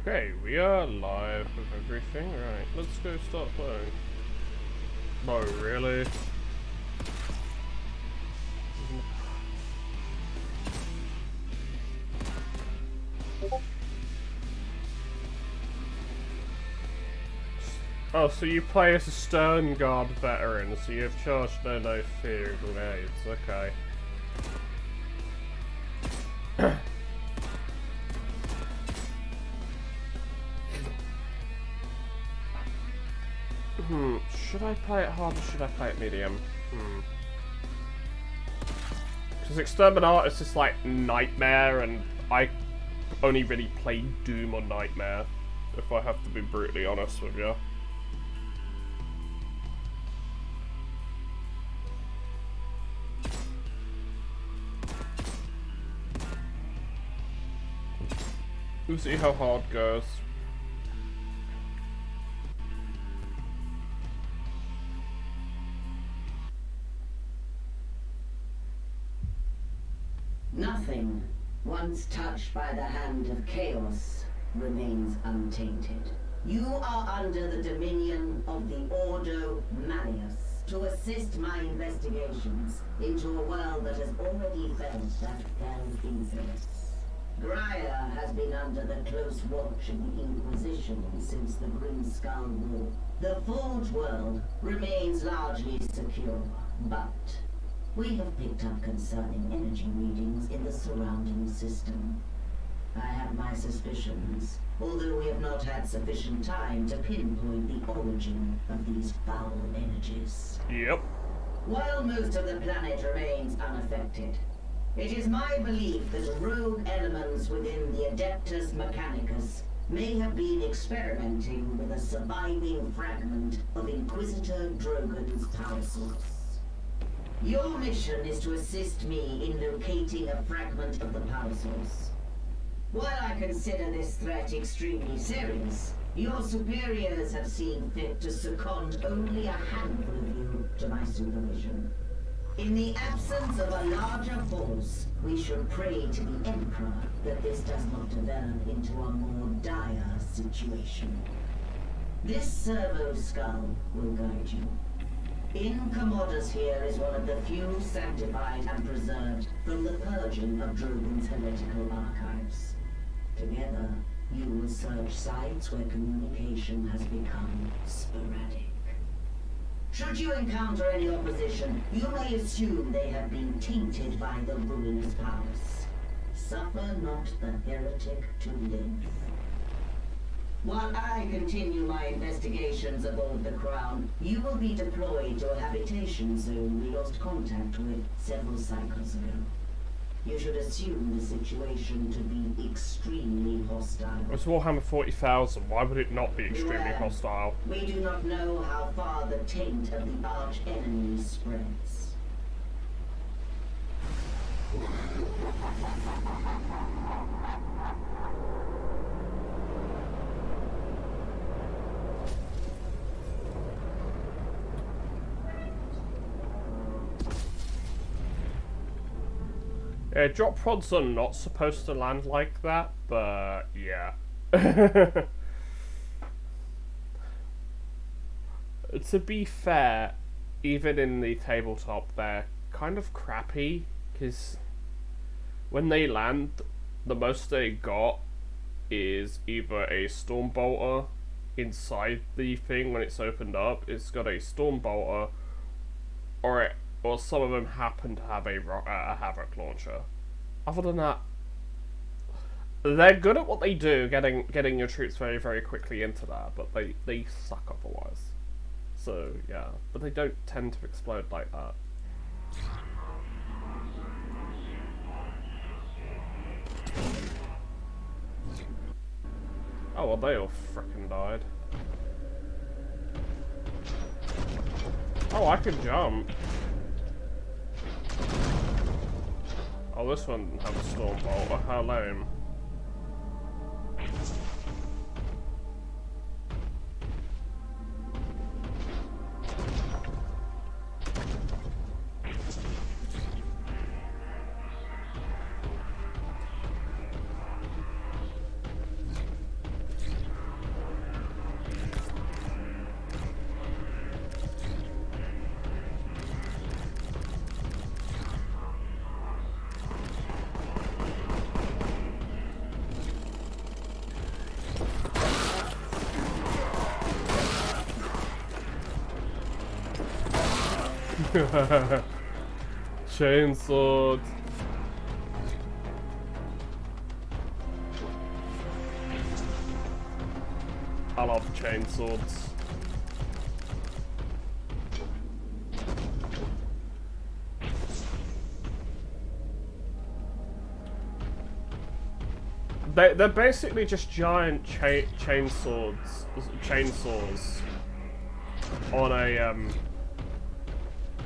Okay, we are live with everything. Right, let's go start playing. Oh, really? Oh, so you play as a Stern Guard veteran, so you have charged no fear grenades. Okay. Should I play it hard or should I play it medium? Because Exterminator is just like Nightmare, and I only really play Doom or Nightmare, if I have to be brutally honest with you. We'll see how hard goes. Nothing, once touched by the hand of chaos, remains untainted. You are under the dominion of the Ordo Malleus to assist my investigations into a world that has already felt that fell influence. Graia has been under the close watch of the Inquisition since the Grim Skull War. The Forge world remains largely secure, but we have picked up concerning energy readings in the surrounding system. I have my suspicions, although we have not had sufficient time to pinpoint the origin of these foul energies. Yep. While most of the planet remains unaffected, it is my belief that rogue elements within the Adeptus Mechanicus may have been experimenting with a surviving fragment of Inquisitor Drogon's power source. Your mission is to assist me in locating a fragment of the power source. While I consider this threat extremely serious, your superiors have seen fit to second only a handful of you to my supervision. In the absence of a larger force, we should pray to the Emperor that this does not develop into a more dire situation. This servo skull will guide you. In Commodus here is one of the few sanctified and preserved from the purging of Drogon's heretical archives. Together, you will search sites where communication has become sporadic. Should you encounter any opposition, you may assume they have been tainted by the ruinous powers. Suffer not the heretic to live. While I continue my investigations aboard the Crown, you will be deployed to a habitation zone we lost contact with several cycles ago. You should assume the situation to be extremely hostile. It's Warhammer 40,000. Why would it not be extremely hostile? We do not know how far the taint of the arch enemy spreads. Yeah, drop pods are not supposed to land like that, but yeah. To be fair, even in the tabletop, they're kind of crappy, because when they land, the most they got is either a storm bolter inside the thing when it's opened up. It's got a storm bolter, or some of them happen to have a Havoc launcher. Other than that, they're good at what they do, getting your troops very, very quickly into that, but they suck otherwise. So, yeah. But they don't tend to explode like that. Oh, well, they all frickin' died. Oh, I can jump. Oh, this one didn't have a storm bolt. How lame. Chainsword. I love chainswords. They're basically just giant chainsaws on a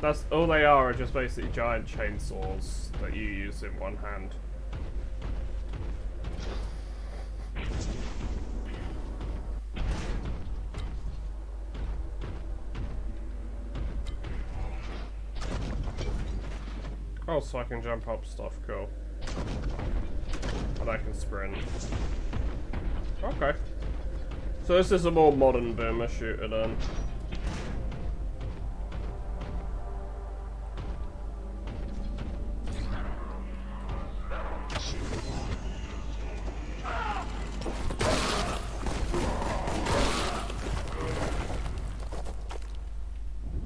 that's all they are just basically giant chainsaws that you use in one hand. Oh, so I can jump up stuff, cool. And I can sprint. Okay. So this is a more modern boomer shooter then.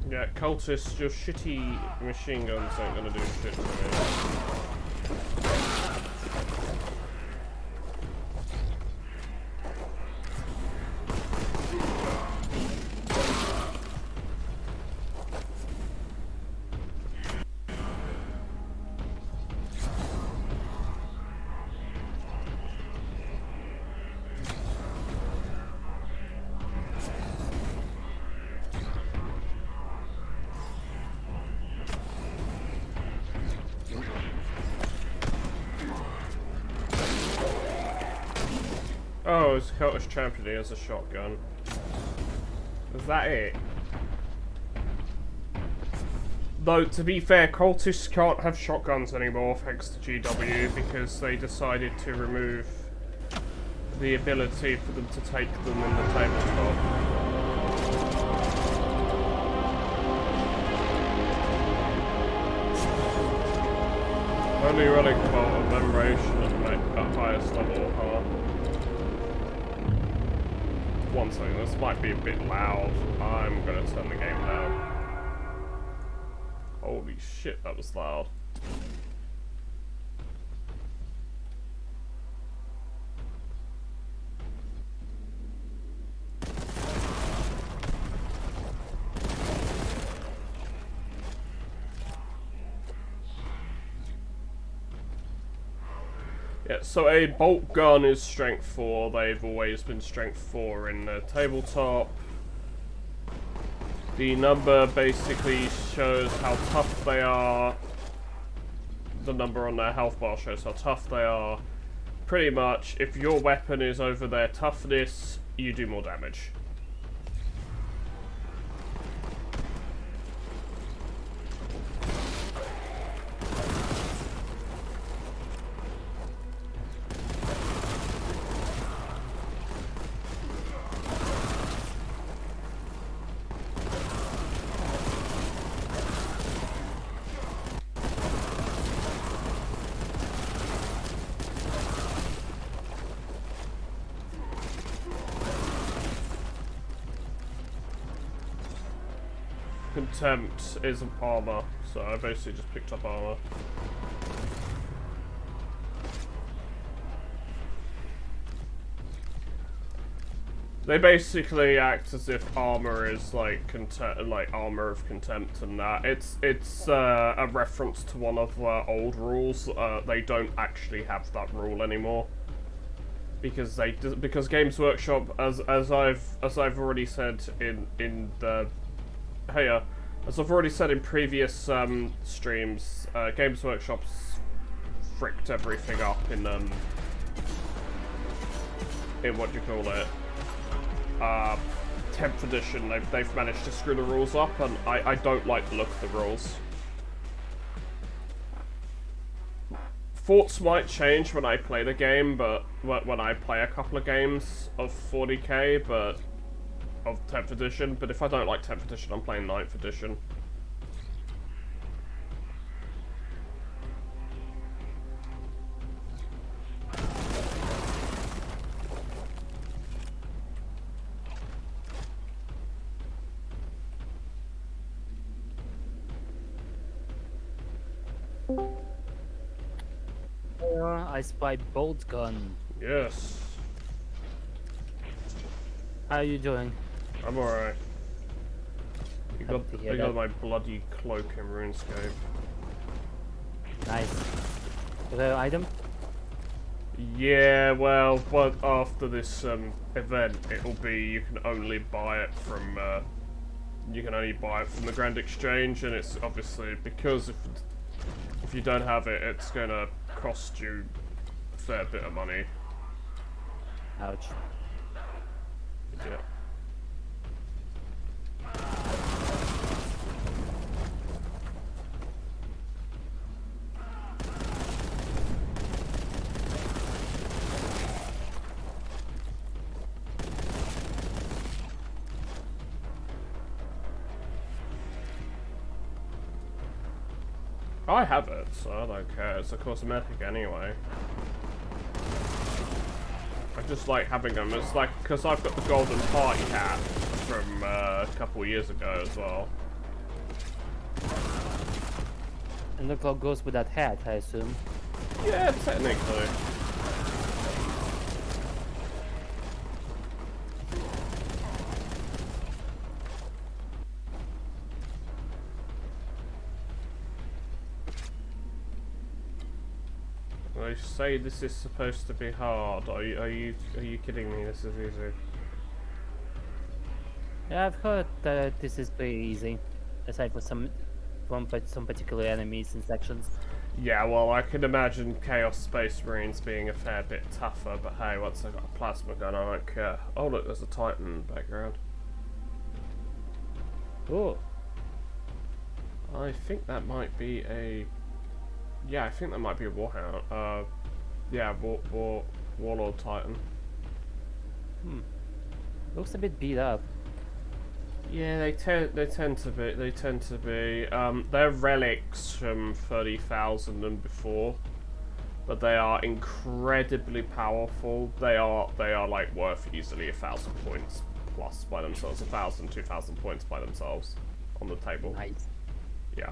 Yeah, cultists, your shitty machine guns ain't gonna do shit to me. Oh, it's Cultist Champion, he has a shotgun. Is that it? Though, to be fair, cultists can't have shotguns anymore thanks to GW because they decided to remove the ability for them to take them in the tabletop. Only running for veneration at highest level, huh? One second, this might be a bit loud. I'm gonna turn the game down. Holy shit, that was loud. Yeah, so a bolt gun is strength 4. They've always been strength 4 in the tabletop. The number basically shows how tough they are. The number on their health bar shows how tough they are. Pretty much, if your weapon is over their toughness, you do more damage. Contempt is an armor, so I basically just picked up armor. They basically act as if armor is like armor of contempt and that. It's a reference to one of the old rules. They don't actually have that rule anymore because Games Workshop, as I've already said in the as I've already said in previous streams, Games Workshop's fricked everything up in what do you call it? 10th edition. They've managed to screw the rules up, and I don't like the look of the rules. Thoughts might change when I play the game, but when I play a couple of games of 40k, but of 10th edition, but if I don't like 10th edition, I'm playing 9th edition. I spy Boltgun. Yes. How are you doing? I'm alright. Happy to hear I got that. my bloody cloak in RuneScape. Nice. The item? Yeah, well, but after this event, it'll be you can only buy it from the Grand Exchange, and it's obviously because if you don't have it, it's gonna cost you a fair bit of money. Ouch. Yeah. I have it, so I don't care. It's a cosmetic anyway. I just like having them. It's like, because I've got the golden party hat from a couple of years ago as well. And look what goes with that hat, I assume. Yeah, technically. They say this is supposed to be hard. Are you kidding me? This is easy. Yeah, I've heard that this is pretty easy, aside from some particular enemies and sections. Yeah, well, I can imagine Chaos Space Marines being a fair bit tougher, but hey, once I got a plasma gun, I don't care. Oh look, there's a Titan in the background. Oh, I think that might be a... Yeah, I think that might be a Warhound. Yeah, Warlord Titan. looks a bit beat up. Yeah, they tend to be. They're relics from 30,000 and before, but they are incredibly powerful. They are like worth easily 1,000 points plus by themselves. 1,000, 2,000 points by themselves on the table. Nice. Yeah.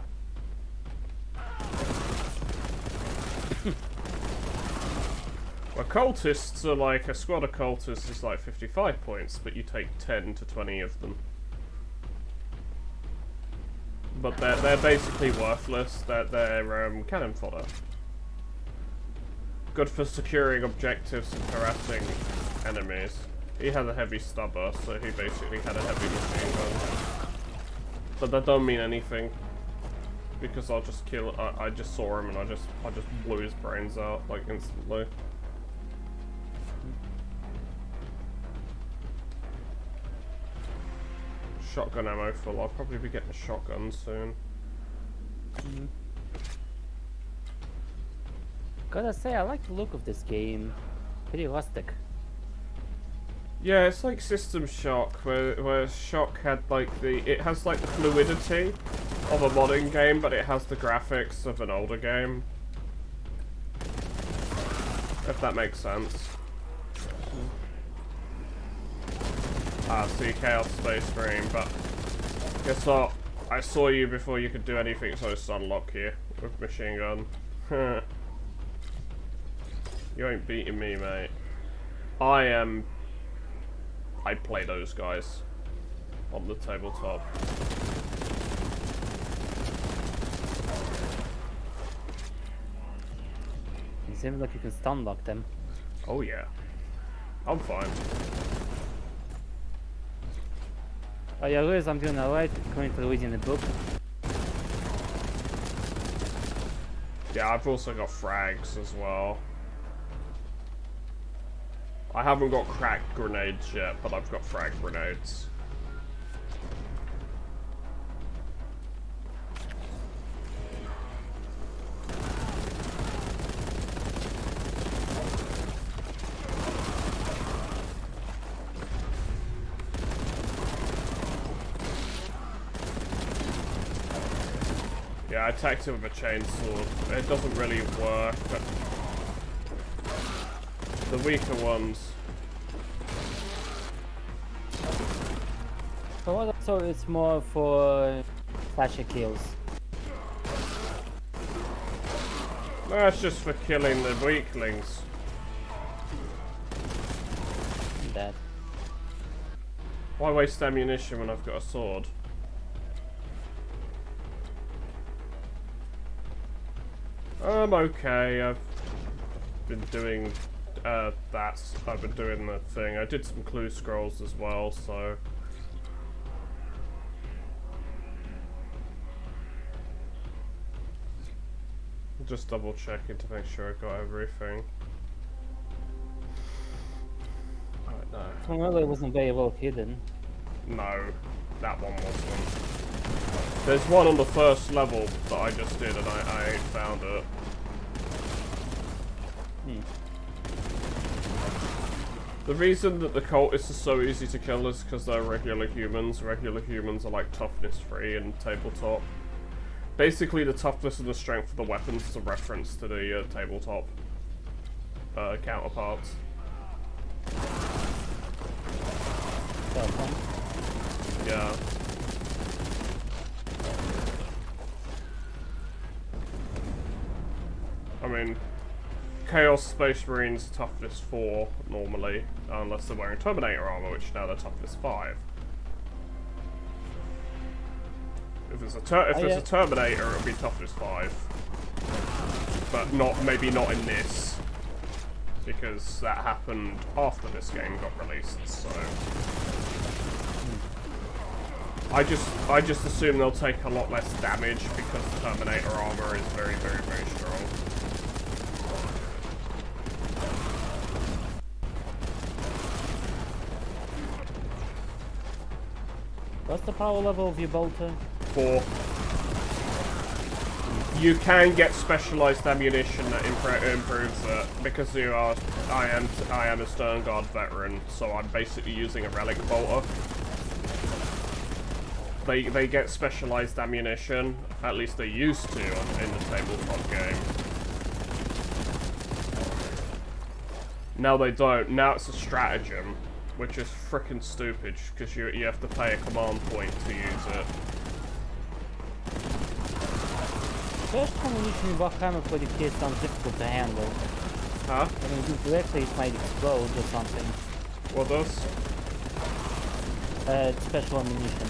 Well, cultists are like, a squad of cultists is like 55 points, but you take 10 to 20 of them. But they're basically worthless. They're cannon fodder. Good for securing objectives and harassing enemies. He had a heavy stubber, so he basically had a heavy machine gun. But that don't mean anything, because I'll just kill. I just saw him and I just blew his brains out like instantly. Shotgun ammo full. I'll probably be getting a shotgun soon. Gotta say, I like the look of this game. Pretty rustic. Yeah, it's like System Shock, where Shock had like it has like the fluidity of a modern game, but it has the graphics of an older game. If that makes sense. See, Chaos Space Marine, but guess what? I saw you before you could do anything, so I just unlock you with machine gun. You ain't beating me, mate. I play those guys on the tabletop. It seems like you can stun lock them. Oh yeah. I'm fine. Oh yeah, Liz, I'm doing alright. Currently reading the book. Yeah, I've also got frags as well. I haven't got cracked grenades yet, but I've got frag grenades. Yeah, I attacked him with a chainsaw. It doesn't really work, but the weaker ones. So it's more for flashy kills. That's just for killing the weaklings. I'm dead. Why waste ammunition when I've got a sword? I'm okay. I've been doing I've been doing the thing. I did some clue scrolls as well, so just double checking to make sure I got everything. Right, no. Well, it wasn't very well hidden. No, that one wasn't. There's one on the first level that I just did and I ain't found it. The reason that the cultists are so easy to kill is because they're regular humans. Regular humans are like toughness 3 in tabletop. Basically, the toughness and the strength of the weapons is a reference to the tabletop counterparts. Yeah. I mean, Chaos Space Marines toughness 4 normally, unless they're wearing Terminator armor, which now they're toughness 5. If there's a Terminator, it'll be toughness 5, but maybe not in this, because that happened after this game got released. So I just assume they'll take a lot less damage because the Terminator armor is very, very, very strong. What's the power level of your bolter? 4. You can get specialized ammunition that improves it because I am a Stern Guard veteran, so I'm basically using a relic bolter. They get specialized ammunition, at least they used to in the tabletop game. Now they don't. Now it's a stratagem, which is frickin' stupid because you have to pay a command point to use it. First ammunition in Warhammer 40k sounds difficult to handle. Huh? I mean, directly it might explode or something. What does? Special ammunition.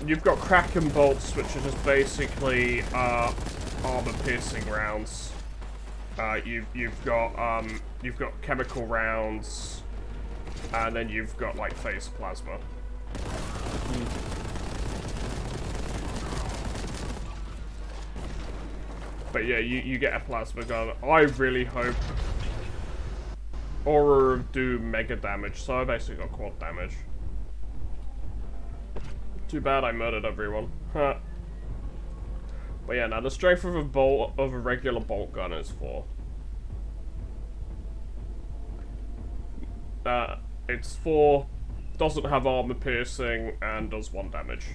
You've got Kraken bolts, which are just basically armor-piercing rounds. You've got chemical rounds, and then you've got like phase plasma. But yeah, you get a plasma gun. I really hope Aura of Doom mega damage, so I basically got quad damage. Too bad I murdered everyone. Huh. But yeah, now the strength of a regular bolt gun is 4. It's 4, doesn't have armor piercing, and does 1 damage.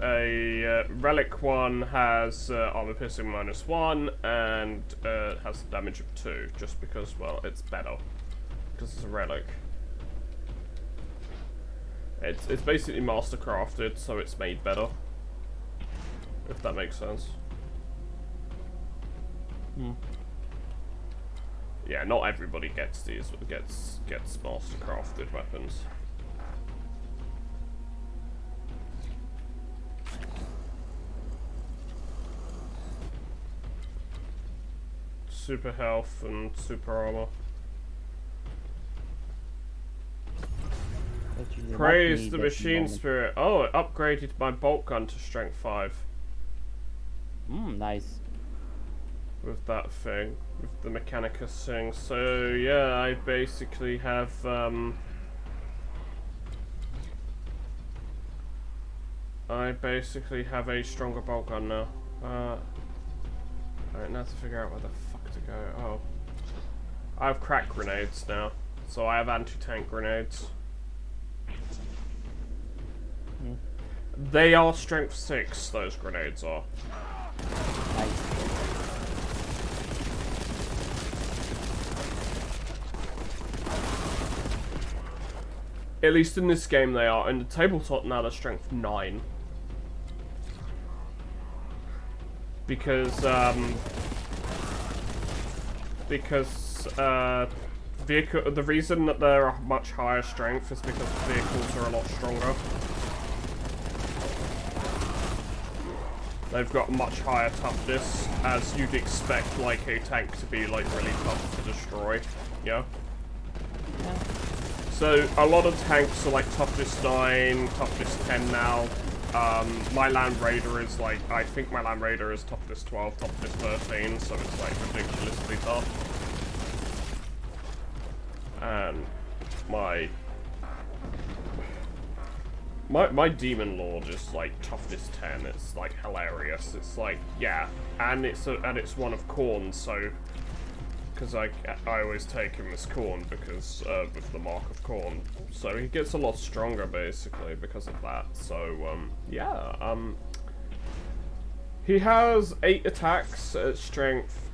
A relic one has armor piercing -1 and has damage of 2, just because, well, it's better because it's a relic. It's basically mastercrafted, so it's made better. If that makes sense. Yeah, not everybody gets these, but gets mastercrafted weapons. Super health and super armor. Praise the machine spirit. Oh, it upgraded my bolt gun to strength 5. Nice. With that thing, with the Mechanicus thing. So yeah, I basically have a stronger bolt gun now. Alright, now to figure out where the fuck to go. Oh. I have crack grenades now. So I have anti-tank grenades. They are strength 6, those grenades are. Nice. At least in this game they are. In the tabletop now they're strength 9. Because the reason that they're a much higher strength is because the vehicles are a lot stronger. They've got much higher toughness, as you'd expect like a tank to be like really tough to destroy. Yeah. So a lot of tanks are like toughness 9, toughness 10 now. My Land Raider is like, I think my Land Raider is toughness 12, toughness 13, so it's like ridiculously tough. And my Demon Lord is like toughness 10. It's like hilarious. It's like, yeah, and it's one of Khorne, so because I always take him as Khorne because with the mark of Khorne, so he gets a lot stronger basically because of that. So yeah, he has 8 attacks at strength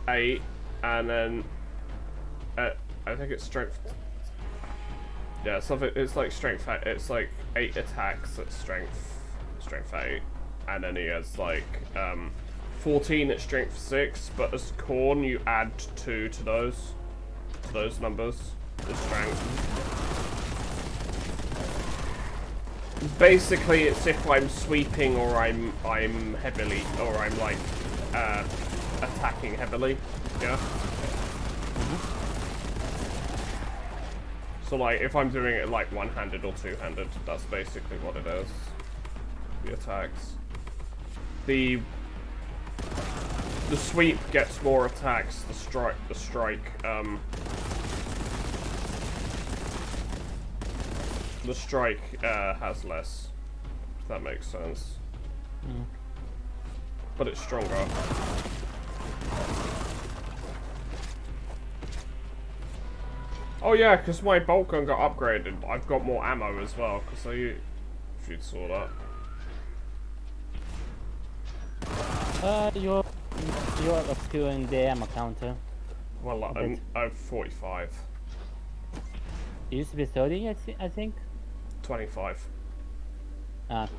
8, and then I think it's strength. Yeah, something. It's like strength. It's like 8 attacks at strength 8, and then he has like 14 at strength 6. But as Khorne, you add 2 to those numbers. The strength. Basically, it's if I'm sweeping or I'm heavily or I'm like attacking heavily. Yeah. So like, if I'm doing it like one-handed or two-handed, that's basically what it is. The attacks. The sweep gets more attacks. The strike has less. If that makes sense. Mm. But it's stronger. Oh yeah, because my Boltgun got upgraded. I've got more ammo as well, because if you'd saw that. You're obscuring the ammo counter. Well, I'm 45. It used to be 30, I think? 25. Ah.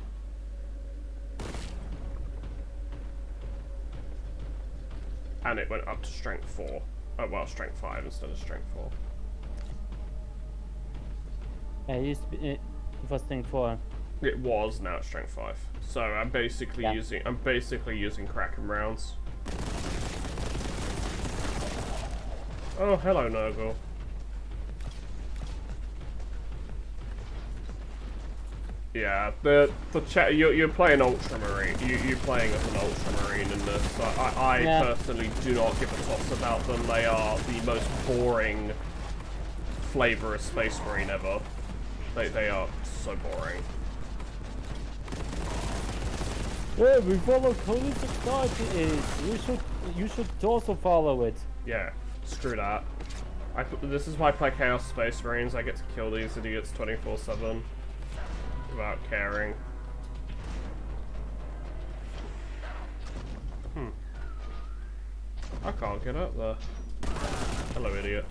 And it went up to strength 4. Oh, well, strength 5 instead of strength 4. It used to be, it was strength 4. It was, now it's strength 5. So I'm basically using Kraken rounds. Oh, hello, Nurgle. Yeah, the chat. You're playing Ultramarine. You're playing as an Ultramarine in this. I personally do not give a toss about them. They are the most boring flavor of Space Marine ever. They are so boring. Yeah, we follow Codex Society. You should also follow it. Yeah, screw that. This is why I play Chaos Space Marines. I get to kill these idiots 24/7 without caring. I can't get up there. Hello, idiot.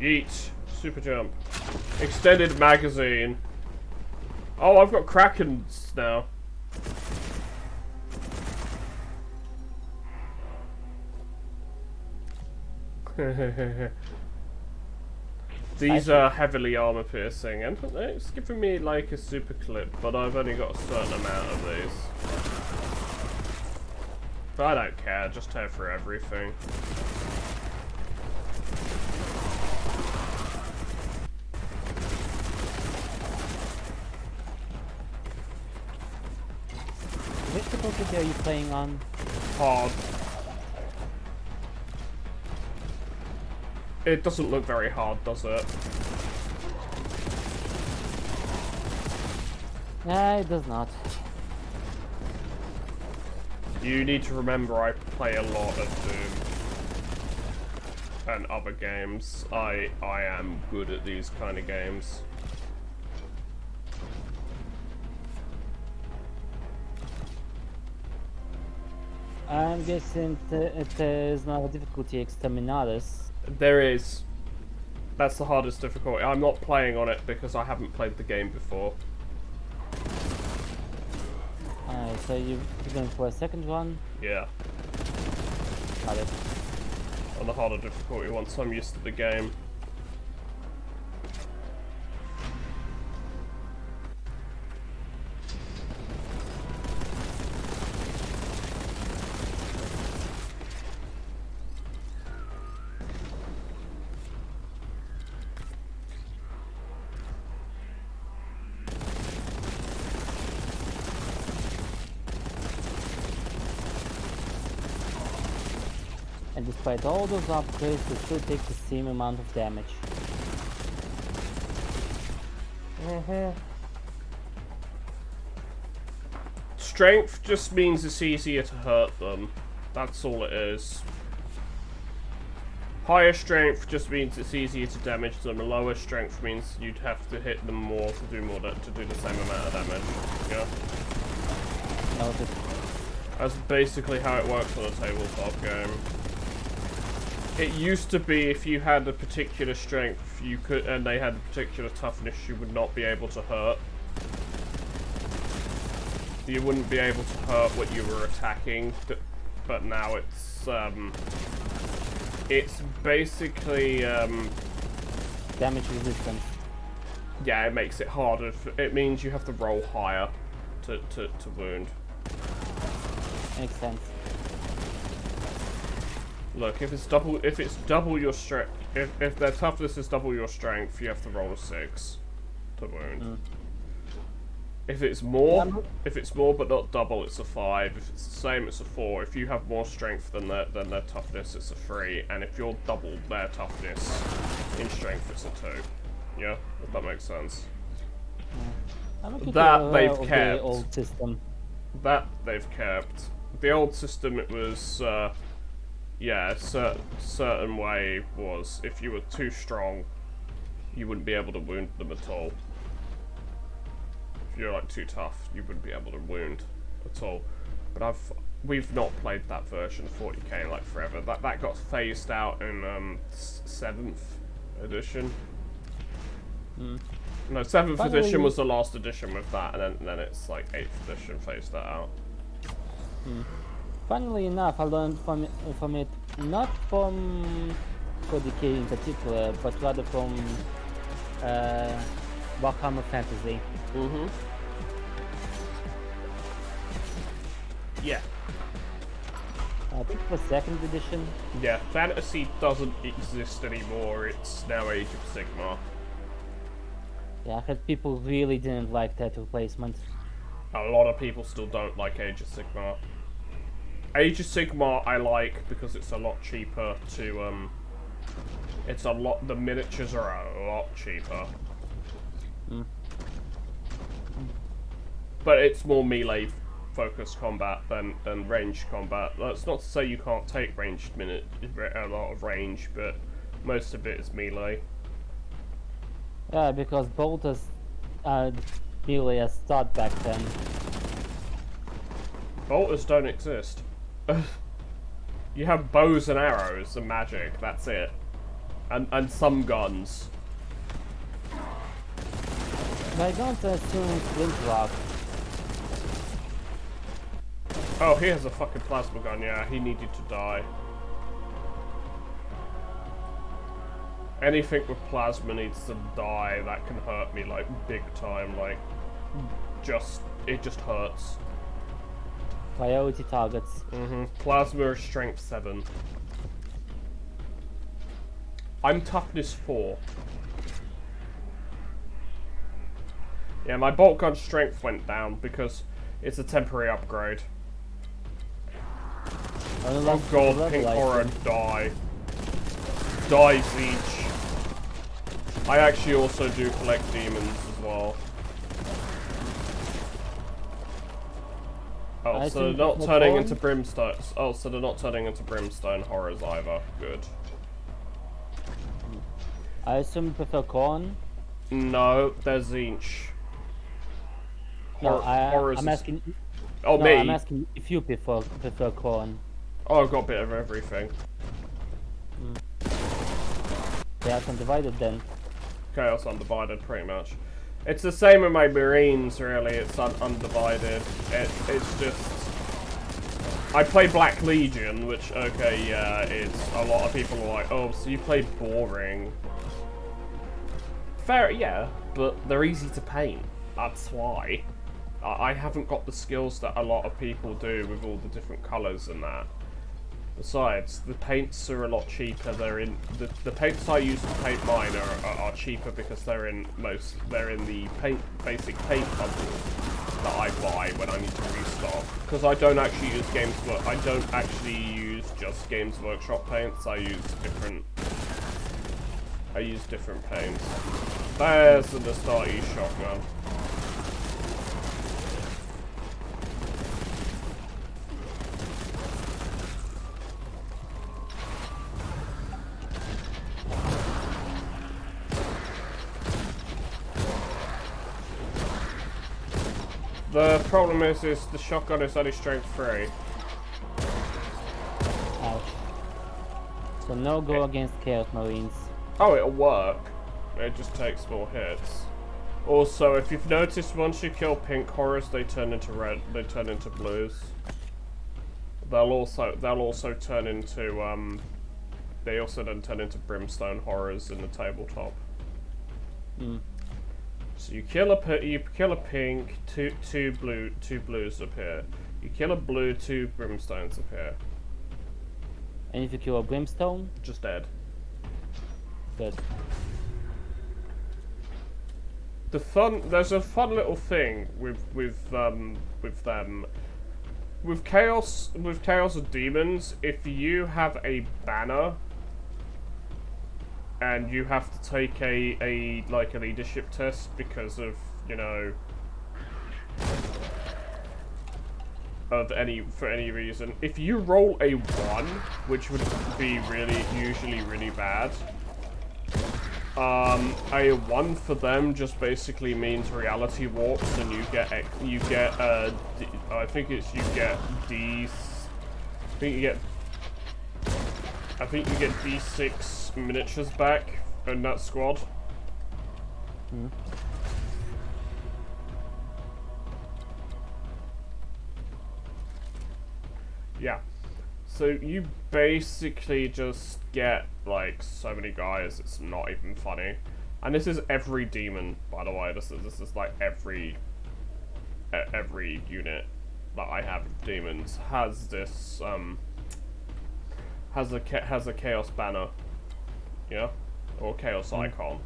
Yeet. Super jump. Extended magazine. Oh, I've got Krakens now. These are heavily armor piercing, and it's giving me like a super clip, but I've only got a certain amount of these. But I don't care, just tear through everything. Which difficulty are you playing on? Hard. It doesn't look very hard, does it? No, it does not. You need to remember I play a lot of Doom and other games. I am good at these kind of games. I'm guessing it is not a difficulty exterminatus. There is. That's the hardest difficulty. I'm not playing on it because I haven't played the game before. Alright, so you're going for a second one? Yeah. Got it. On the harder difficulty once I'm used to the game. And despite all those upgrades, it still takes the same amount of damage. Strength just means it's easier to hurt them. That's all it is. Higher strength just means it's easier to damage them. Lower strength means you'd have to hit them more to do the same amount of damage. Yeah. Noted. That's basically how it works on a tabletop game. It used to be if you had a particular strength, you could, and they had a particular toughness, you would not be able to hurt. You wouldn't be able to hurt what you were attacking, but now it's basically Damage resistance. yeah, it makes it harder. It means you have to roll higher to wound. Makes sense. Look, if it's double your strength, if their toughness is double your strength, you have to roll a 6 to wound. If it's more but not double, it's a 5. If it's the same, it's a 4. If you have more strength than their toughness, it's a 3. And if you're double their toughness in strength, it's a 2. Yeah, if that makes sense. That they've kept. The old system. That they've kept. The old system, it was, yeah, a certain way was if you were too strong, you wouldn't be able to wound them at all. If you're like too tough, you wouldn't be able to wound at all. But we've not played that version of 40k in like forever. That got phased out in 7th edition. No, 7th edition was the last edition with that, and then it's like 8th edition phased that out. Funnily enough, I learned from it, not from 40k in particular, but rather from Warhammer Fantasy. Yeah. I think it was 2nd edition. Yeah, Fantasy doesn't exist anymore, it's now Age of Sigmar. Yeah, I heard people really didn't like that replacement. A lot of people still don't like Age of Sigmar. Age of Sigmar I like because it's a lot cheaper to, the miniatures are a lot cheaper. But it's more melee focused combat than ranged combat. That's not to say you can't take ranged a lot of range, but most of it is melee. Yeah, because bolters are really a start back then. Bolters don't exist. You have bows and arrows and magic, that's it. And some guns. But I don't assume flintlock. Oh, he has a fucking plasma gun, yeah, he needed to die. Anything with plasma needs to die, that can hurt me, like, big time, like, it just hurts. Priority targets. Plasma is strength 7. I'm toughness 4. Yeah, my bolt gun strength went down because it's a temporary upgrade. Oh god, Pink Horror, die. Die, Siege. I actually also do collect demons as well. Oh, so they're not turning into brimstone. Oh, so they're not turning into brimstone horrors either. Good. I assume you prefer corn? No, they're Zinch. I'm asking. Oh, no, me? I'm asking if you prefer corn. Oh, I've got a bit of everything. Chaos Undivided then. Chaos Undivided, pretty much. It's the same with my Marines, really. It's undivided. It's just... I play Black Legion, which, okay, yeah, it's... A lot of people are like, oh, so you play boring. Fair, yeah, but they're easy to paint. That's why. I haven't got the skills that a lot of people do with all the different colours and that. Besides, the paints are a lot cheaper. They're in the paints I use to paint mine are cheaper because they're in the basic paint bundle that I buy when I need to restock. Because I don't actually use just Games Workshop paints. I use different paints. There's the Astarte shotgun. The problem is the shotgun is only strength 3. Ouch. So no go against Chaos Marines. Oh, it'll work. It just takes more hits. Also, if you've noticed, once you kill pink horrors, they turn into red. They turn into blues. They'll also turn into They also then turn into brimstone horrors in the tabletop. Hmm. So you kill a pink, two blues appear. You kill a blue, 2 brimstones appear. And if you kill a brimstone, Just dead. good. There's a fun little thing with them. With chaos and demons, if you have a banner and you have to take a leadership test because of, you know, for any reason, if you roll a 1, which would be usually really bad, a 1 for them just basically means reality warps, and you get I think you get D6 miniatures back in that squad. Hmm. Yeah. So you basically just get like so many guys, it's not even funny. And this is every demon, by the way. This is like every unit that I have of demons has this has a chaos banner, yeah, or chaos icon.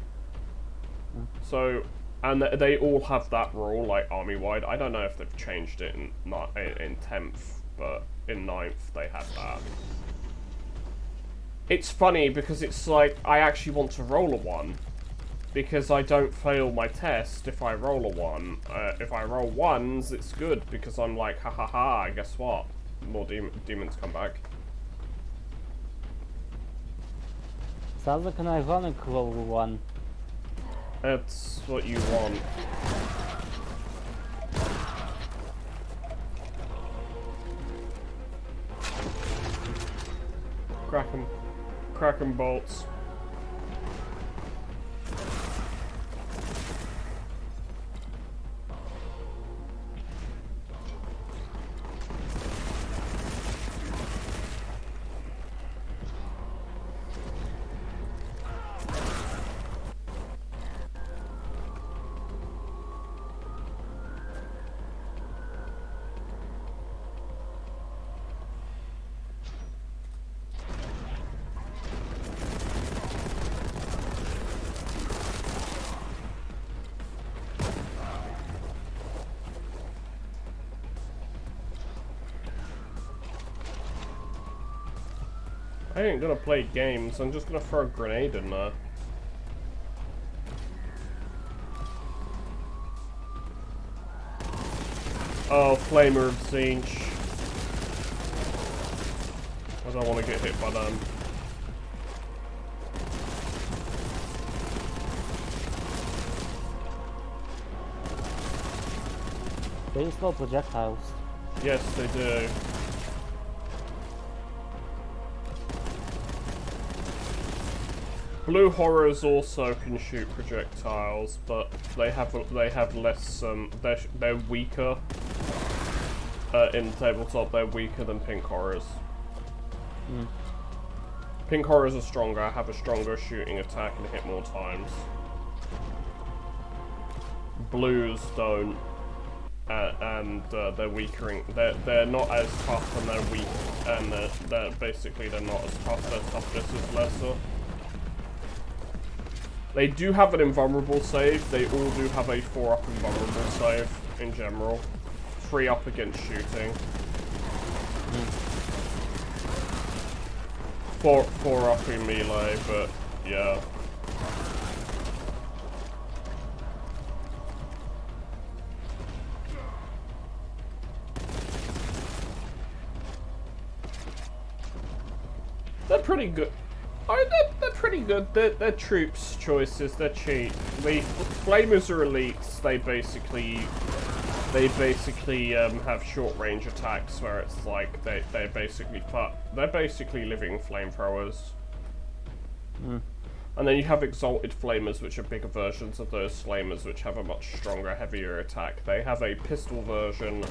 So, and they all have that rule, like army wide. I don't know if they've changed it in 10th, but in 9th they had that. It's funny because it's like I actually want to roll a 1 because I don't fail my test if I roll a 1. If I roll 1s, it's good because I'm like, ha ha ha, guess what? More demons come back. Sounds like an ironic roll 1. That's what you want. Crack 'em bolts. I ain't gonna play games, I'm just gonna throw a grenade in there. Oh, Flamer of Zinch. I don't want to get hit by them. They slow projectiles. Yes, they do. Blue horrors also can shoot projectiles, but they have less. They're weaker. In tabletop, they're weaker than pink horrors. Mm. Pink horrors are stronger, have a stronger shooting attack, and hit more times. Blues don't, and they're weaker. They're not as tough, and they're weak, and they're basically they're not as tough. Their toughness is lesser. They do have an invulnerable save. They all do have a 4-up invulnerable save in general. 3-up against shooting. 4-up in melee, but yeah. They're pretty good. They're pretty good. They're troops choices. They're cheap. The flamers are elites. They basically have short range attacks where it's like they're basically living flamethrowers. Mm. And then you have exalted flamers, which are bigger versions of those flamers, which have a much stronger, heavier attack. They have a pistol version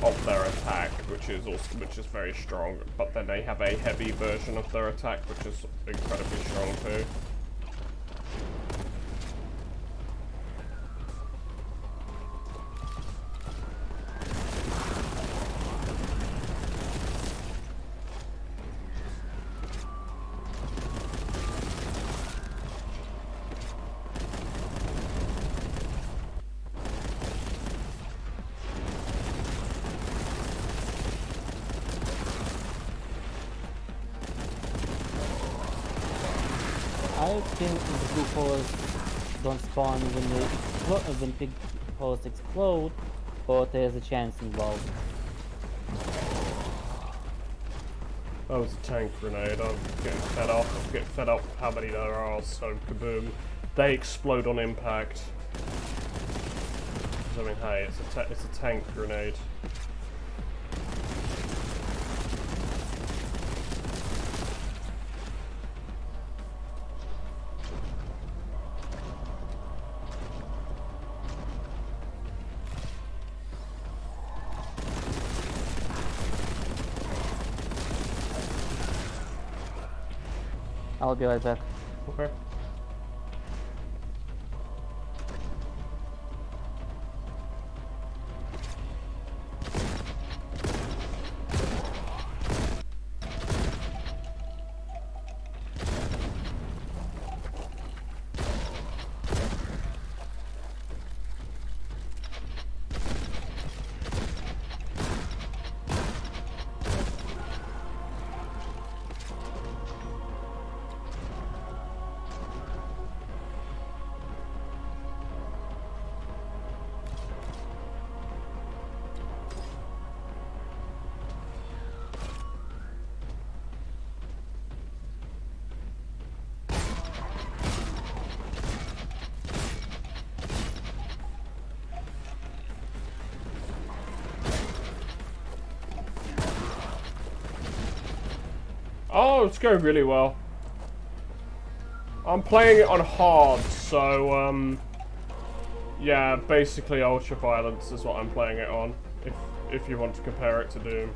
of their attack, which is very strong, but then they have a heavy version of their attack, which is incredibly strong too. I think the blue holes don't spawn when big holes explode, but there's a chance involved. That was a tank grenade. I'm getting fed up. I'm getting fed up with how many there are, so kaboom. They explode on impact. I mean, hey, it's a tank grenade. I'll be right back. Okay. Oh, it's going really well. I'm playing it on hard, so yeah, basically ultra violence is what I'm playing it on. If you want to compare it to Doom.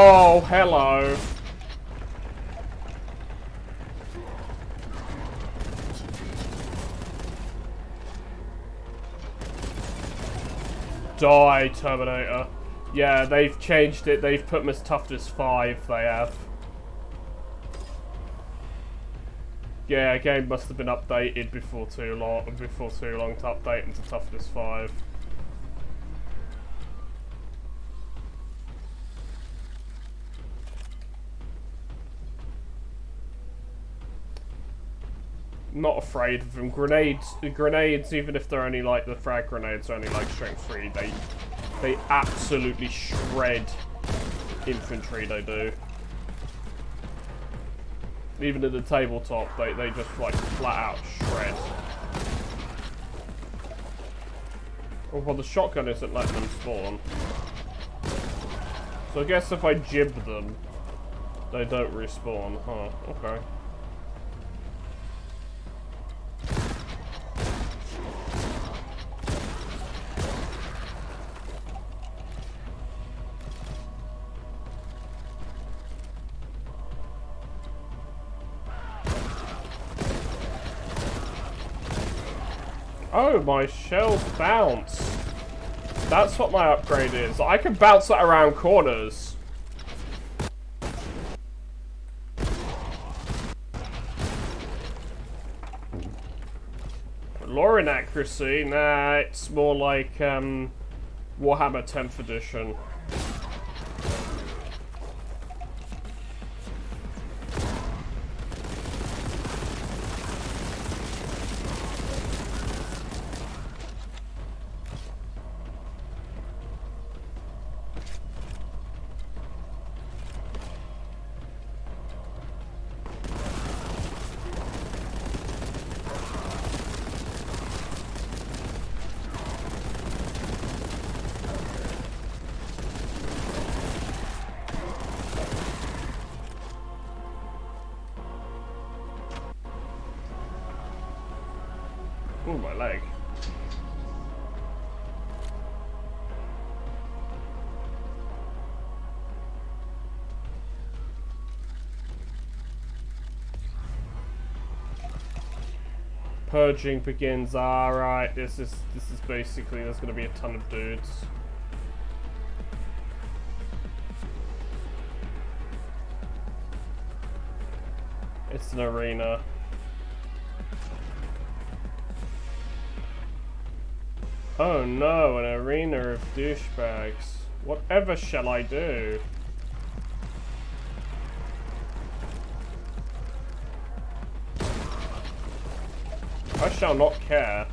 Oh, hello. Die, Terminator. Yeah, they've changed it. They've put them as toughness 5, they have. Yeah, game must have been updated before too long to update into toughness 5. Not afraid of them. Grenades, even if they're only like the frag grenades, are only like strength 3. They absolutely shred infantry. They do. Even at the tabletop, they just like flat out shred. Oh, well, the shotgun isn't letting them spawn. So I guess if I jib them, they don't respawn. Huh? Okay. Oh, my shells bounce. That's what my upgrade is. I can bounce that around corners. Lore inaccuracy? Nah, it's more like Warhammer 10th edition. Ooh, my leg. Purging begins. Alright, this is basically, there's gonna be a ton of dudes. It's an arena. Oh no, an arena of douchebags. Whatever shall I do? I shall not care.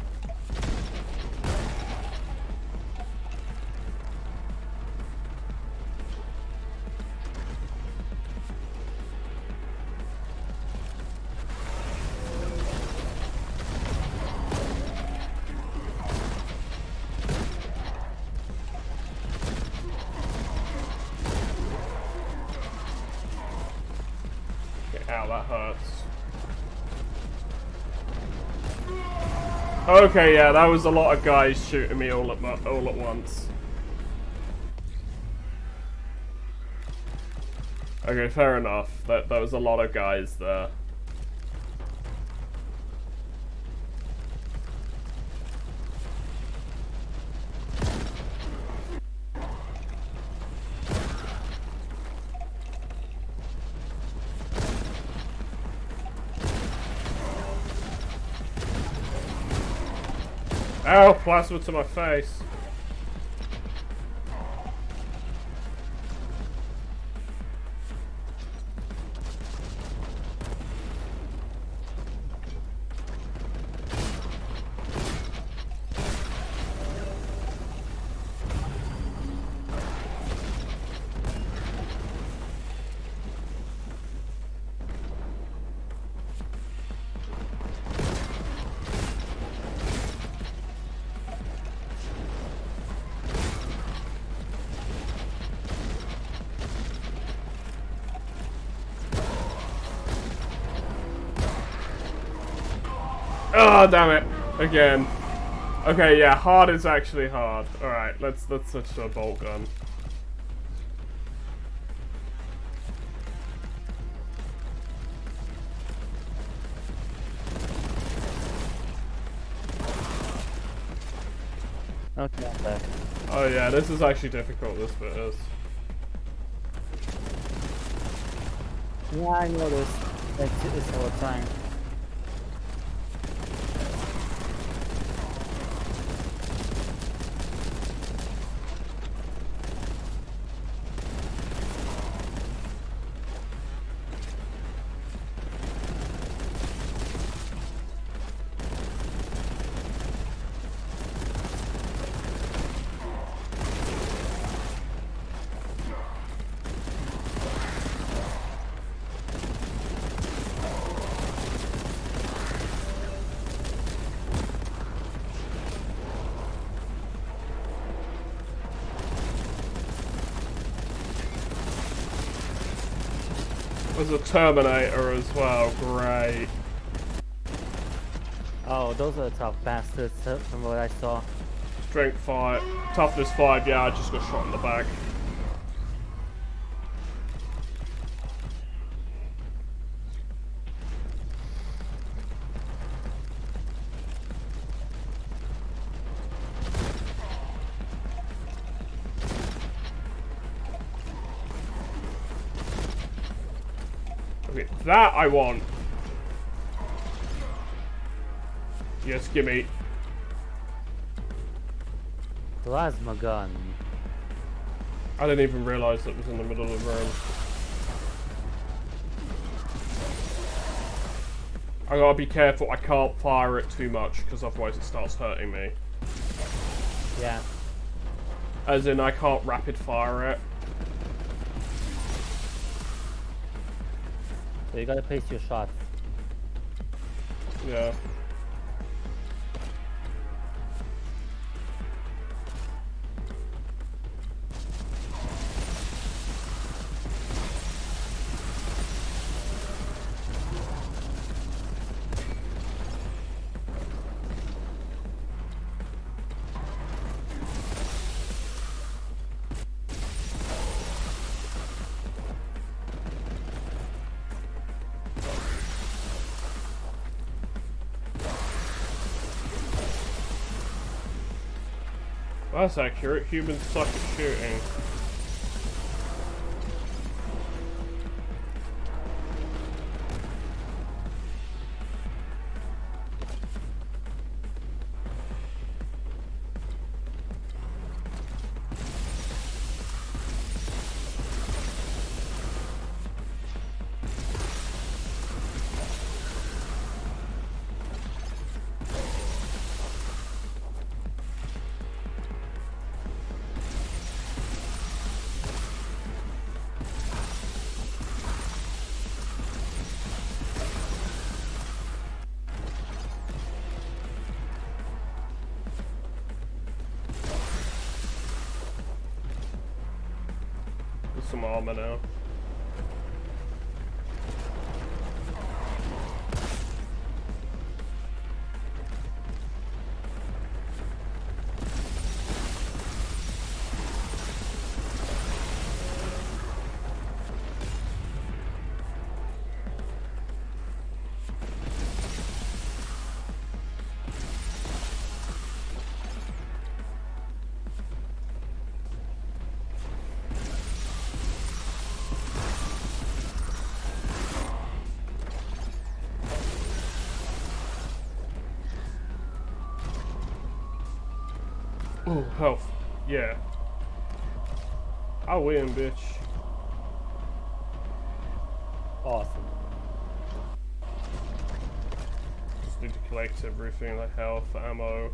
Ow, that hurts. Okay, yeah, that was a lot of guys shooting me all at once. Okay, fair enough. That was a lot of guys there. Ow, plasma to my face. Oh, damn it. Again. Okay, yeah, hard is actually hard. Alright, let's switch to a bolt gun. Okay, I'm back. Oh yeah, this is actually difficult, this bit is. Yeah, I know this. It's all the time. There's a Terminator as well, great. Oh, those are tough bastards from what I saw. Strength 5, toughness 5, yeah, I just got shot in the back. Okay, that I want. Yes, gimme. Plasma gun. I didn't even realise that was in the middle of the room. I gotta be careful, I can't fire it too much, because otherwise it starts hurting me. Yeah. As in, I can't rapid fire it. So you gotta pace your shots. Yeah. That's accurate. Humans suck at shooting. There's some armor now. Ooh, health. Yeah. I win, bitch. Awesome. Just need to collect everything, like health, ammo.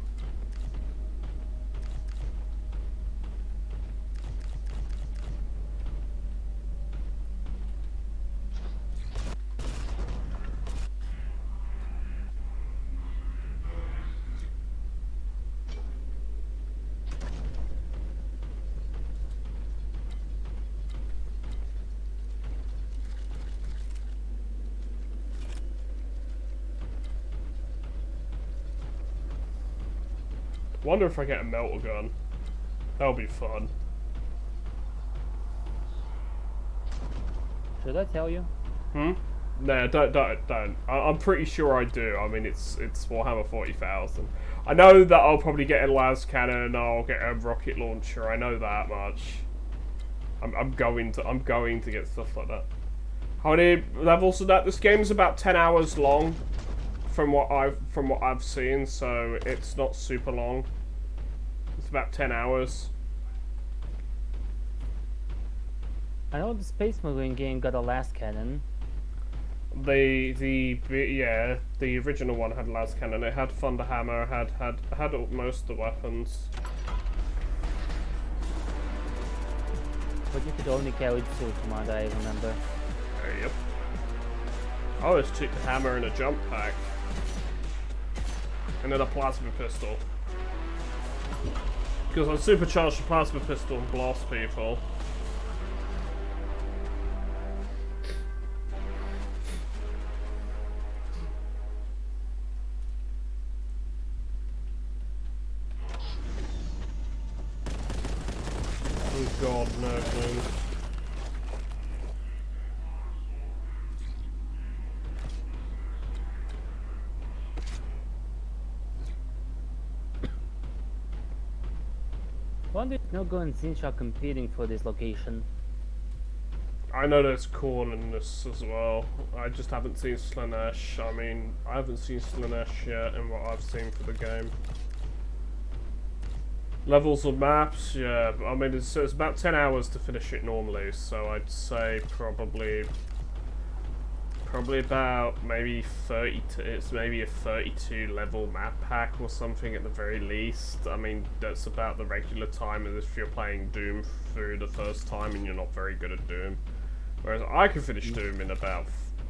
Wonder if I get a melter gun. That'll be fun. Should I tell you? Hmm? No, don't. I'm pretty sure I do. I mean, it's Warhammer 40,000. I know that I'll probably get a las cannon. I'll get a rocket launcher. I know that much. I'm going to get stuff like that. How many levels of that? This game's about 10 hours long, from what I've seen. So it's not super long. It's about 10 hours. I know the Space Marine game got a las cannon. The original one had las cannon. It had Thunderhammer. Had most of the weapons. But you could only carry two from what I remember. Yep. I always took the hammer and a jump pack, and then a plasma pistol. Because I supercharged the plasma pistol and blast people. Oh god, no, man. Wonder if Nogo and Zinch are competing for this location. I know there's Khorne in this as well. I just haven't seen Slaanesh. I mean, I haven't seen Slaanesh yet in what I've seen for the game. Levels of maps, yeah. I mean, it's about 10 hours to finish it normally, so I'd say probably about maybe 32. It's maybe a 32 level map pack or something at the very least. I mean, that's about the regular time as if you're playing Doom through the first time and you're not very good at Doom. Whereas I can finish Doom in about,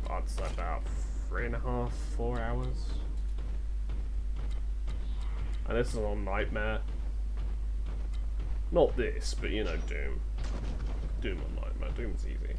I'd say about 3.5, 4 hours. And this is on Nightmare. Not this, but you know, Doom. Doom on Nightmare. Doom's easy.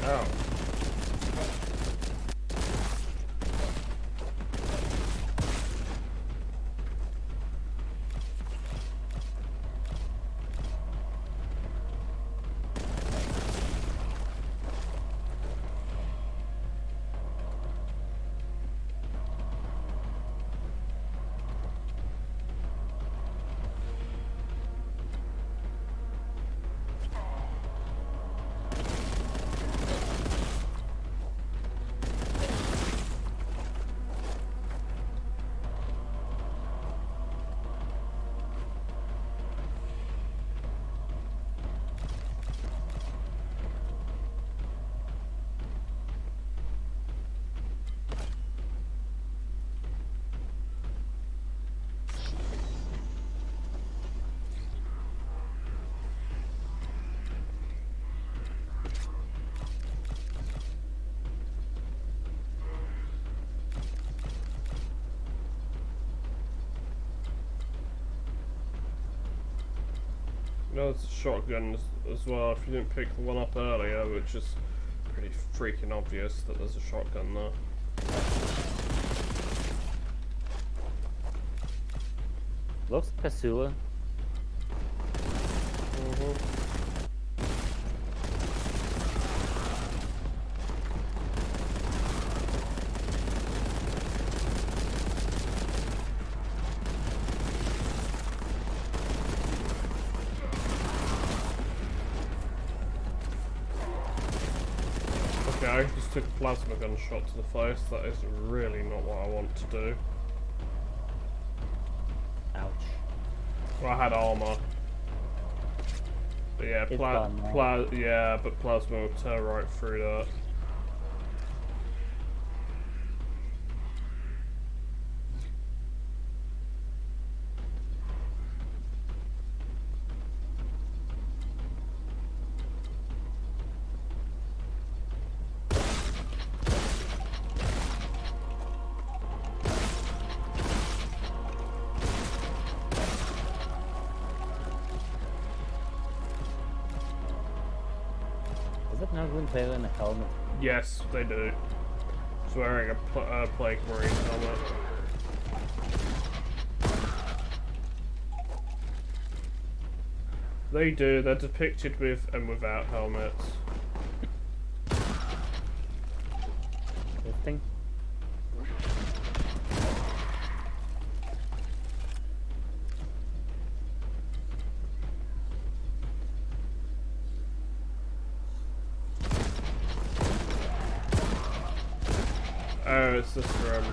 Oh. You know, it's a shotgun as well, if you didn't pick the one up earlier, which is pretty freaking obvious that there's a shotgun there. Looks like a sewer. Okay, just took a plasma gun shot to the face. That is really not what I want to do. Ouch. Well, I had armor. But yeah, It's gone now. yeah, but plasma will tear right through that. Noglins wearing a helmet? Yes, they do. He's wearing a Plague Marine helmet. They do. They're depicted with and without helmets. Interesting. Oh, it's this room.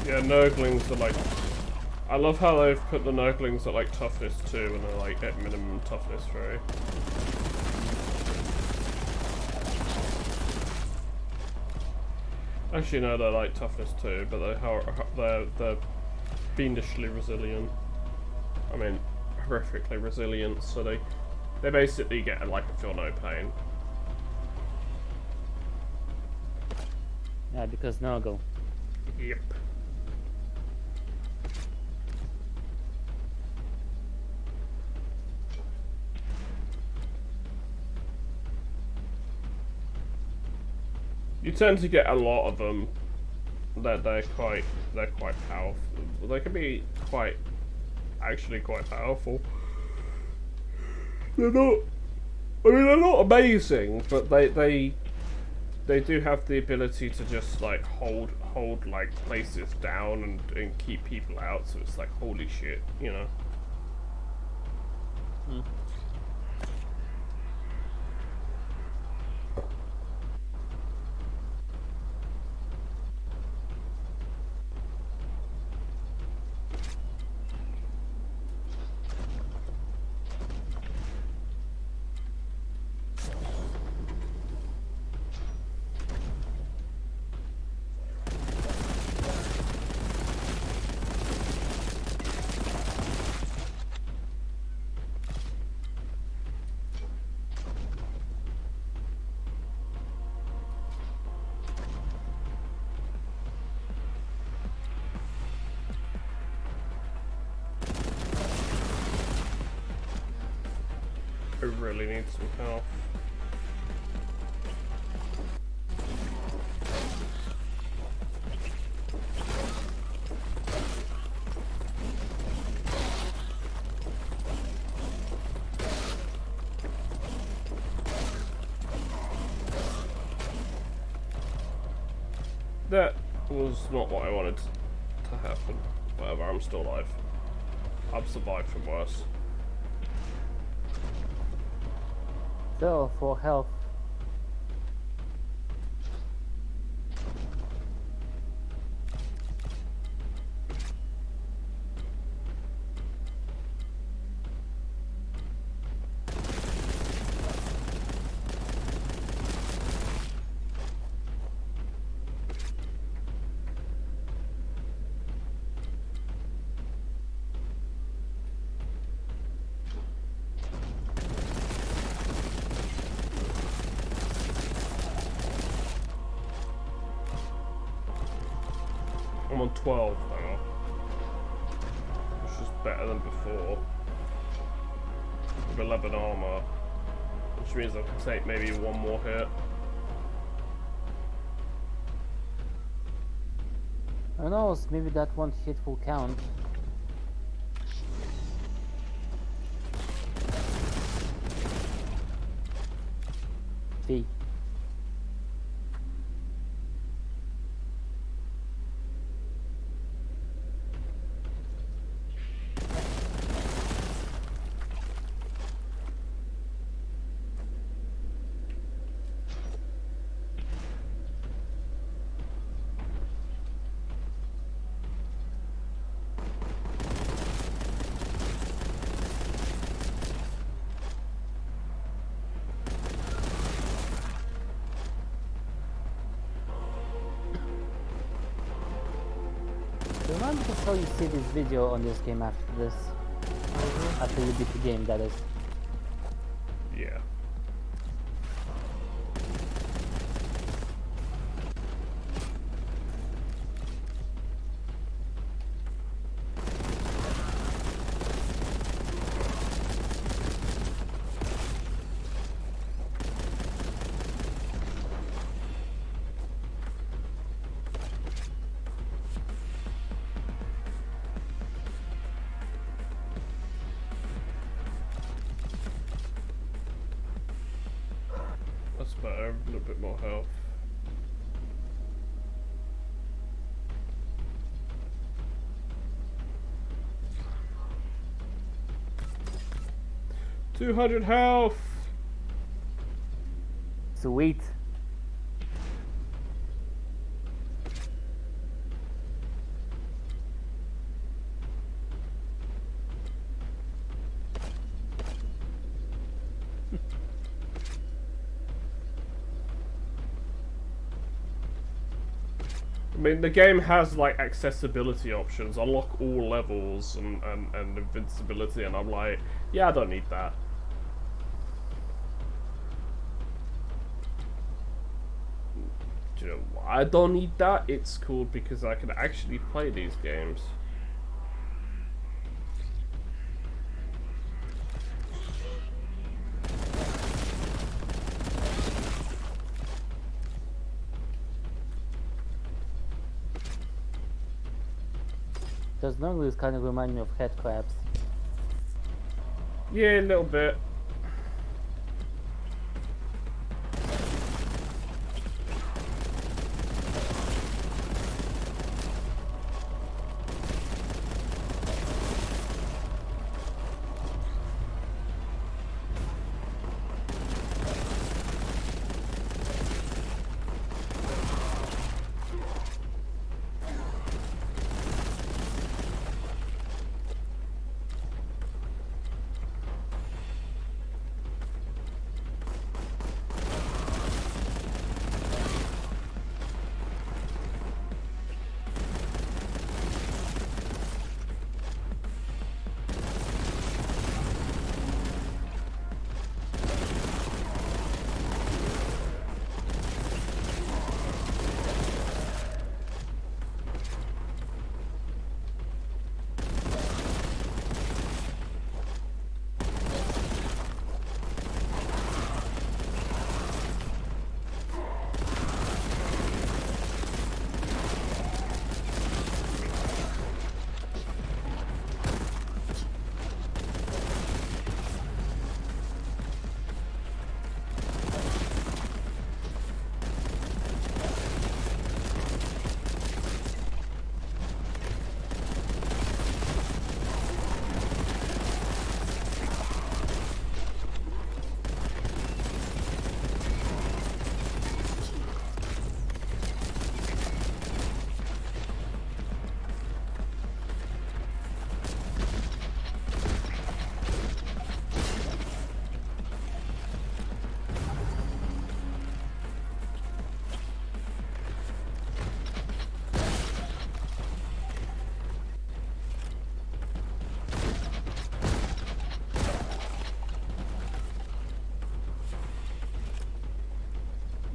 Yeah, Nurglings are like... I love how they've put the Nurglings at like toughness 2 and they're like at minimum toughness 3. Actually no, they're like toughness 2, but they're fiendishly resilient. I mean, horrifically resilient, so they basically get like a feel no pain. Yeah, because Noggle. Yep. You tend to get a lot of them that they're quite powerful. They can be actually quite powerful. They're not. I mean, they're not amazing, but they do have the ability to just like hold like places down and keep people out. So it's like holy shit, you know. Hmm. I really need some health. That was not what I wanted to happen. Whatever, I'm still alive. I've survived from worse. So, for health. I'm on 12 now, which is better than before. With 11 armor, which means I can take maybe one more hit. Who knows, maybe that one hit will count. fee. Remind me how you see this video on this game after this. After you beat the game, that is. Yeah. That's better, a little bit more health. $200 health! Sweet. I mean, the game has like accessibility options, unlock all levels and invincibility, and I'm like, yeah, I don't need that. Do you know why I don't need that? It's cool because I can actually play these games. Those nugglers kind of remind me of head crabs. Yeah, a little bit.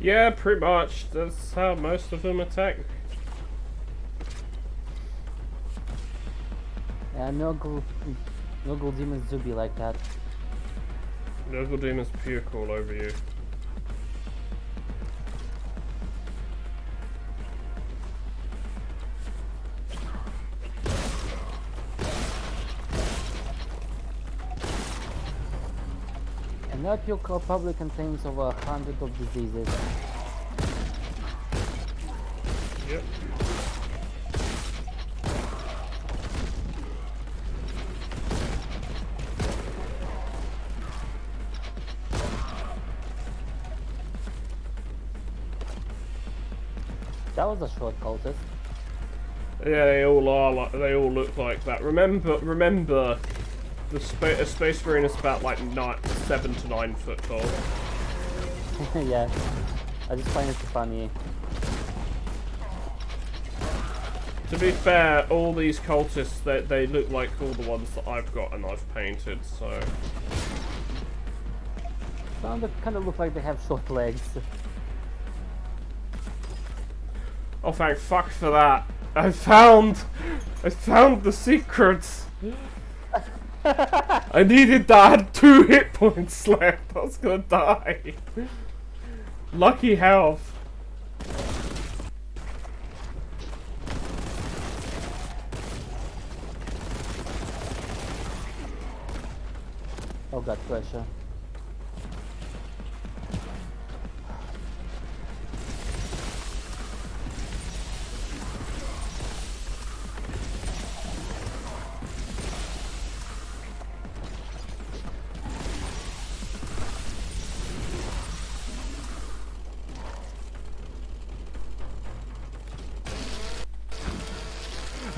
Yeah, pretty much. That's how most of them attack. Yeah, Nuggle demons do be like that. Nuggle demons puke all over you. And That your probably contains over 100 of diseases. Yep. That was a short cultist. Yeah, they all are like, they all look like that. Remember, the space marine is about like 7 to 9 foot tall. Yeah, I just find it funny. To be fair, all these cultists, they look like all the ones that I've got and I've painted, so... Some that kind of look like they have short legs. Oh, thank fuck for that. I found the secrets. I needed that. I had 2 hit points left. I was gonna die. Lucky health. Oh god, pressure.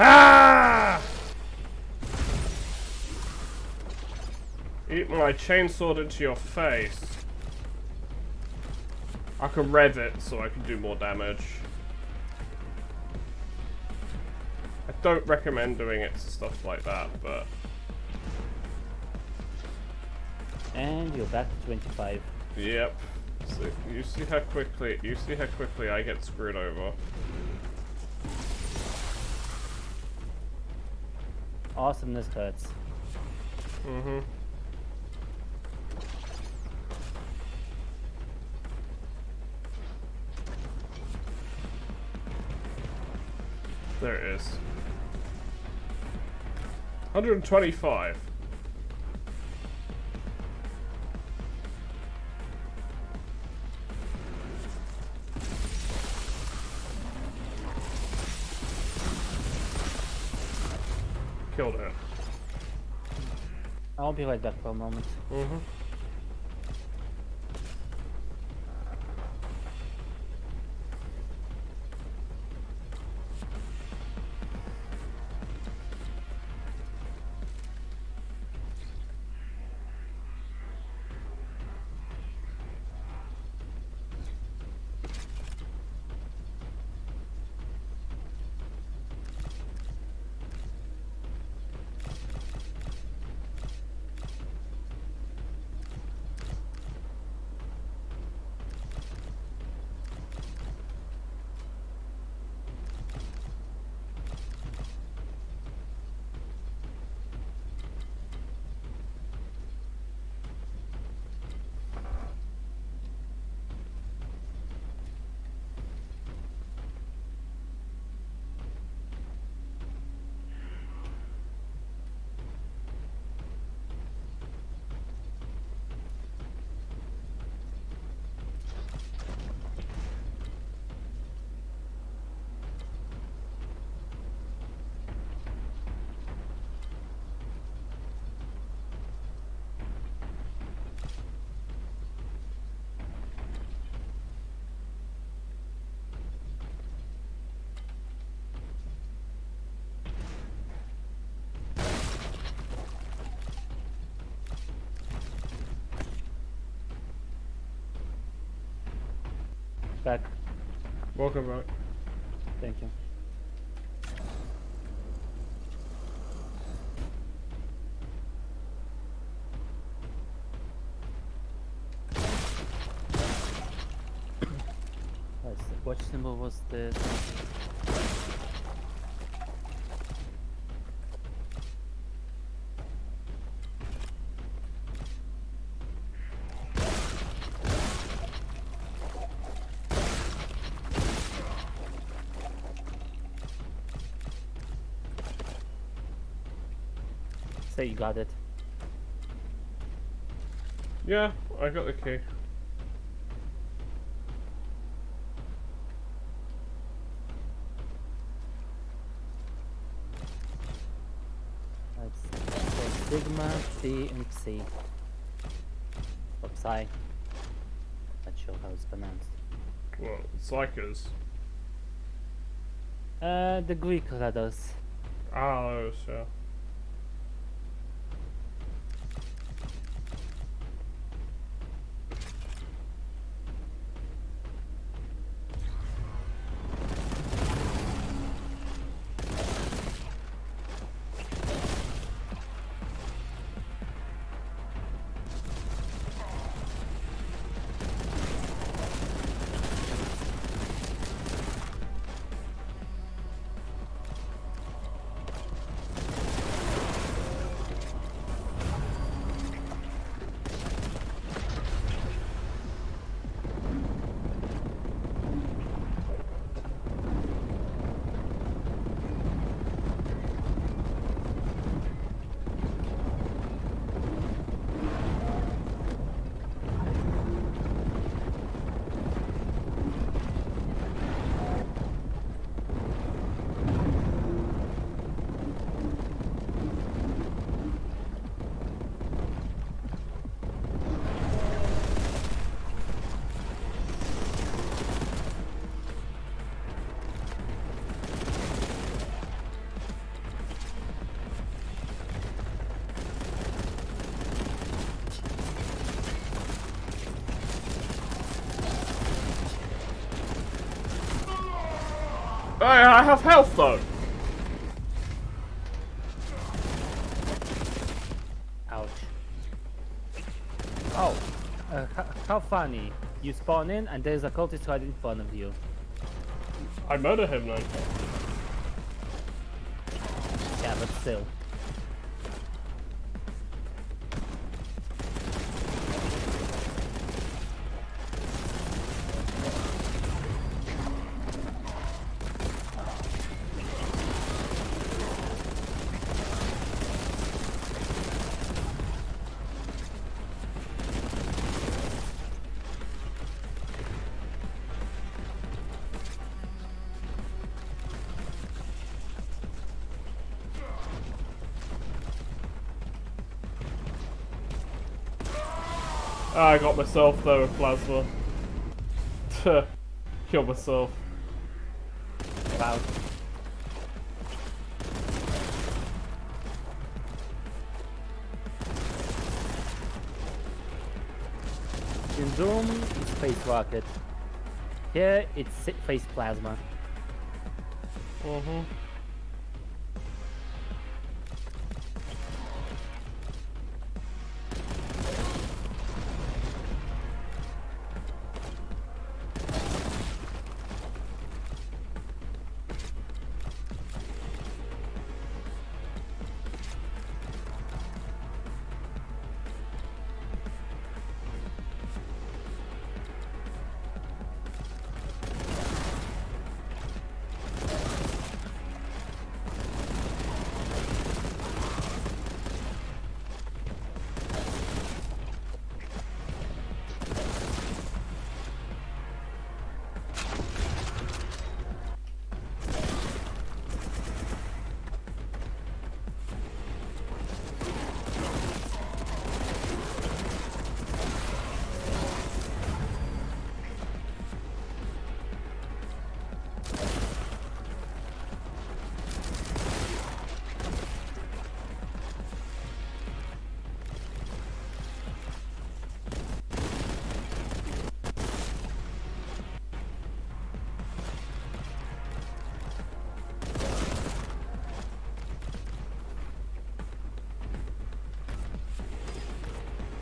Ah! Eat my chainsword into your face. I can rev it so I can do more damage. I don't recommend doing it to stuff like that, but... And you're back to 25. Yep. So you see how quickly I get screwed over. Awesomeness hurts. Mm-hmm. There it is. 125. Killed it. I'll be right back for a moment. Mm-hmm. Back. Welcome back. Thank you. What symbol was this? Say you got it. Yeah, I got the key. Let's say Sigma, T, and Psi. Or Psi. Not sure how it's pronounced. Well, psychers. The Greek letters. Oh, sure. Hey, I have health though. Ouch. Oh, how funny. You spawn in and there's a cultist right in front of you. I murder him though. Yeah, but still. I got myself though with plasma. Kill myself. Wow. In Doom, it's face rocket. Here, it's face plasma. Mm-hmm.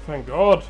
Thank God.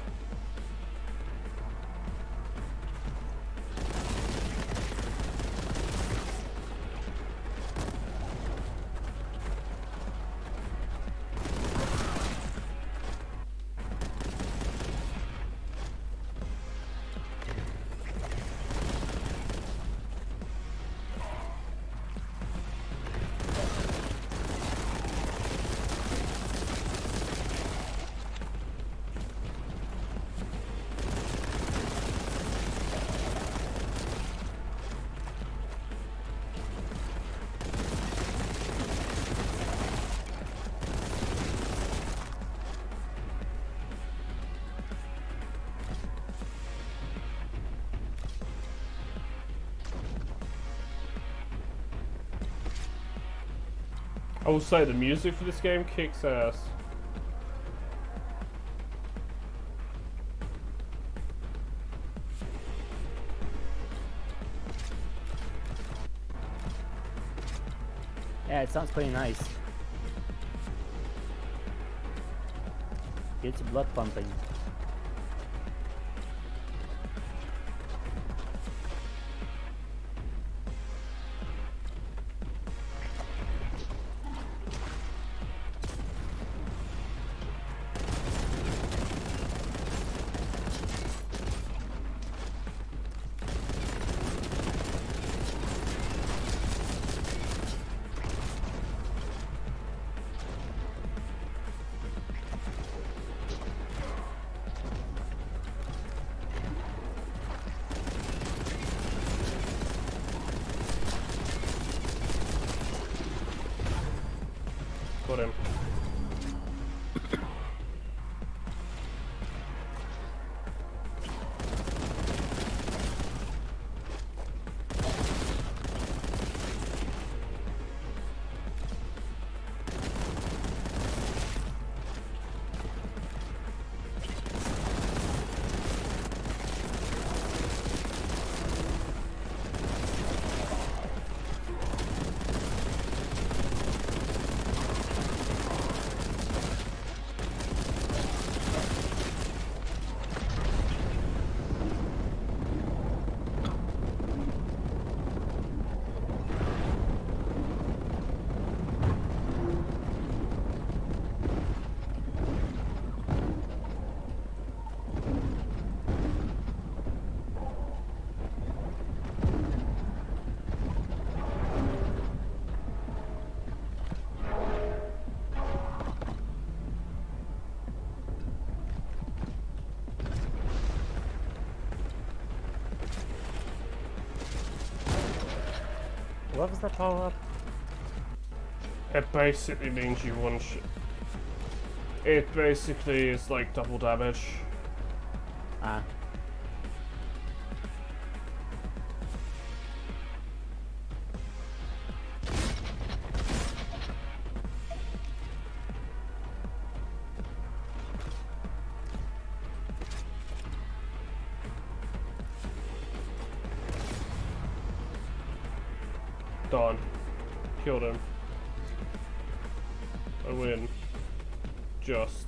I will say the music for this game kicks ass. Yeah, it sounds pretty nice. Gets your blood pumping. Got him. What was that power up? It basically means you it basically is like double damage. Ah. Done. Killed him. I win. Just.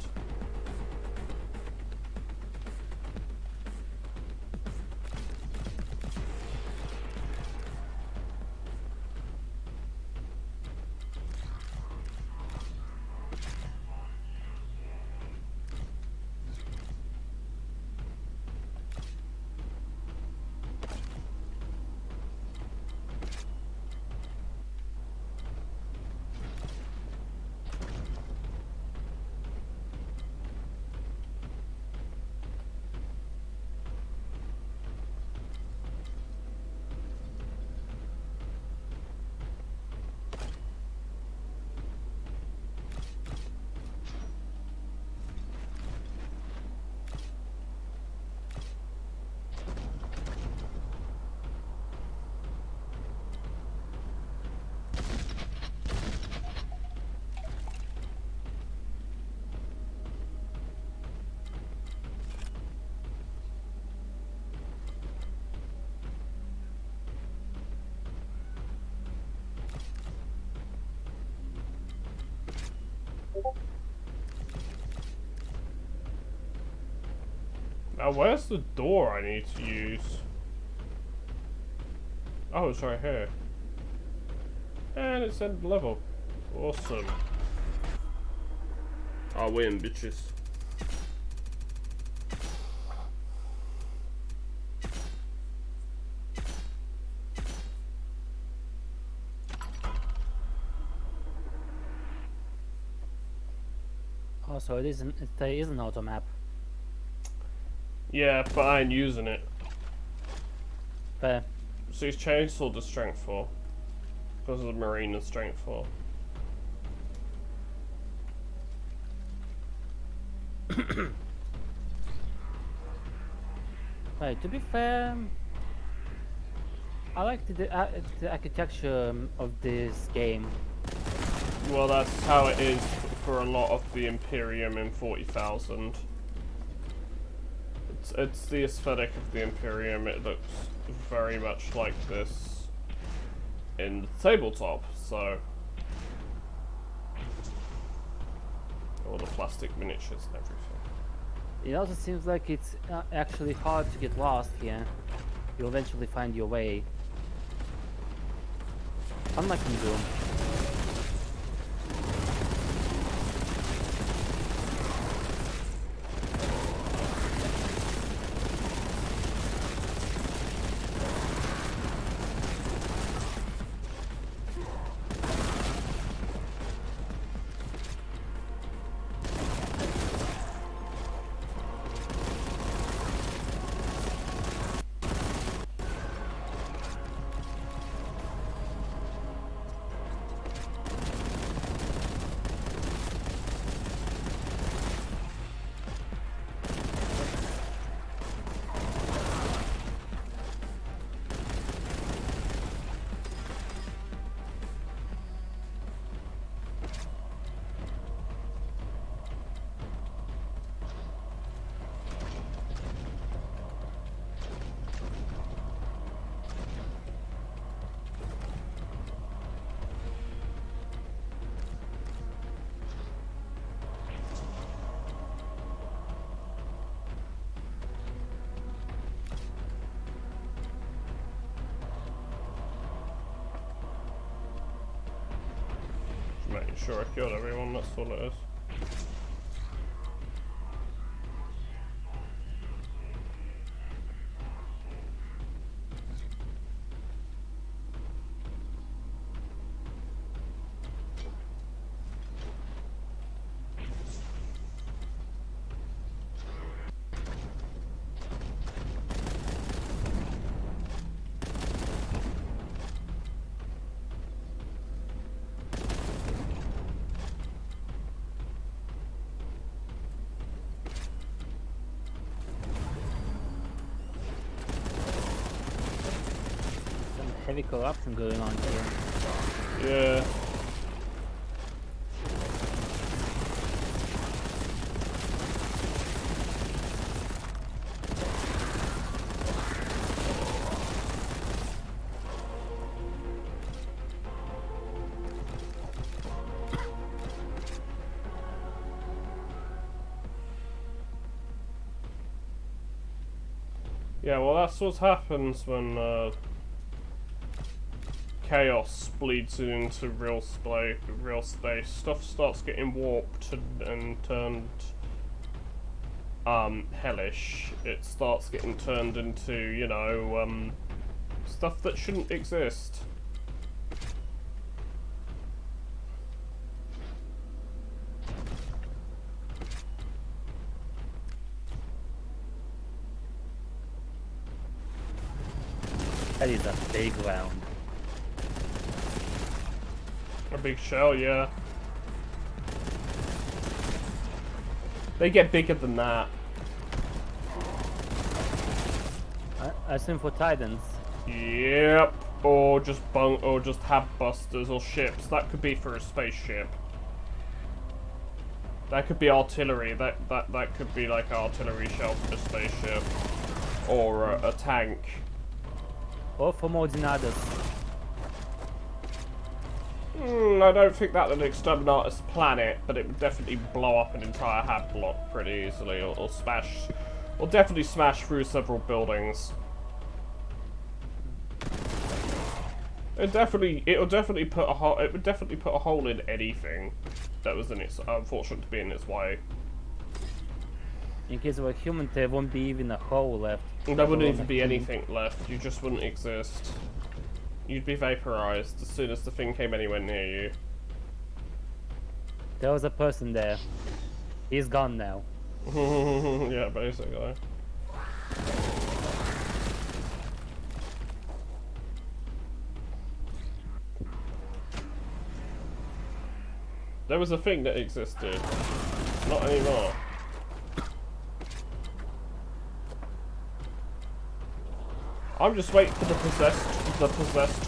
Now where's the door I need to use? Oh, it's right here. And it's end level. Awesome. I win, bitches. Oh, so it isn't. There is an auto map. Yeah, but I ain't using it. Fair. So he's chainsaw to strength 4. Because of the marine and strength 4. Right. To be fair, I like the architecture of this game. Well, that's how it is for a lot of the Imperium in 40,000. It's the aesthetic of the Imperium. It looks very much like this in the tabletop, so... all the plastic miniatures and everything. It also seems like it's actually hard to get lost here. You'll eventually find your way. Unlike in Doom. Making sure I killed everyone, that's all it is. Heavy corruption going on here. Yeah. Yeah, well that's what happens when chaos bleeds into real space. Stuff starts getting warped and turned hellish. It starts getting turned into, you know, stuff that shouldn't exist. That is a big round. A big shell, yeah. They get bigger than that. I assume for Titans. Yep. Or just hab busters or ships. That could be for a spaceship. That could be artillery. That could be like artillery shell for a spaceship. Or a tank. Or for Mordinadas. I don't think that would exterminate a planet, but it would definitely blow up an entire hab block pretty easily, or smash, or definitely smash through several buildings. It would definitely put a hole in anything that was in its unfortunate to be in its way. In case of a human, there won't be even a hole left. There wouldn't even be anything left. You just wouldn't exist. You'd be vaporized as soon as the thing came anywhere near you. There was a person there. He's gone now. Yeah, basically. There was a thing that existed. Not anymore. I'm just waiting for the possessed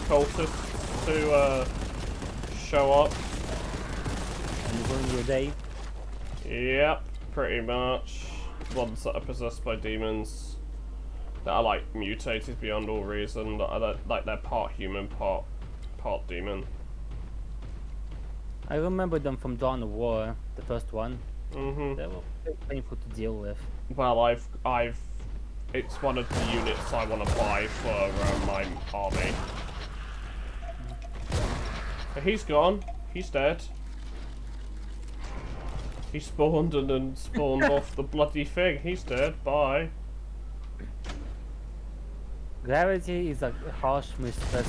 cultists to show up. and ruin your day. Yep, pretty much. Ones that are possessed by demons that are like mutated beyond all reason, that are like they're part human, part demon. I remember them from Dawn of War, the first one. Mhm. They were very painful to deal with. Well, it's one of the units I want to buy for my army. But he's gone. He's dead. He spawned and then spawned off the bloody thing. He's dead. Bye. Gravity is a harsh mistress.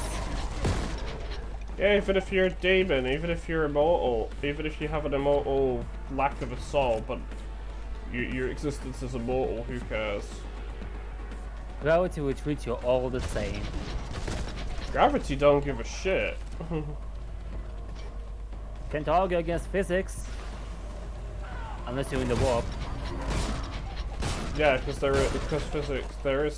Yeah, even if you're a demon, even if you're immortal, even if you have an immortal lack of a soul, but your existence is immortal, who cares? Gravity will treat you all the same. Gravity don't give a shit. Can't argue against physics. Unless you're in the warp. Yeah, because there is no physics there.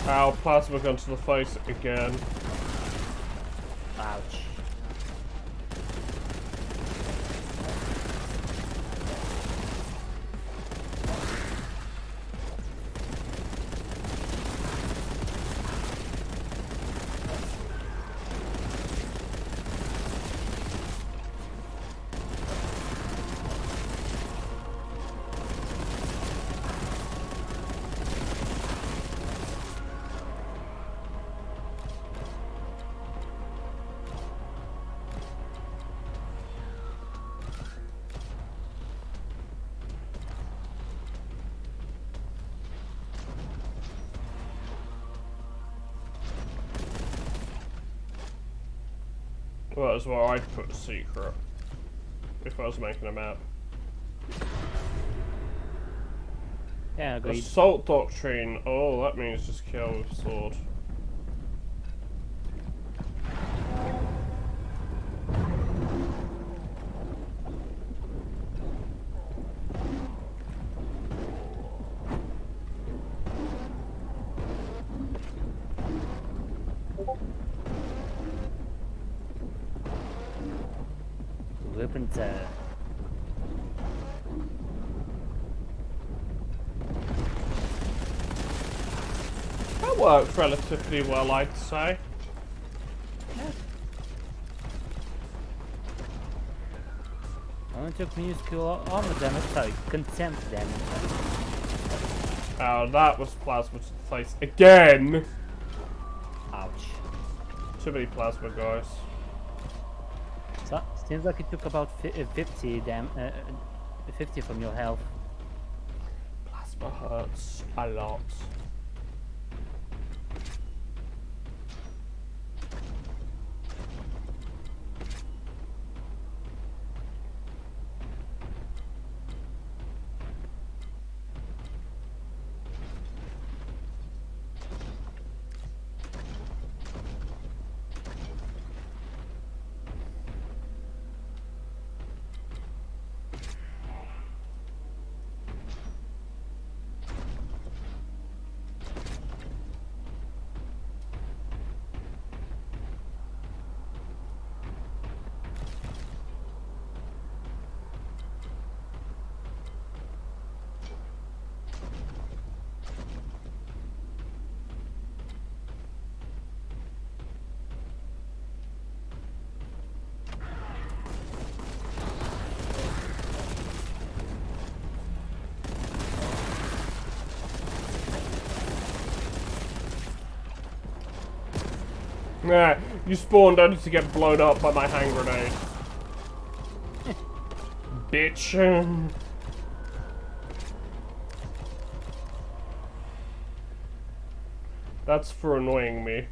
Ow, plasma gun to the face again. Ouch. Well, that's where I'd put a secret. If I was making a map. Yeah, agreed. Assault doctrine. Oh, that means just kill with sword. Rip and tear. That worked relatively well, I'd say. Only took minuscule armor damage, sorry, contempt damage. Oh, that was plasma to the face again! Ouch. Too many plasma guys. So, seems like it took about 50 50 from your health. Plasma hurts a lot. Nah, you spawned only to get blown up by my hand grenade. Bitch. That's for annoying me.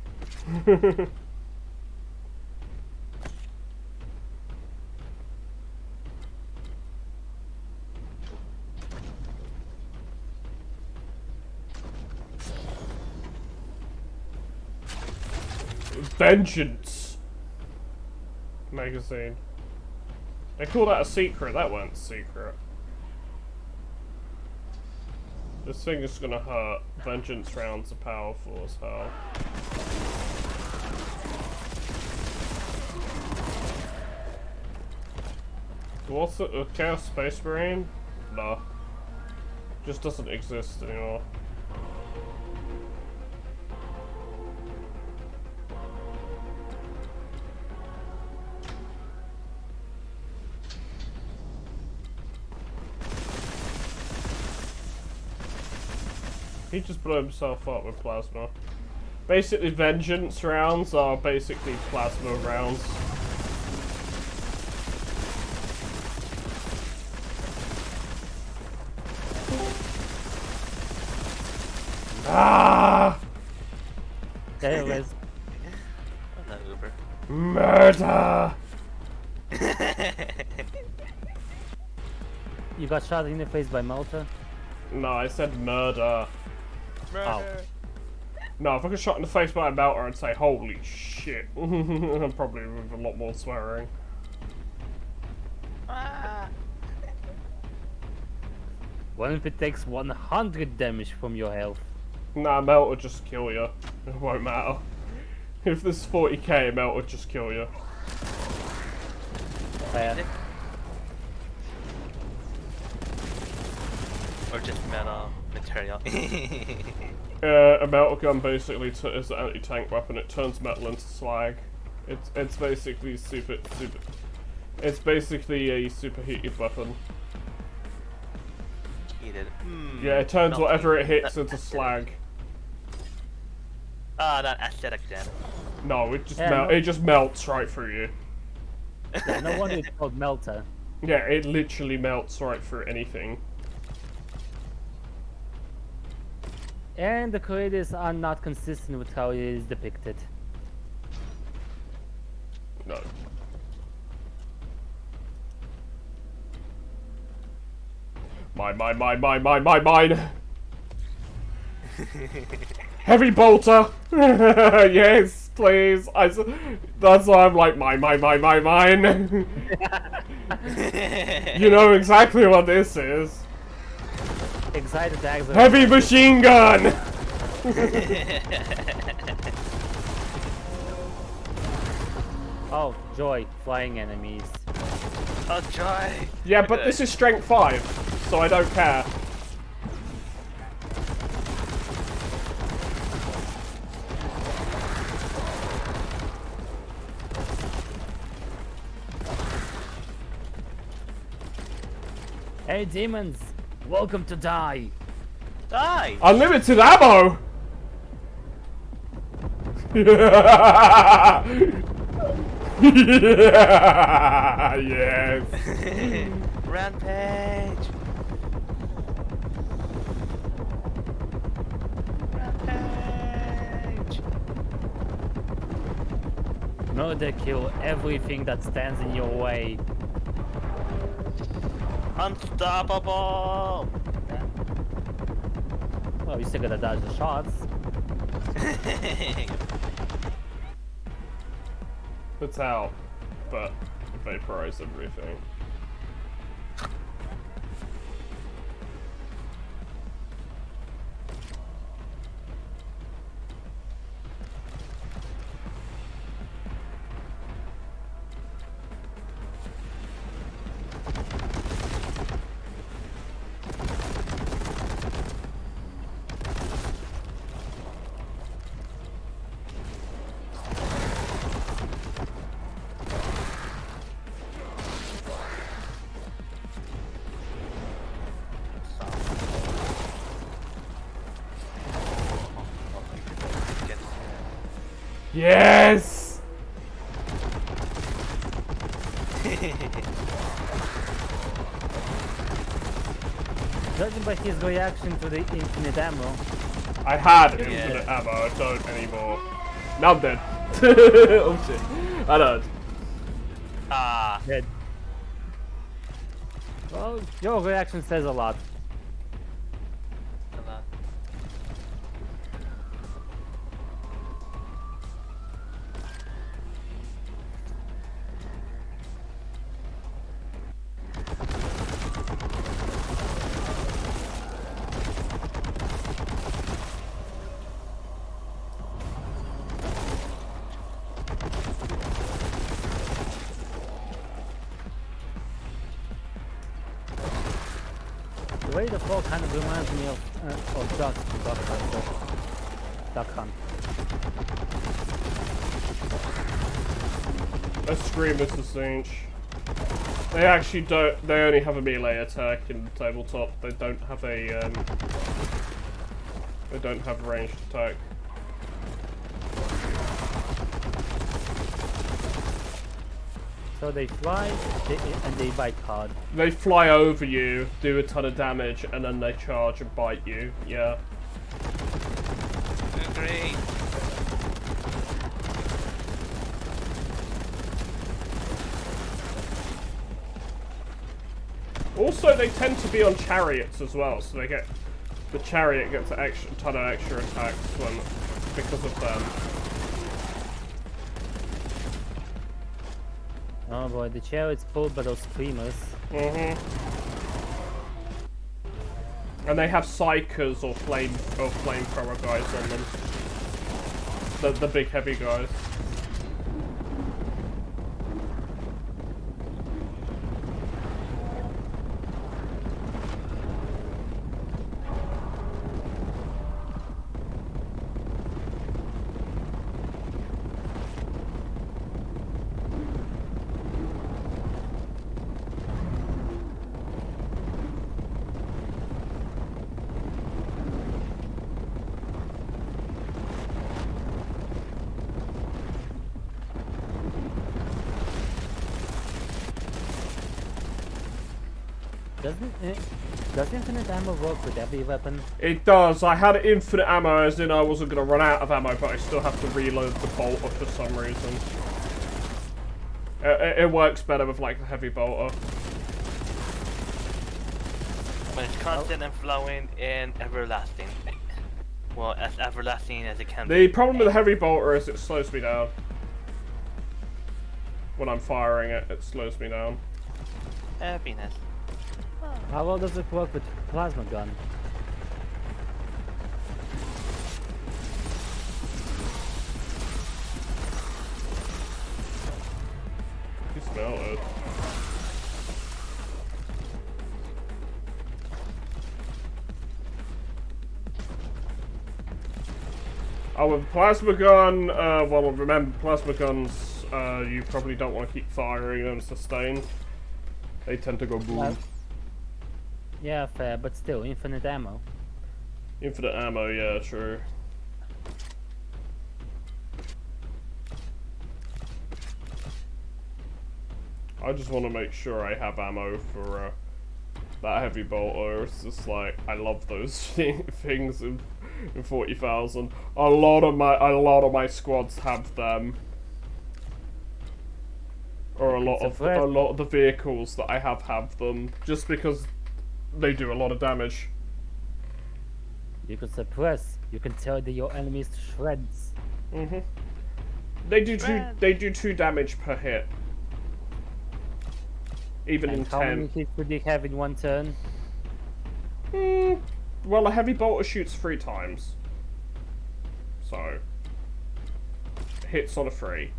Vengeance magazine. They call that a secret. That wasn't a secret. This thing is gonna hurt. Vengeance rounds are powerful as hell. What's it? A Chaos Space Marine? No. Just doesn't exist anymore. He just blew himself up with plasma. Basically, vengeance rounds are basically plasma rounds. Ah! There it was. Not Uber. Murder! You got shot in the face by Malta? No, I said murder. Murder. No, if I got shot in the face by a melter, I'd say, holy shit. Probably with a lot more swearing. Ah. What if it takes 100 damage from your health? Nah, melt will just kill you. It won't matter. If this is 40k, melt will just kill you. Fair. Or just metal material. A metal gun basically is an anti-tank weapon. It turns metal into slag. It's basically super. It's basically a superheated weapon. Heated. Yeah, it turns Melting. whatever it hits Not into acidic. slag. Ah, not acidic then. No, it just Yeah, it just melts right through you. Yeah, no wonder it's called Melter. Yeah, it literally melts right through anything. And the creators are not consistent with how it is depicted. No. Mine. Heavy bolter! Yes, please. That's why I'm like, mine. You know exactly what this is. Excited tags are Heavy machine gun! Oh, joy, flying enemies. Oh, joy! Yeah, but this is strength 5, so I don't care. Hey demons, welcome to die. Die! Unlimited ammo! Yes. Rampage! Rampage! Murder, kill everything that stands in your way. Unstoppable! Oh, you still gotta dodge the shots. Puts out, but vaporize everything. Yes! Judging by his reaction to the infinite ammo, I had Yeah. infinite ammo, I don't anymore. Now I'm dead. Oh shit. I don't. Ah. dead. Well, your reaction says a lot. Hold on. The way the fall kind of reminds me of Duck from Duck Hunt. I scream as the Cinch. They actually don't. They only have a melee attack in the tabletop. They don't have a. They don't have ranged attack. So they fly and they bite hard. They fly over you, do a ton of damage, and then they charge and bite you. Yeah. Great. Also, they tend to be on chariots as well, so they get the chariot gets a ton of extra attacks when because of them. Oh boy, the chariot's pulled by those screamers. And they have psychers or flamethrower guys on them. The big heavy guys. Does infinite ammo work with every weapon? It does. I had infinite ammo, as in I wasn't going to run out of ammo, but I still have to reload the bolter for some reason. It works better with like the heavy bolter. When it's constant and flowing and everlasting. Well, as everlasting as it can The be. problem with the heavy bolter is it slows me down. When I'm firing it, it slows me down. Happiness. How well does it work with plasma gun? You smell it. Oh, with plasma gun, well, remember, plasma guns, you probably don't want to keep firing them sustained. They tend to go boom. Yeah, fair, but still, infinite ammo. Infinite ammo, yeah, true. I just want to make sure I have ammo for that heavy bolter. It's just like I love those things in 40,000. A lot of my squads have them, or a lot of the vehicles that I have them, just because they do a lot of damage. You can suppress. You can tear your enemies to shreds. They do two damage per hit. Even And in how many 10. hits would you have in one turn? Well, a heavy bolter shoots 3 times. So, hits on a 3.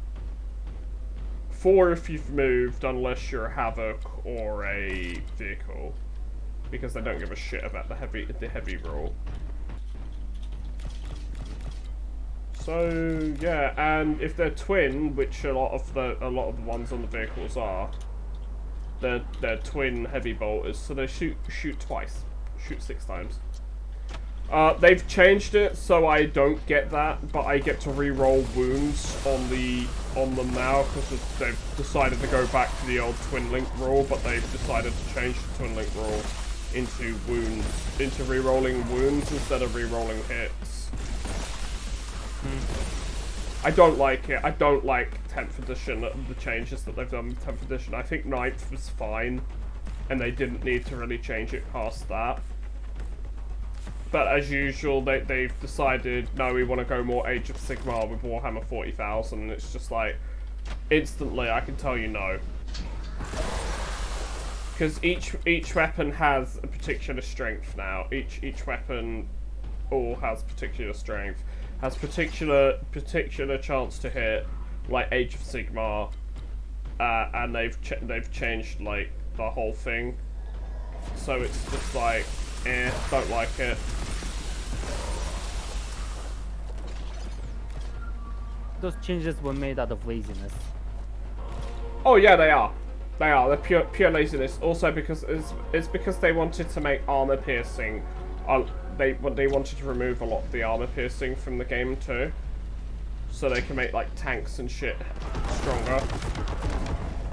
4 if you've moved, unless you're a Havoc or a vehicle. Because they don't give a shit about the heavy roll. So yeah, and if they're twin, which a lot of the ones on the vehicles are, they're twin heavy bolters, so they shoot twice, shoot 6 times. They've changed it so I don't get that, but I get to re-roll wounds on them now because they've decided to go back to the old twin link rule, but they've decided to change the twin link rule into re-rolling wounds instead of re-rolling hits. I don't like it. I don't like 10th edition, the changes that they've done with 10th edition. I think 9th was fine, and they didn't need to really change it past that. But as usual, they've decided, no, we want to go more Age of Sigmar with Warhammer 40,000, and it's just like, instantly, I can tell you no. Because each weapon has a particular strength now. Each weapon all has particular strength, has particular chance to hit, like Age of Sigmar, and they've changed like the whole thing. So it's just like, don't like it. Those changes were made out of laziness. Oh yeah, they are. They're pure laziness. Also because it's because they wanted to make armor piercing. They wanted to remove a lot of the armor piercing from the game too, so they can make like tanks and shit stronger.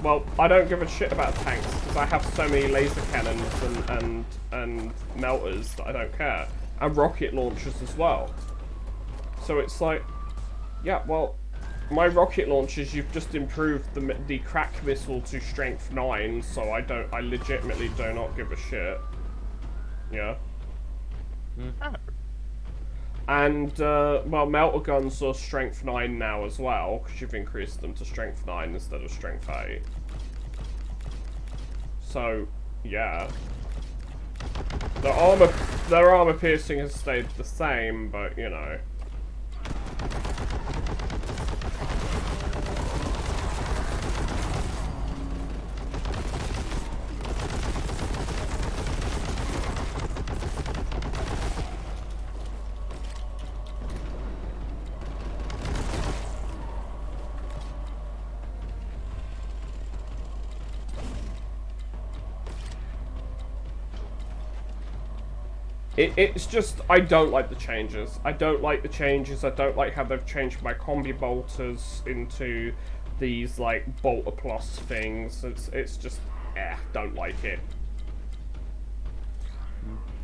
Well, I don't give a shit about tanks because I have so many laser cannons and melters that I don't care, and rocket launchers as well. So it's like, yeah, well, my rocket launchers, you've just improved the crack missile to strength 9, so I legitimately do not give a shit. Yeah. And well, melter guns are strength 9 now as well, because you've increased them to strength 9 instead of strength 8. So, yeah. Their armor piercing has stayed the same, but you know. It's just, I don't like the changes. I don't like the changes. I don't like how they've changed my combi bolters into these, like, bolter plus things. It's just, don't like it.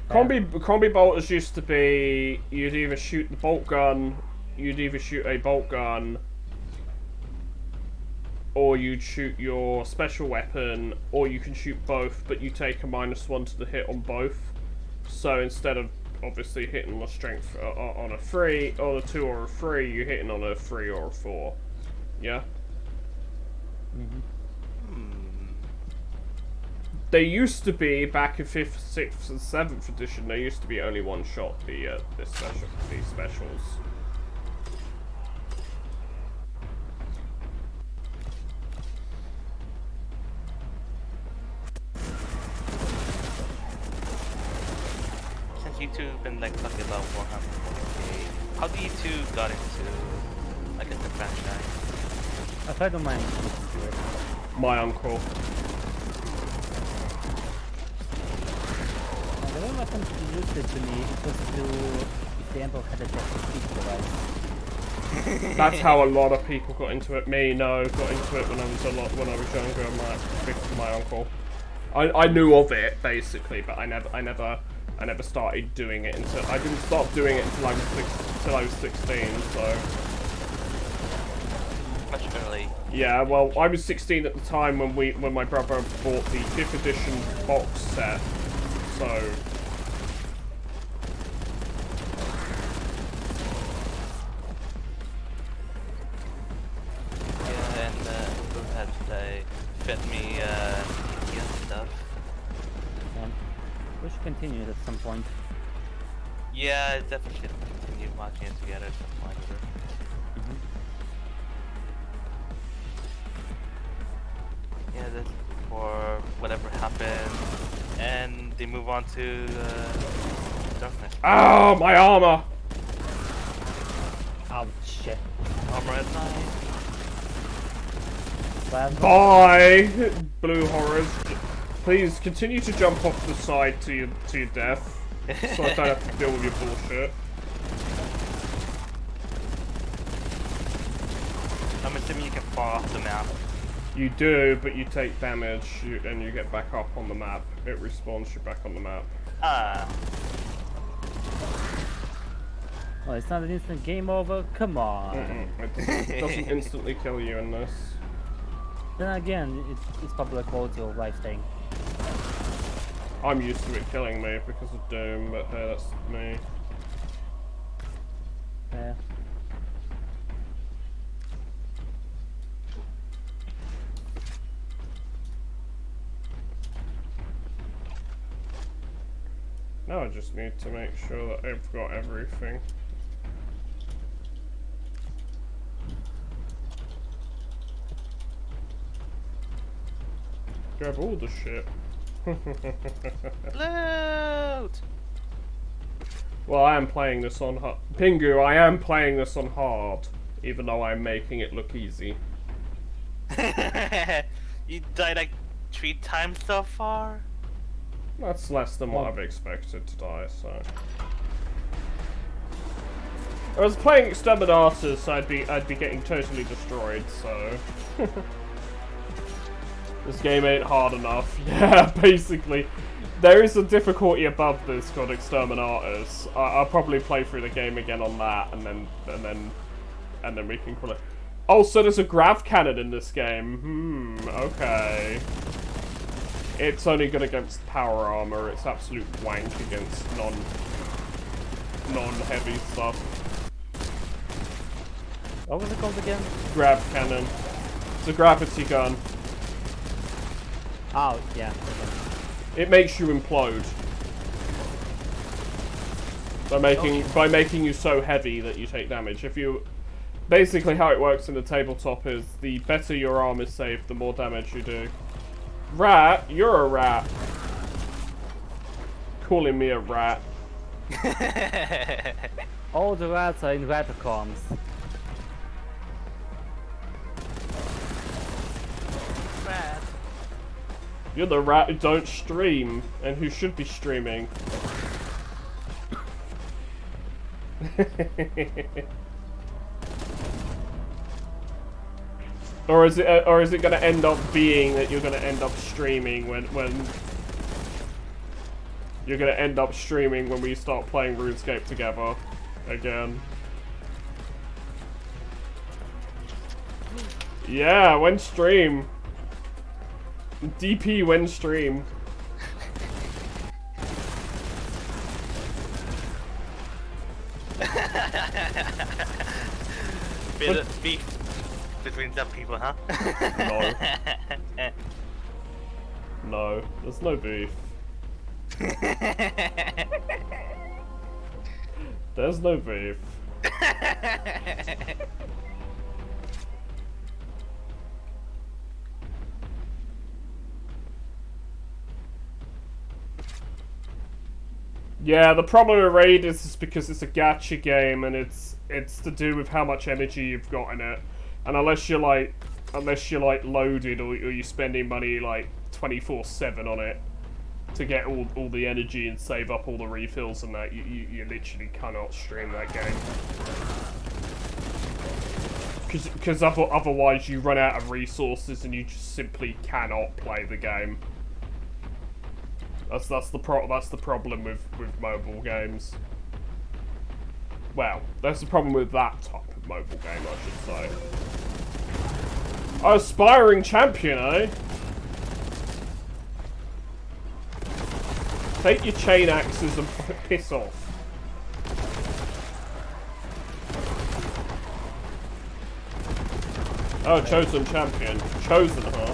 Combi bolters used to be, you'd either shoot the bolt gun, or you'd shoot your special weapon, or you can shoot both, but you take a -1 to the hit on both. So instead of obviously hitting the strength on a 3, or a 2 or a 3, you're hitting on a 3 or a 4. Yeah? They used to be, back in 5th, 6th and 7th edition, there used to be only one shot, these specials. You two have been like talking about Warhammer 40k. How do you two got into, I guess, the franchise? I tried to mind into it. My uncle. The way my friend introduced it to me, it was through if the Emperor had a speech device. That's how a lot of people got into it. Me, no, got into it when I was younger. My uncle. I knew of it basically, but I never started doing it until I didn't start doing it until I was 16. So Much early. yeah, well, I was 16 at the time when my brother bought the 5th edition box set. So yeah, and those had fed me stuff. We should continue it at some point. Yeah, definitely should continue watching it together at some point. Yeah, that's for whatever happened, and they move on to darkness. oh, my armor! Oh shit. Armor at night. Bye, blue horrors. Please continue to jump off the side to your death. So I don't have to deal with your bullshit. I'm assuming you can fall off the map. You do, but you take damage and you get back up on the map. It respawns you back on the map. Ah. Oh, it's not an instant game over? Come on. It doesn't instantly kill you in this. Then again, it's probably a quality of life thing. I'm used to it killing me because of Doom, but hey, that's me. Yeah. Now I just need to make sure that I've got everything. Grab all the shit. Loot! Well, I am playing this on hard. Pingu, I am playing this on hard, even though I'm making it look easy. You died like 3 times so far? That's less than what I've expected to die, so. I was playing Exterminatus, so I'd be getting totally destroyed, so. This game ain't hard enough. Yeah, basically. There is a difficulty above this called Exterminatus. I'll probably play through the game again on that, and then we can call it. Oh, so there's a grav cannon in this game. Okay. It's only good against power armor. It's absolute wank against non-heavy stuff. What was it called again? Grav cannon. It's a gravity gun. Oh, yeah. It makes you implode. By making you so heavy that you take damage. If you basically how it works in the tabletop is the better your arm is saved, the more damage you do. Rat, you're a rat. Calling me a rat. All the rats are in ratacombs. Rat. You're the rat who don't stream and who should be streaming. Or is it going to end up being that you're going to end up streaming when you're going to end up streaming when we start playing RuneScape together again? Yeah, when stream. DP when stream. Bit of beef between some people, huh? No. No, there's no beef. There's no beef. Yeah, the problem with Raid is because it's a gacha game and it's to do with how much energy you've got in it. And unless you're like loaded or you're spending money like 24/7 on it to get all the energy and save up all the refills and that, you literally cannot stream that game. Because otherwise you run out of resources and you just simply cannot play the game. That's the problem with mobile games. Well, that's the problem with that type of mobile game, I should say. Aspiring champion, eh? Take your chain axes and piss off. Oh, chosen champion. Chosen, huh?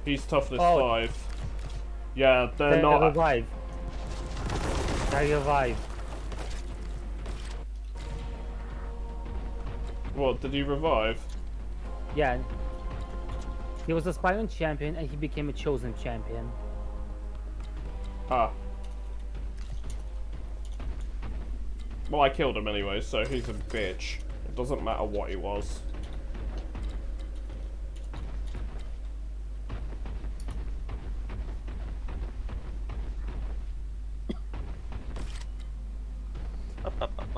He's toughness 5. Yeah, they're not. Revive. They revive. What, did he revive? Yeah. He was aspiring champion and he became a chosen champion. Ah. Well, I killed him anyway, so he's a bitch. It doesn't matter what he was.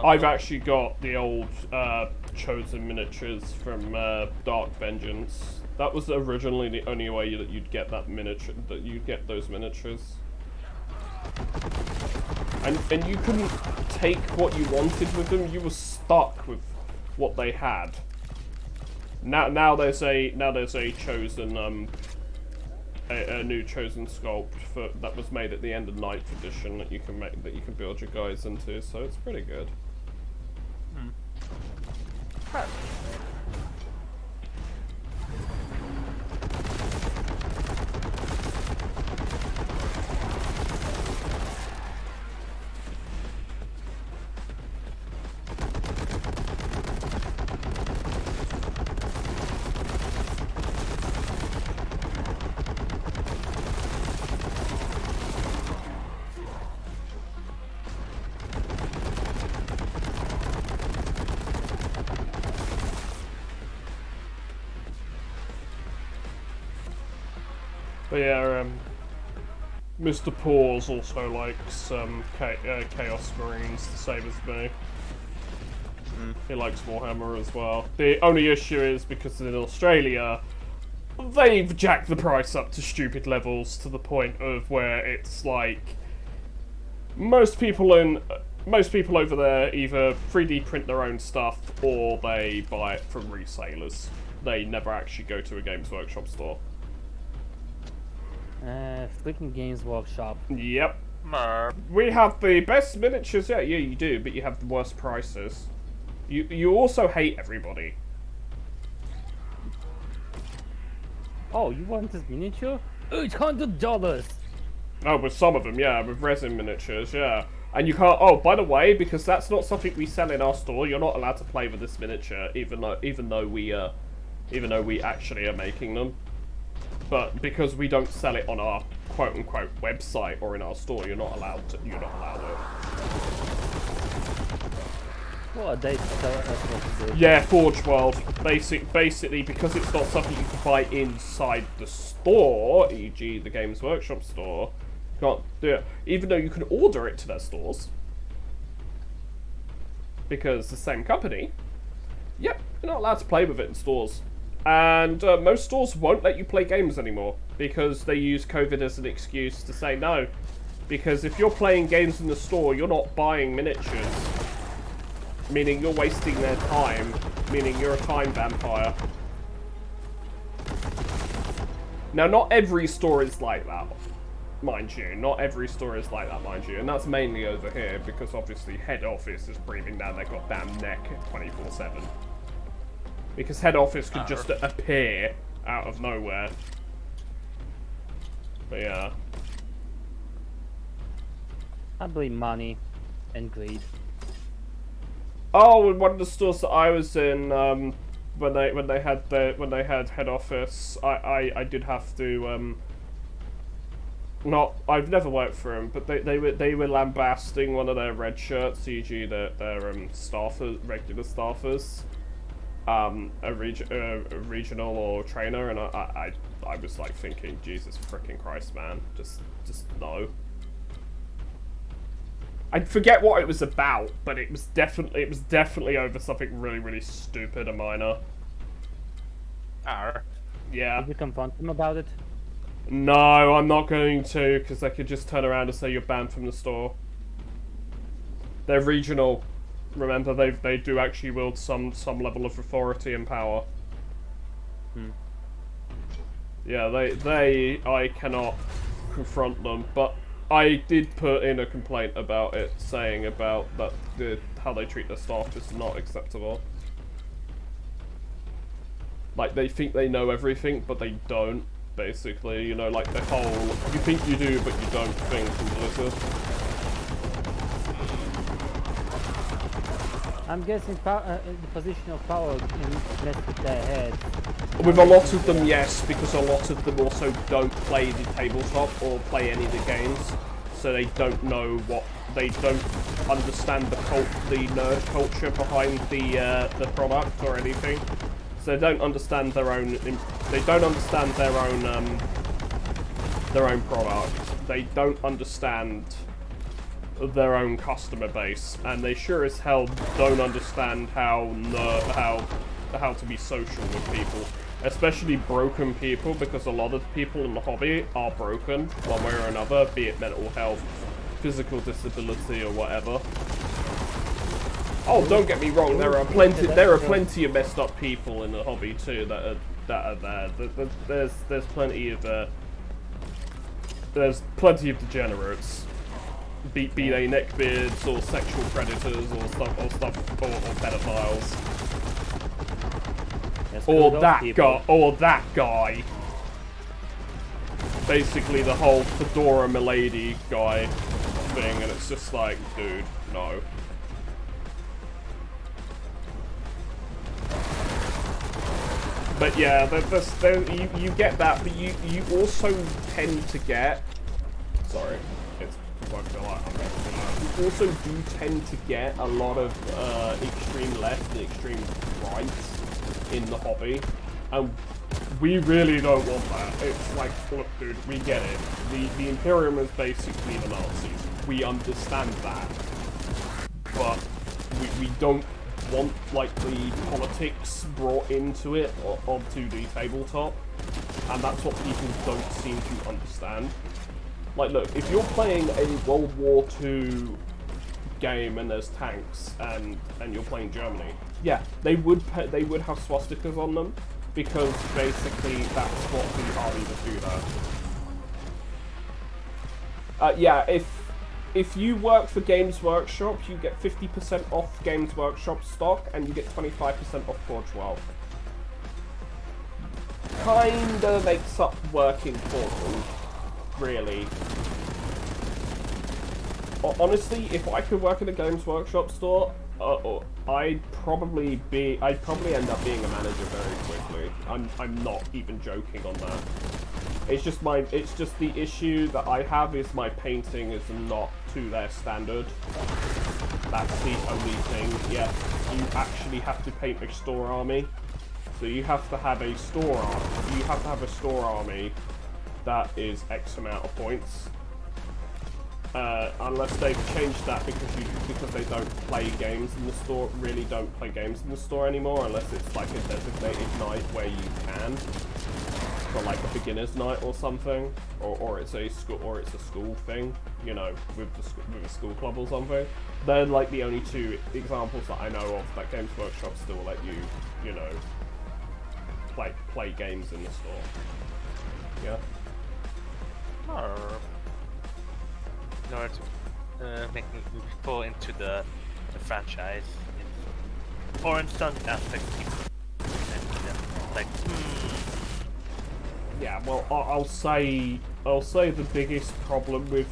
I've actually got the old Chosen miniatures from Dark Vengeance. That was originally the only way that you'd get that miniature, that you'd get those miniatures. And you couldn't take what you wanted with them. You were stuck with what they had. Now there's a Chosen a new Chosen sculpt that was made at the end of 9th edition that you can build your guys into. So it's pretty good. But yeah, Mr. Paws also likes Chaos Marines the same as me. He likes Warhammer as well. The only issue is because in Australia, they've jacked the price up to stupid levels to the point of where it's like most people over there either 3D print their own stuff or they buy it from resellers. They never actually go to a Games Workshop store. Freaking Games Workshop. Yep. Merp. We have the best miniatures. Yeah, you do, but you have the worst prices. You also hate everybody. Oh, you want this miniature? $800. Oh, with some of them, yeah, with resin miniatures, yeah. And you can't. Oh, by the way, because that's not something we sell in our store, you're not allowed to play with this miniature, even though we actually are making them. But because we don't sell it on our quote-unquote website or in our store, you're not allowed to. You're not allowed it. What are they? Yeah, Forge World. Basically, because it's not something you can buy inside the store, e.g. the Games Workshop store, you can't do it. Even though you can order it to their stores, because the same company. Yep, you're not allowed to play with it in stores. And most stores won't let you play games anymore because they use COVID as an excuse to say no. Because if you're playing games in the store, you're not buying miniatures. Meaning you're wasting their time. Meaning you're a time vampire. Now, not every store is like that, mind you. Not every store is like that, mind you. And that's mainly over here because obviously head office is breathing down their goddamn neck 24/7. Because head office could just appear out of nowhere. But yeah. I believe money and greed. Oh, in one of the stores that I was in, when they had head office, I did have to I've never worked for them, but they were lambasting one of their red shirts, e.g. their staffers, regular staffers. A regional or trainer, and I was like thinking, Jesus freaking Christ, man, just no. I forget what it was about, but it was definitely over something really, really stupid and minor. Yeah. Did you confront them about it? No, I'm not going to, because they could just turn around and say you're banned from the store. They're regional. Remember, they do actually wield some level of authority and power. Yeah, I cannot confront them, but I did put in a complaint about it, saying about that how they treat their staff is not acceptable. Like, they think they know everything, but they don't, basically, you know, like the whole, you think you do, but you don't think, in Blizzard. I'm guessing the position of power messed with their heads. With a lot of them, yes, because a lot of them also don't play the tabletop or play any of the games, so they don't know they don't understand the nerd culture behind the product or anything. So they don't understand their own. They don't understand their own product. They don't understand their own customer base, and they sure as hell don't understand how to be social with people, especially broken people, because a lot of the people in the hobby are broken one way or another, be it mental health, physical disability, or whatever. Oh, don't get me wrong. There are plenty of messed up people in the hobby too that are there. There's plenty of degenerates, be they neckbeards or sexual predators or pedophiles, or that guy. Basically, the whole fedora milady guy thing, and it's just like, dude, no. But yeah, you get that, but you also tend to get... Sorry, it's quite a lot. You also do tend to get a lot of extreme left and extreme right in the hobby, and we really don't want that. It's like, look, dude, we get it. The Imperium is basically the Nazis. We understand that, but we don't want, like, the politics brought into it, or onto the tabletop, and that's what people don't seem to understand. Like, look, if you're playing a World War II game and there's tanks and you're playing Germany, yeah, they would have swastikas on them, because basically that's what the army would do there. Yeah, if you work for Games Workshop, you get 50% off Games Workshop stock, and you get 25% off Forge World. Kinda makes up working for them, really. Honestly, if I could work in a Games Workshop store, I'd probably end up being a manager very quickly. I'm not even joking on that. It's just the issue that I have is my painting is not to their standard. That's the only thing. Yeah, you actually have to paint a store army. So you have to have a store army. You have to have a store army that is X amount of points. Unless they've changed that because they don't play games in the store, really don't play games in the store anymore, unless it's like a designated night where you can, for like a beginner's night or something, or it's a school thing, you know, with a school club or something. They're like the only two examples that I know of that Games Workshop still let you, you know, play games in the store. Yeah. In order to make people into the franchise, or in some aspects, like. Yeah, well, I'll say the biggest problem with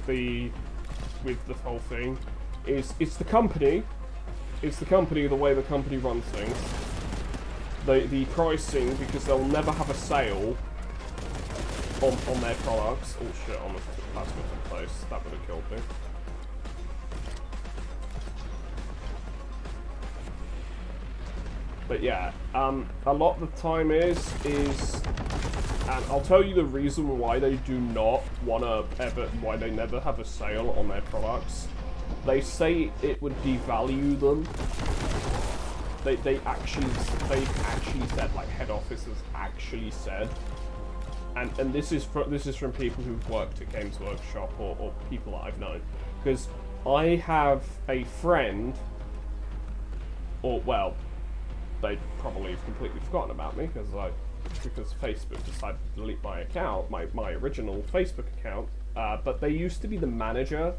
the whole thing is it's the company, the way the company runs things, the pricing, because they'll never have a sale on their products. Oh shit! Almost took plasma in place. That would have killed me. But yeah, a lot of the time is, and I'll tell you the reason why they do not why they never have a sale on their products. They say it would devalue them. They actually said, like, head office has actually said, and this is from people who've worked at Games Workshop or people that I've known, because I have a friend, or well, they probably have completely forgotten about me because Facebook decided to delete my account, my original Facebook account. But they used to be the manager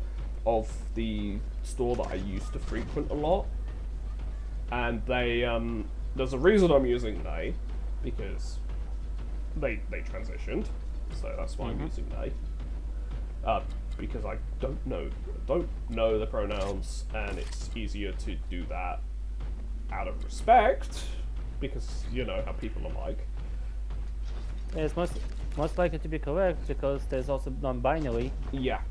of the store that I used to frequent a lot, and they there's a reason I'm using they, because they transitioned, so that's why I'm using they. Because I don't know the pronouns, and it's easier to do that out of respect, because you know how people are like. It's most likely to be correct, because there's also non-binary. Yeah.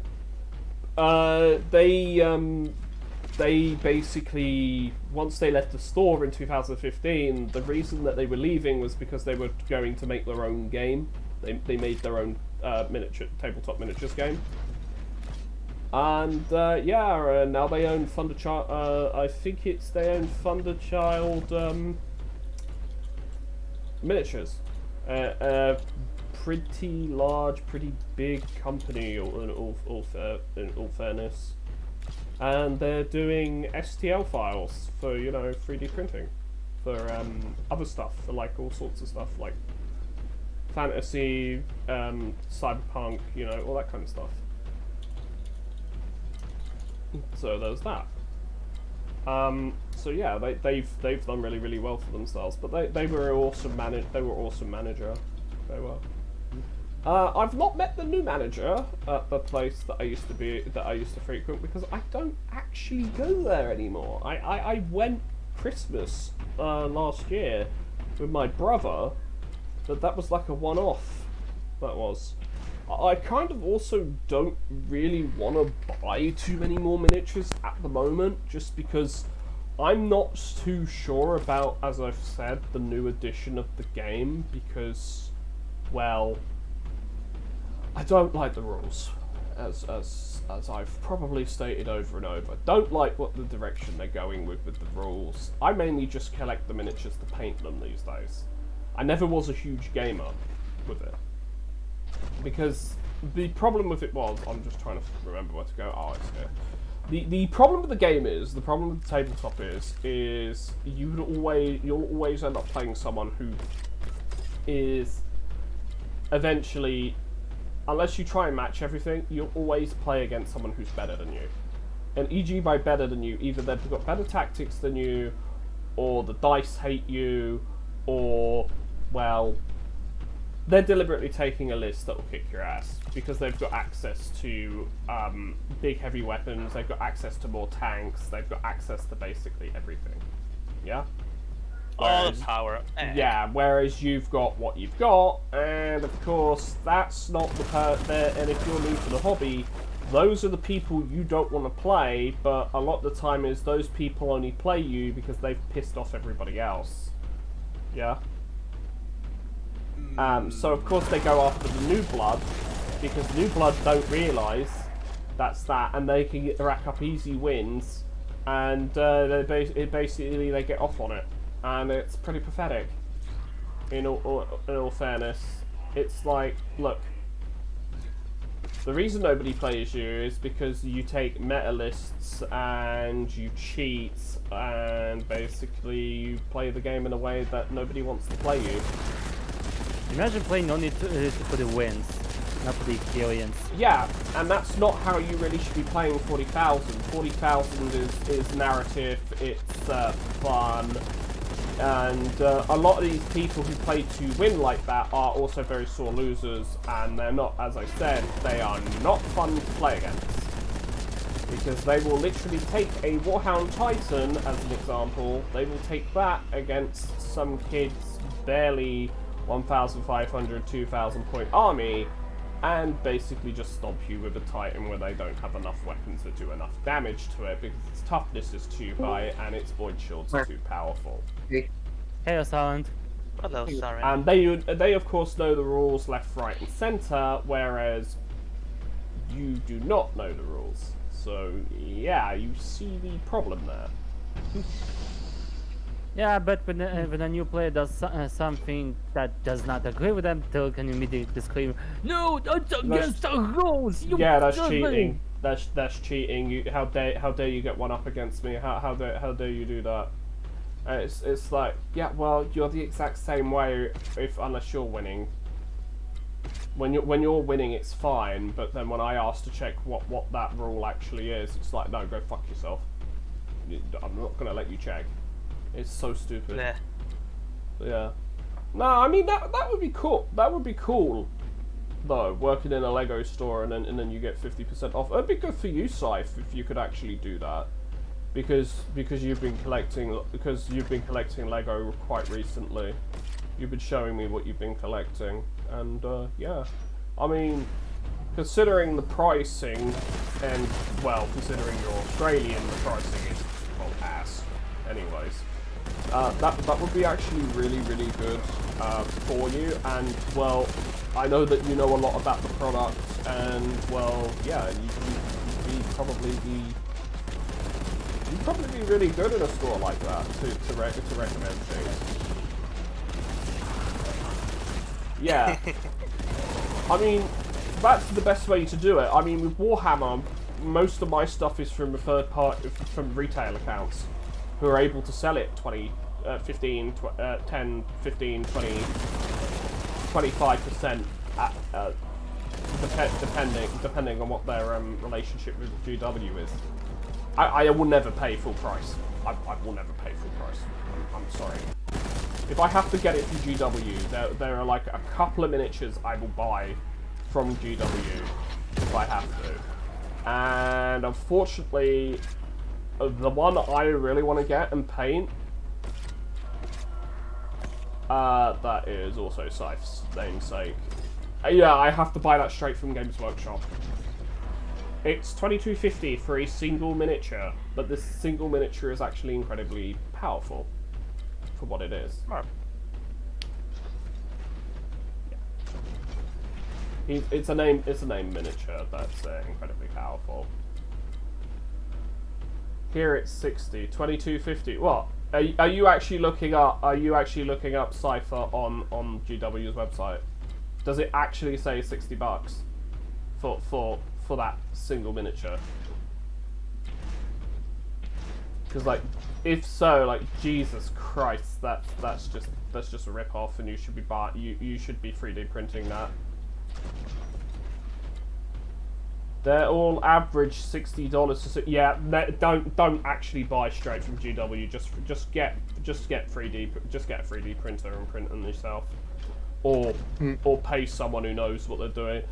They basically, once they left the store in 2015, the reason that they were leaving was because they were going to make their own game. They made their own tabletop miniatures game. And yeah, now they own Thunderchild. I think they own Thunderchild Miniatures. Pretty large, pretty big company in all fairness. And they're doing STL files for 3D printing, for other stuff, for like all sorts of stuff like fantasy, cyberpunk, all that kind of stuff. So there's that. So yeah, they've done really, really well for themselves. But they were awesome manager. They were. I've not met the new manager at the place that I used to frequent, because I don't actually go there anymore. I went Christmas last year with my brother, but that was like a one-off. That was. I kind of also don't really want to buy too many more miniatures at the moment, just because I'm not too sure about, as I've said, the new edition of the game, because, well, I don't like the rules, as I've probably stated over and over. Don't like what the direction they're going with the rules. I mainly just collect the miniatures to paint them these days. I never was a huge gamer with it. Because the problem with it was, I'm just trying to remember where to go. Oh, it's here. The problem with the game is, the problem with the tabletop is you'll always end up playing someone who is eventually, unless you try and match everything, you'll always play against someone who's better than you. And e.g. by better than you, either they've got better tactics than you, or the dice hate you, or, well, they're deliberately taking a list that will kick your ass because they've got access to big heavy weapons, they've got access to more tanks, they've got access to basically everything. Yeah? All the power. Yeah, whereas you've got what you've got, and of course that's not the and if you're new to the hobby, those are the people you don't want to play, but a lot of the time is those people only play you because they've pissed off everybody else. Yeah? So of course they go after the new blood, because new blood don't realise that's that, and they can rack up easy wins, and basically they get off on it, and it's pretty pathetic. In all fairness, it's like, look, the reason nobody plays you is because you take meta lists and you cheat, and basically you play the game in a way that nobody wants to play you. Imagine playing only for the wins, not for the experience. Yeah, and that's not how you really should be playing 40,000. 40,000 is narrative, it's fun, and a lot of these people who play to win like that are also very sore losers, and they're not, as I said, they are not fun to play against. Because they will literally take a Warhound Titan, as an example, they will take that against some kid's barely 1,500, 2,000 point army, and basically just stomp you with a Titan where they don't have enough weapons to do enough damage to it, because its toughness is too high and its void shields are too powerful. Hey, Silent. Hello, sorry. And they of course know the rules left, right, and center, whereas you do not know the rules. So yeah, you see the problem there. Yeah, but when a new player does something that does not agree with them, they can immediately scream, "No, that's against the rules!" Yeah, that's cheating. That's cheating. How dare you get one up against me? How dare you do that? It's like, yeah, well, you're the exact same way unless you're winning. When you're winning, it's fine, but then when I ask to check what that rule actually is, it's like, no, go fuck yourself. I'm not gonna let you check. It's so stupid. Yeah. Yeah. No, I mean that would be cool. That would be cool, though. Working in a Lego store and then you get 50% off. It'd be good for you, Scythe, if you could actually do that, because you've been collecting Lego quite recently. You've been showing me what you've been collecting, and yeah, I mean, considering the pricing, and well, considering you're Australian, the pricing is ass. Anyways. That would be actually really, really good for you, and well, I know that you know a lot about the product, and well, yeah, you you'd probably be really good in a store like that to recommend things. Yeah. I mean, that's the best way to do it. I mean, with Warhammer, most of my stuff is from from retail accounts who are able to sell it 15, 10, 15, 20, 25% depending on what their relationship with GW is. I will never pay full price. I will never pay full price. I'm sorry. If I have to get it from GW, there are like a couple of miniatures I will buy from GW if I have to. And unfortunately, the one I really want to get and paint, that is also Scythe's namesake. Yeah, I have to buy that straight from Games Workshop. It's $22.50 for a single miniature, but this single miniature is actually incredibly powerful for what it is. Oh. Yeah. It's a name miniature that's incredibly powerful. Here it's 60, $22.50. What? Are you actually looking up? Are you actually looking up Cypher on GW's website? Does it actually say $60 for that single miniature? Because like, if so, like Jesus Christ, that's just a rip off, and you should be you should be 3D printing that. They're all average $60. Yeah, don't actually buy straight from GW. Just get 3D printer and print them yourself, or pay someone who knows what they're doing.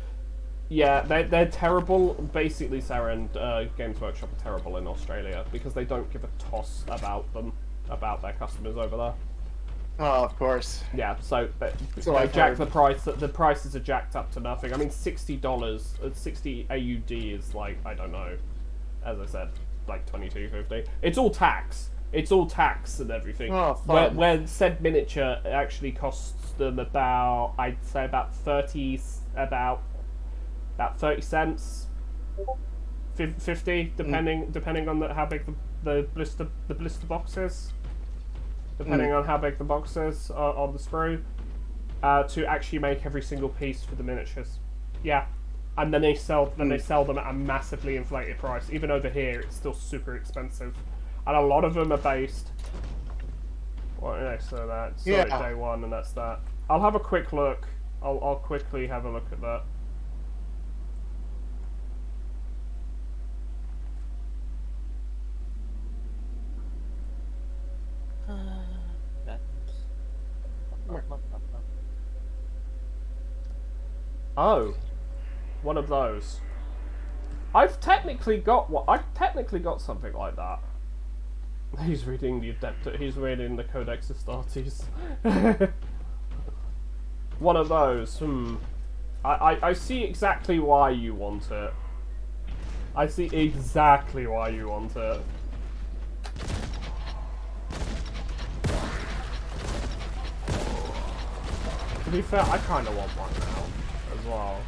Yeah, they're terrible. Basically, Sarah and Games Workshop are terrible in Australia because they don't give a toss about their customers over there. Oh, of course. Yeah, so So they I've jack heard. the prices are jacked up to nothing. I mean, $60, 60 AUD is like, I don't know, as I said, like $22.50. It's all tax. It's all tax and everything. Oh, fun. Where said miniature actually costs them about, I'd say about 30 cents, 50, depending on how big the blister box is. Depending on how big the box is on the sprue, to actually make every single piece for the miniatures. Yeah, and then they sell them at a massively inflated price. Even over here, it's still super expensive, and a lot of them are based. Well, yeah, so that's day one, and that's that. I'll have a quick look. I'll quickly have a look at that. Oh, one of those. I've technically got something like that. He's reading the Adeptus. He's reading the Codex Astartes. One of those. I see exactly why you want it. I see exactly why you want it. To be fair, I kind of want one now as well.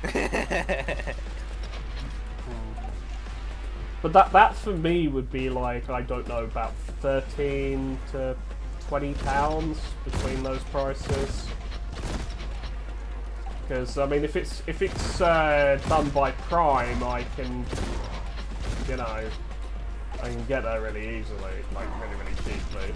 But that for me would be like, I don't know, about 13 to 20 pounds between those prices. Because I mean, if it's done by Prime, I can, you know, I can get there really easily, like really cheaply.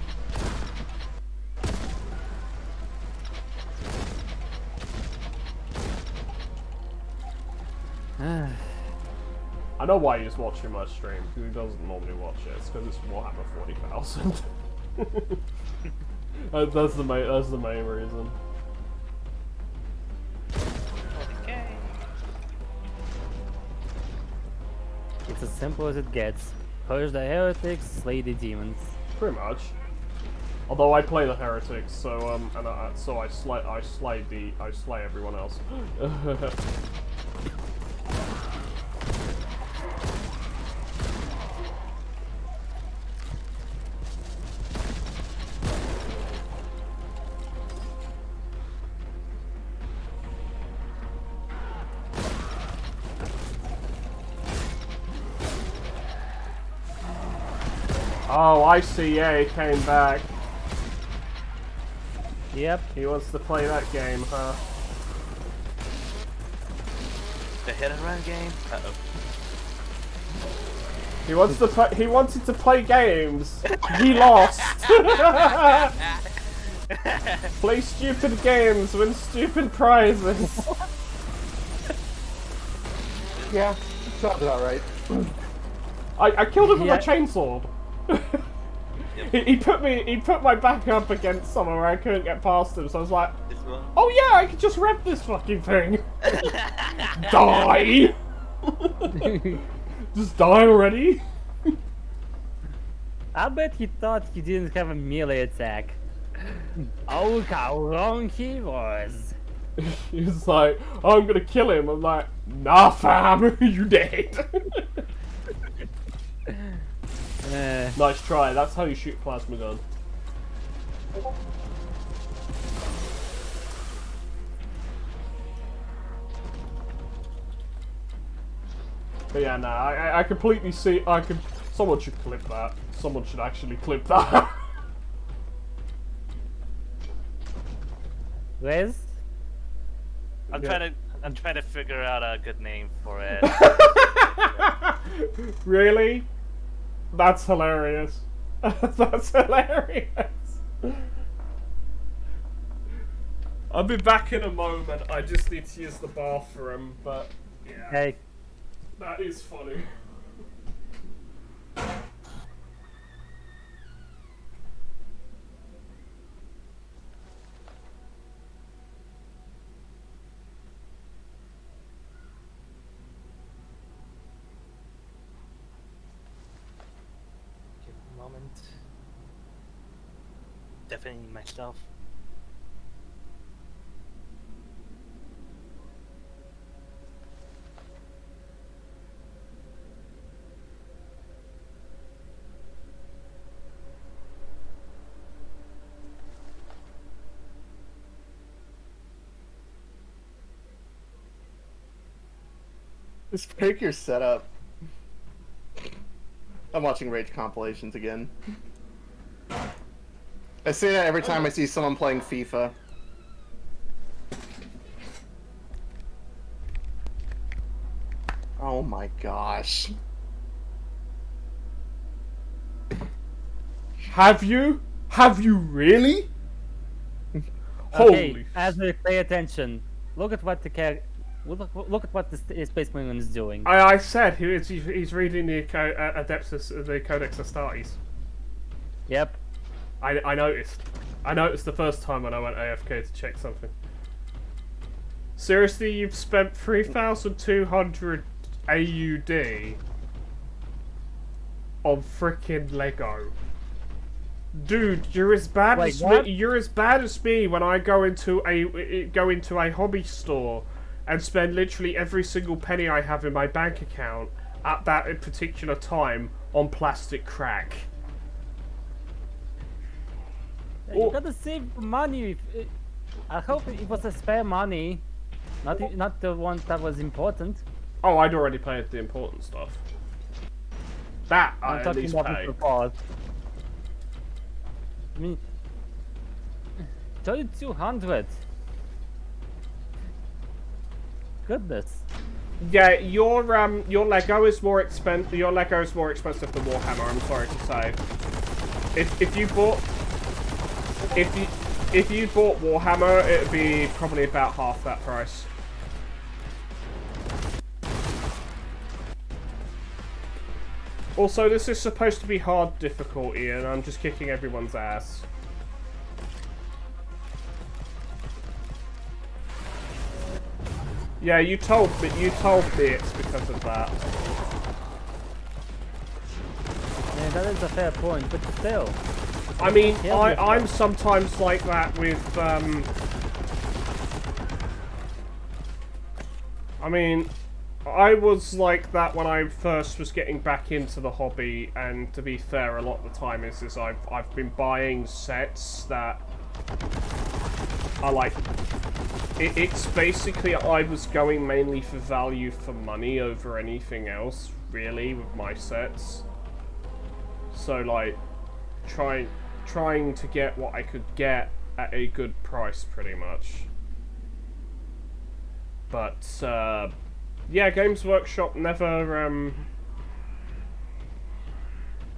I know why he's watching my stream, because he doesn't normally watch it. It's because it's Warhammer 40,000. That's the main reason. Okay. It's as simple as it gets. Purge the heretics, slay the demons. Pretty much. Although I play the heretics, so I slay everyone else. Oh, I see. Yeah, he came back. Yep. He wants to play that game, huh? The hit and run game? Uh-oh. He wants to play. He wanted to play games. He lost. Play stupid games, win stupid prizes. Yeah, sounds about right. I killed him with Yeah. a chainsaw. He put my back up against somewhere where I couldn't get past him, so I was like, This one? oh yeah, I could just rev this fucking thing. Die! Just die already? I bet he thought he didn't have a melee attack. Oh, how wrong he was. He was like, oh, I'm gonna kill him. I'm like, nah fam, you dead. Nice try, that's how you shoot a plasma gun. But yeah, nah, I completely see, someone should clip that. Someone should actually clip that. Liz? I'm trying to figure out a good name for it. Really? That's hilarious. That's hilarious. I'll be back in a moment. I just need to use the bathroom, but yeah. Hey. That is funny. Give me a moment. Definitely myself. Just pick your setup. I'm watching Rage compilations again. I say that every time I see someone playing FIFA. Oh my gosh. Have you? Have you really? Okay, Holy. as we pay attention, look at what the look at what the Space Marine is doing. I said he's reading the the Codex Astartes. Yep. I noticed. I noticed the first time when I went AFK to check something. Seriously, you've spent 3,200 AUD on frickin' Lego. Dude, you're as bad Wait, as what? me. You're as bad as me when I go into a hobby store and spend literally every single penny I have in my bank account at that particular time on plastic crack. You gotta save money. I hope it was a spare money, not the one that was important. Oh, I'd already paid the important stuff. That I I'm at talking least about paid. the pause. I mean, 3,200. Goodness. Yeah, your Lego is more expensive. Your Lego is more expensive than Warhammer. I'm sorry to say. If you bought Warhammer, it'd be probably about half that price. Also, this is supposed to be hard difficulty, and I'm just kicking everyone's ass. Yeah, you told me it's because of that. Yeah, that is a fair point, but still. I mean, Kill yourself. I'm sometimes like that with, I mean, I was like that when I first was getting back into the hobby, and to be fair, a lot of the time is I've been buying sets that are like, it's basically I was going mainly for value for money over anything else, really, with my sets. So like, trying to get what I could get at a good price, pretty much. But yeah, Games Workshop never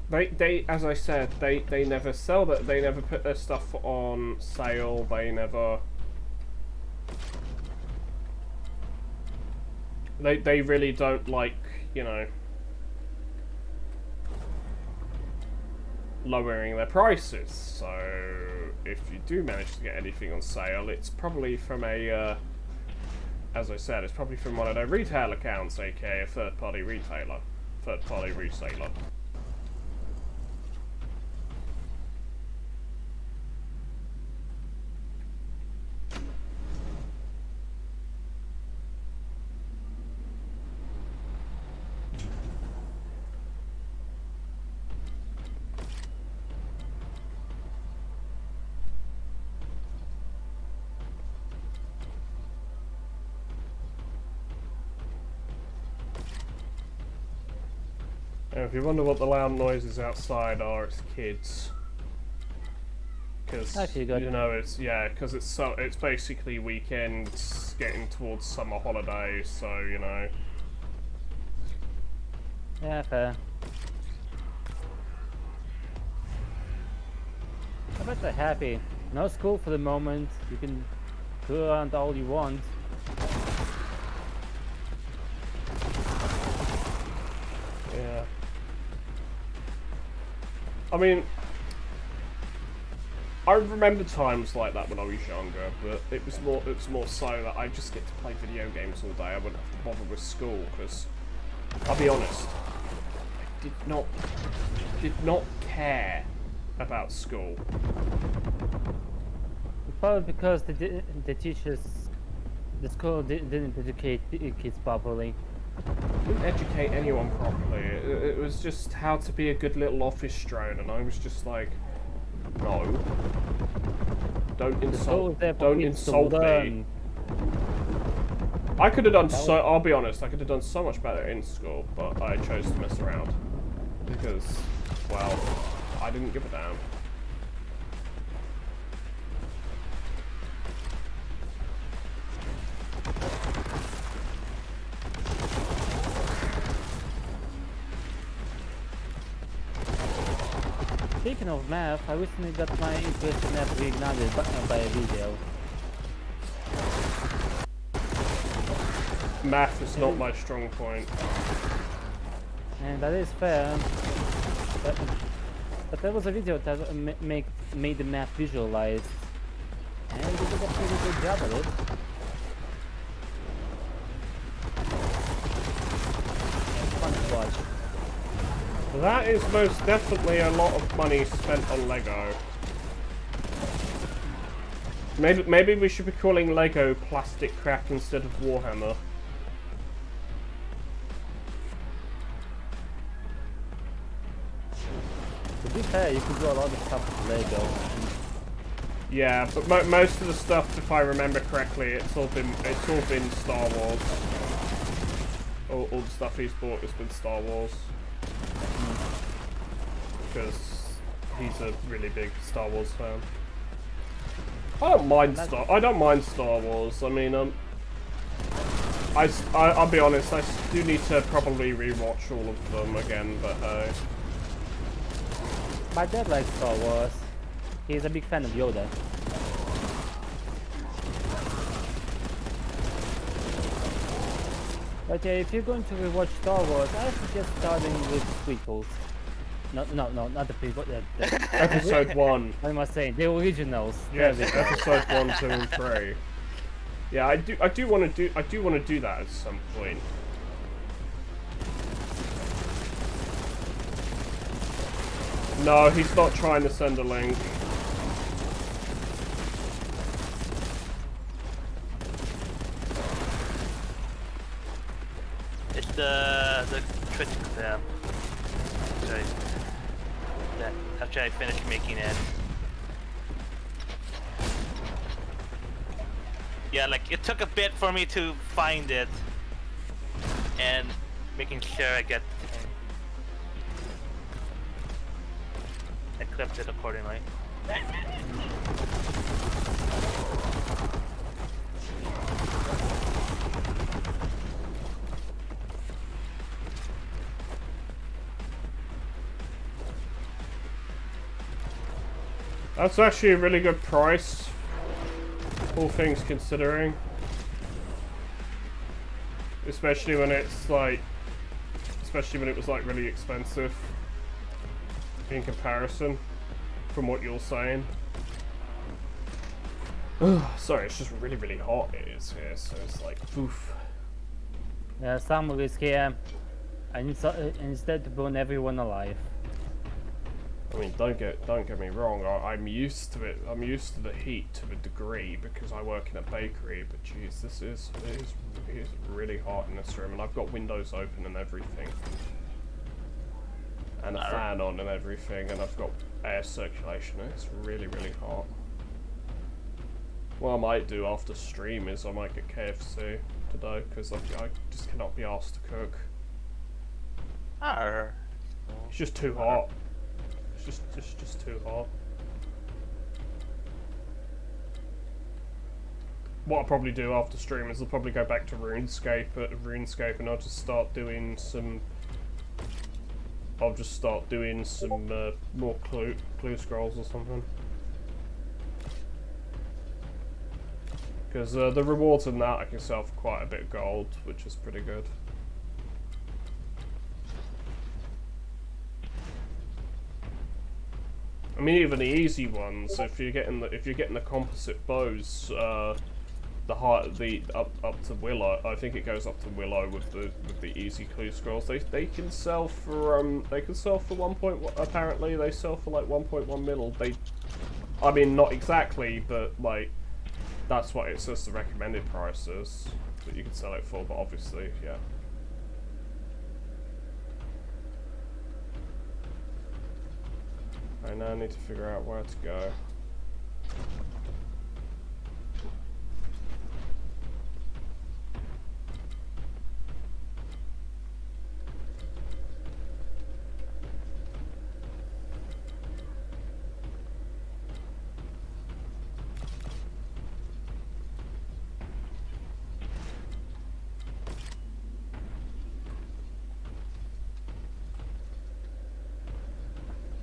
they as I said, they never sell that. They never put their stuff on sale. They never. They really don't like, you know, lowering their prices. So if you do manage to get anything on sale, it's probably from a, as I said, it's probably from one of their retail accounts, aka a third-party retailer, third-party reseller. And if you wonder what the loud noises outside are, it's kids. Because you know, it's because it's basically weekends, getting towards summer holidays, so you know. Yeah, fair. I bet they're happy. No school for the moment. You can go around all you want. Yeah. I mean, I remember times like that when I was younger, but it was more so that I just get to play video games all day. I wouldn't have to bother with school, because I'll be honest, I did not care about school. Probably because the teachers, the school didn't educate kids properly. Didn't educate anyone properly. It was just how to be a good little office drone, and I was just like, no, don't insult me. I could have done I'll be honest, I could have done so much better in school, but I chose to mess around because, well, I didn't give a damn. Speaking of math, I recently got my interest in math reignited by a video. Math is not my strong point. And that is fair. But there was a video that made the math visualized. And they did a pretty good job of it. It's fun to watch. That is most definitely a lot of money spent on Lego. Maybe we should be calling Lego plastic crap instead of Warhammer. To be fair, you could do a lot of stuff with Lego. Yeah, but most of the stuff, if I remember correctly, it's all been Star Wars. All the stuff he's bought has been Star Wars. Because he's a really big Star Wars fan. I don't mind Star Wars. I mean, I'll be honest. I do need to probably rewatch all of them again, but my dad likes Star Wars. He's a big fan of Yoda. But yeah, if you're going to rewatch Star Wars, I suggest starting with prequels. No, not the prequel. Episode 1. What am I saying? The originals. Yes, episode 1, 2, and 3. Yeah, I do want to do that at some point. No, he's not trying to send a link. It's the critical tab. Sorry. After I finish making it. Yeah, like it took a bit for me to find it and making sure I get equipped it accordingly. That's actually a really good price, all things considering. Especially when it's like, especially when it was like really expensive in comparison from what you're saying. Sorry, it's just really, really hot it is here, so it's like, oof. Yeah, summer is here. I need instead to burn everyone alive. I mean, don't get me wrong. I'm used to it. I'm used to the heat to a degree because I work in a bakery. But jeez, it is really hot in this room, and I've got windows open and everything, and a fan on and everything, and I've got air circulation. And it's really, really hot. What I might do after stream is I might get KFC today because I just cannot be asked to cook. It's just too hot. It's just too hot. What I'll probably do after stream is I'll probably go back to RuneScape, and I'll just start doing some. I'll just start doing some more clue scrolls or something. Because the rewards in that I can sell for quite a bit of gold, which is pretty good. I mean, even the easy ones. If you're getting the composite bows, the up to Willow. I think it goes up to Willow with the easy clue scrolls. They can sell for 1. Apparently they sell for like 1.1 mil. I mean, not exactly, but like that's what it says the recommended price is that you can sell it for. But obviously, yeah. I now need to figure out where to go.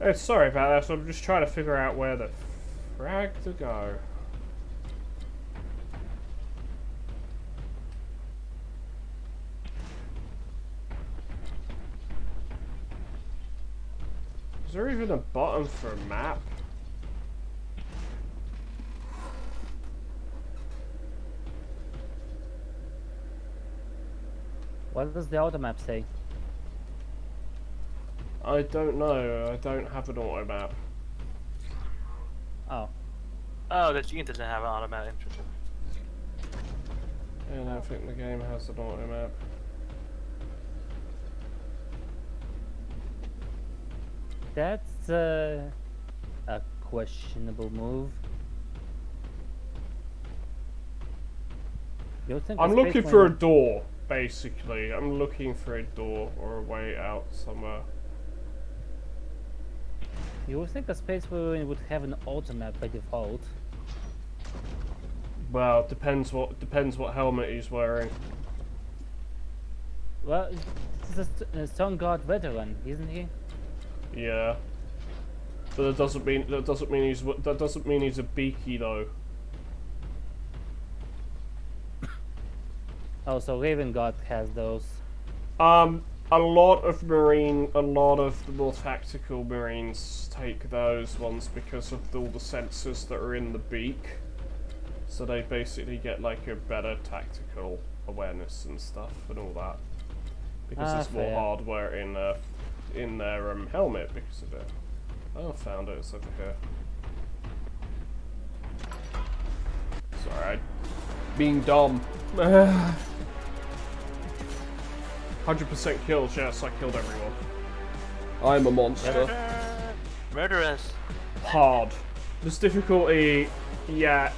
Hey, sorry about that, so I'm just trying to figure out where the frag to go. Is there even a button for a map? What does the auto map say? I don't know. I don't have an auto map. Oh. Oh, the Gene doesn't have an automatic interesting. Yeah, I don't think the game has an auto map. That's a questionable move. You think I'm the looking space for a marine- door, basically. I'm looking for a door or a way out somewhere. You would think a Space Marine would have an auto map by default. Well, depends what helmet he's wearing. Well, he's a Stone God veteran, isn't he? Yeah. But that doesn't mean he's a beaky though. Oh, so Raven God has those. A lot of the more tactical Marines take those ones because of all the sensors that are in the beak. So they basically get like a better tactical awareness and stuff and all that. Because there's more fair. hardware in their helmet because of it. Oh, I found it. It's over here. Sorry, being dumb. 100% kills, yes, I killed everyone. I'm a monster. Murderous. Hard. This difficulty, yeah.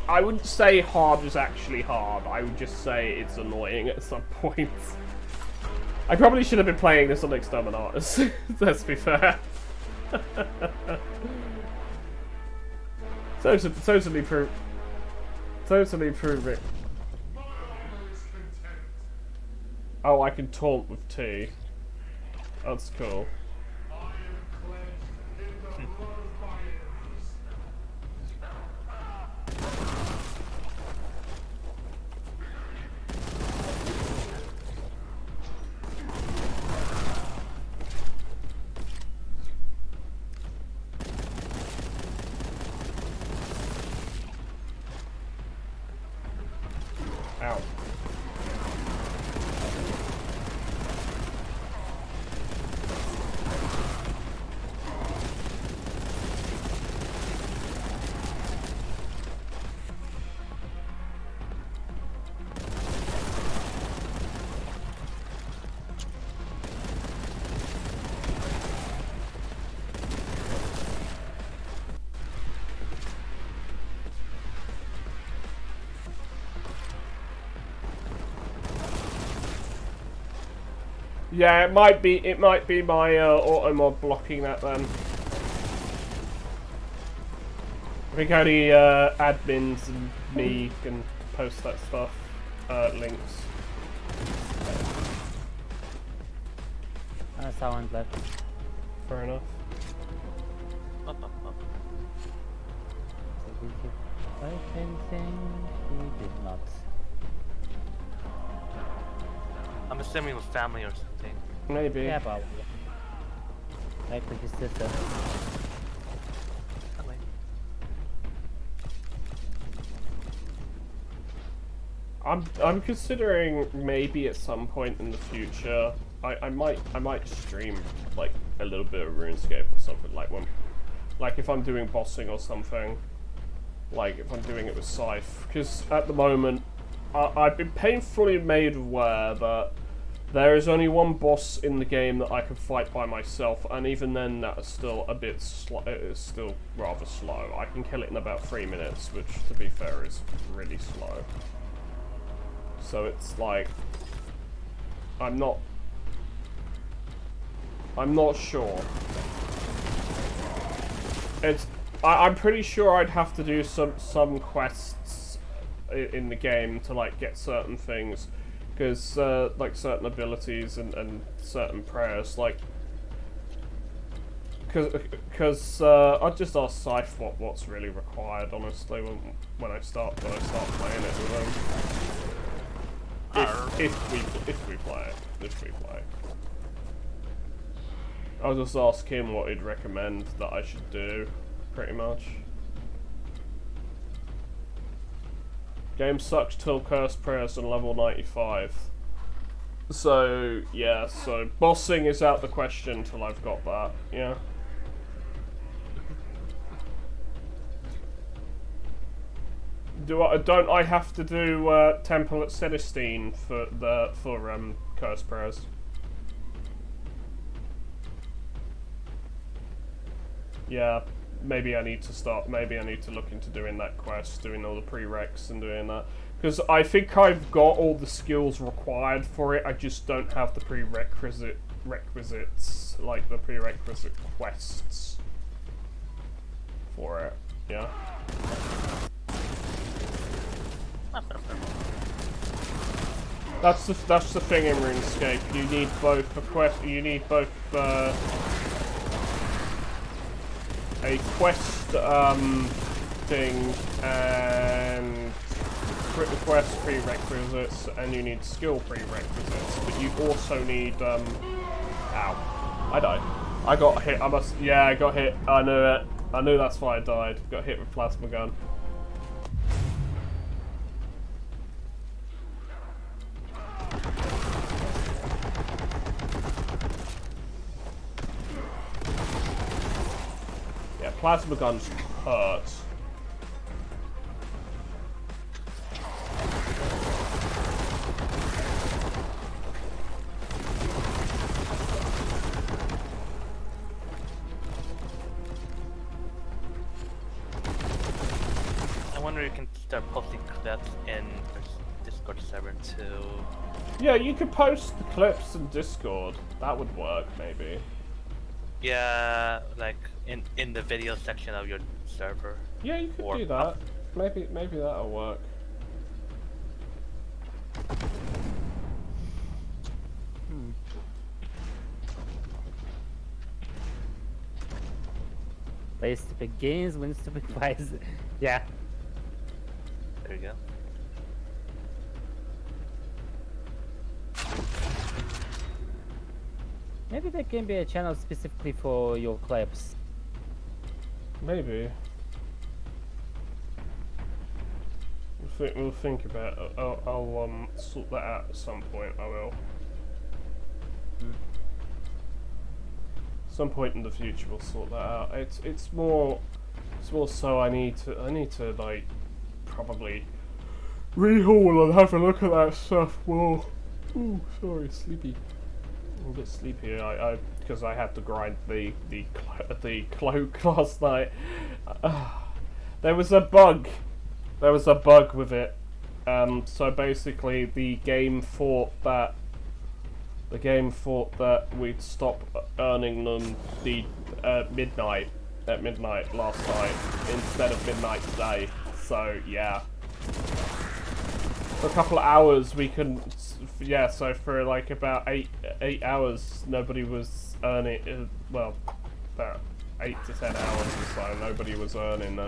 I wouldn't say hard is actually hard, I would just say it's annoying at some points. I probably should have been playing this on Exterminatus. Let's be fair. Totally prove it. Oh, I can taunt with T. That's cool. Ow. Yeah, it might be my auto mod blocking that then. I think only admins and me can post that stuff, links. Someone left. Fair enough. So did you fight anything? He did not. I'm assuming with family or something. Maybe. Yeah, probably. Like with his sister. Oh, wait. I'm considering maybe at some point in the future I might stream like a little bit of RuneScape or something, like if I'm doing bossing or something, like if I'm doing it with Scythe, because at the moment I've been painfully made aware that there is only one boss in the game that I can fight by myself, and even then that is still a bit it is still rather slow. I can kill it in about 3 minutes, which to be fair is really slow. So it's like I'm not sure. I'm pretty sure I'd have to do some quests in the game to like get certain things, because like certain abilities and certain prayers, like because I just asked Scythe what's really required, honestly, when I start playing it with them. If we play. I'll just ask him what he'd recommend that I should do, pretty much. Game sucks till Curse Prayers on level 95. So, yeah, so bossing is out the question till I've got that, yeah. Don't I have to do Temple at Celestine for Curse Prayers? Yeah, maybe I need to look into doing that quest, doing all the prereqs and doing that. Because I think I've got all the skills required for it, I just don't have the requisites, like the prerequisite quests for it, yeah. That's the thing in RuneScape. You need both a quest thing and quest prerequisites, and you need skill prerequisites. But you also need ow! I died. I got hit. I got hit. I knew it. I knew that's why I died. Got hit with plasma gun. Plasma guns hurt. I wonder if you can start posting clips in Discord server too. Yeah, you could post the clips in Discord. That would work, maybe. Yeah, like in the video section of your server. Yeah, you could Or do that. Maybe that'll work. Play stupid games, win stupid prizes. Yeah. There you go. Maybe there can be a channel specifically for your clips. Maybe. We'll think about it. I'll sort that out at some point. I will. Some point in the future we'll sort that out. It's more so I need to like probably rehaul and have a look at that stuff more. Ooh, sorry, sleepy. I'm a bit sleepy. I because I had to grind the cloak last night. There was a bug. There was a bug with it. So basically, the game thought that we'd stop earning them at midnight last night instead of midnight today. So yeah, for a couple of hours we couldn't. Yeah, so for like about eight hours, nobody was earning. Well, about 8 to 10 hours or so, nobody was earning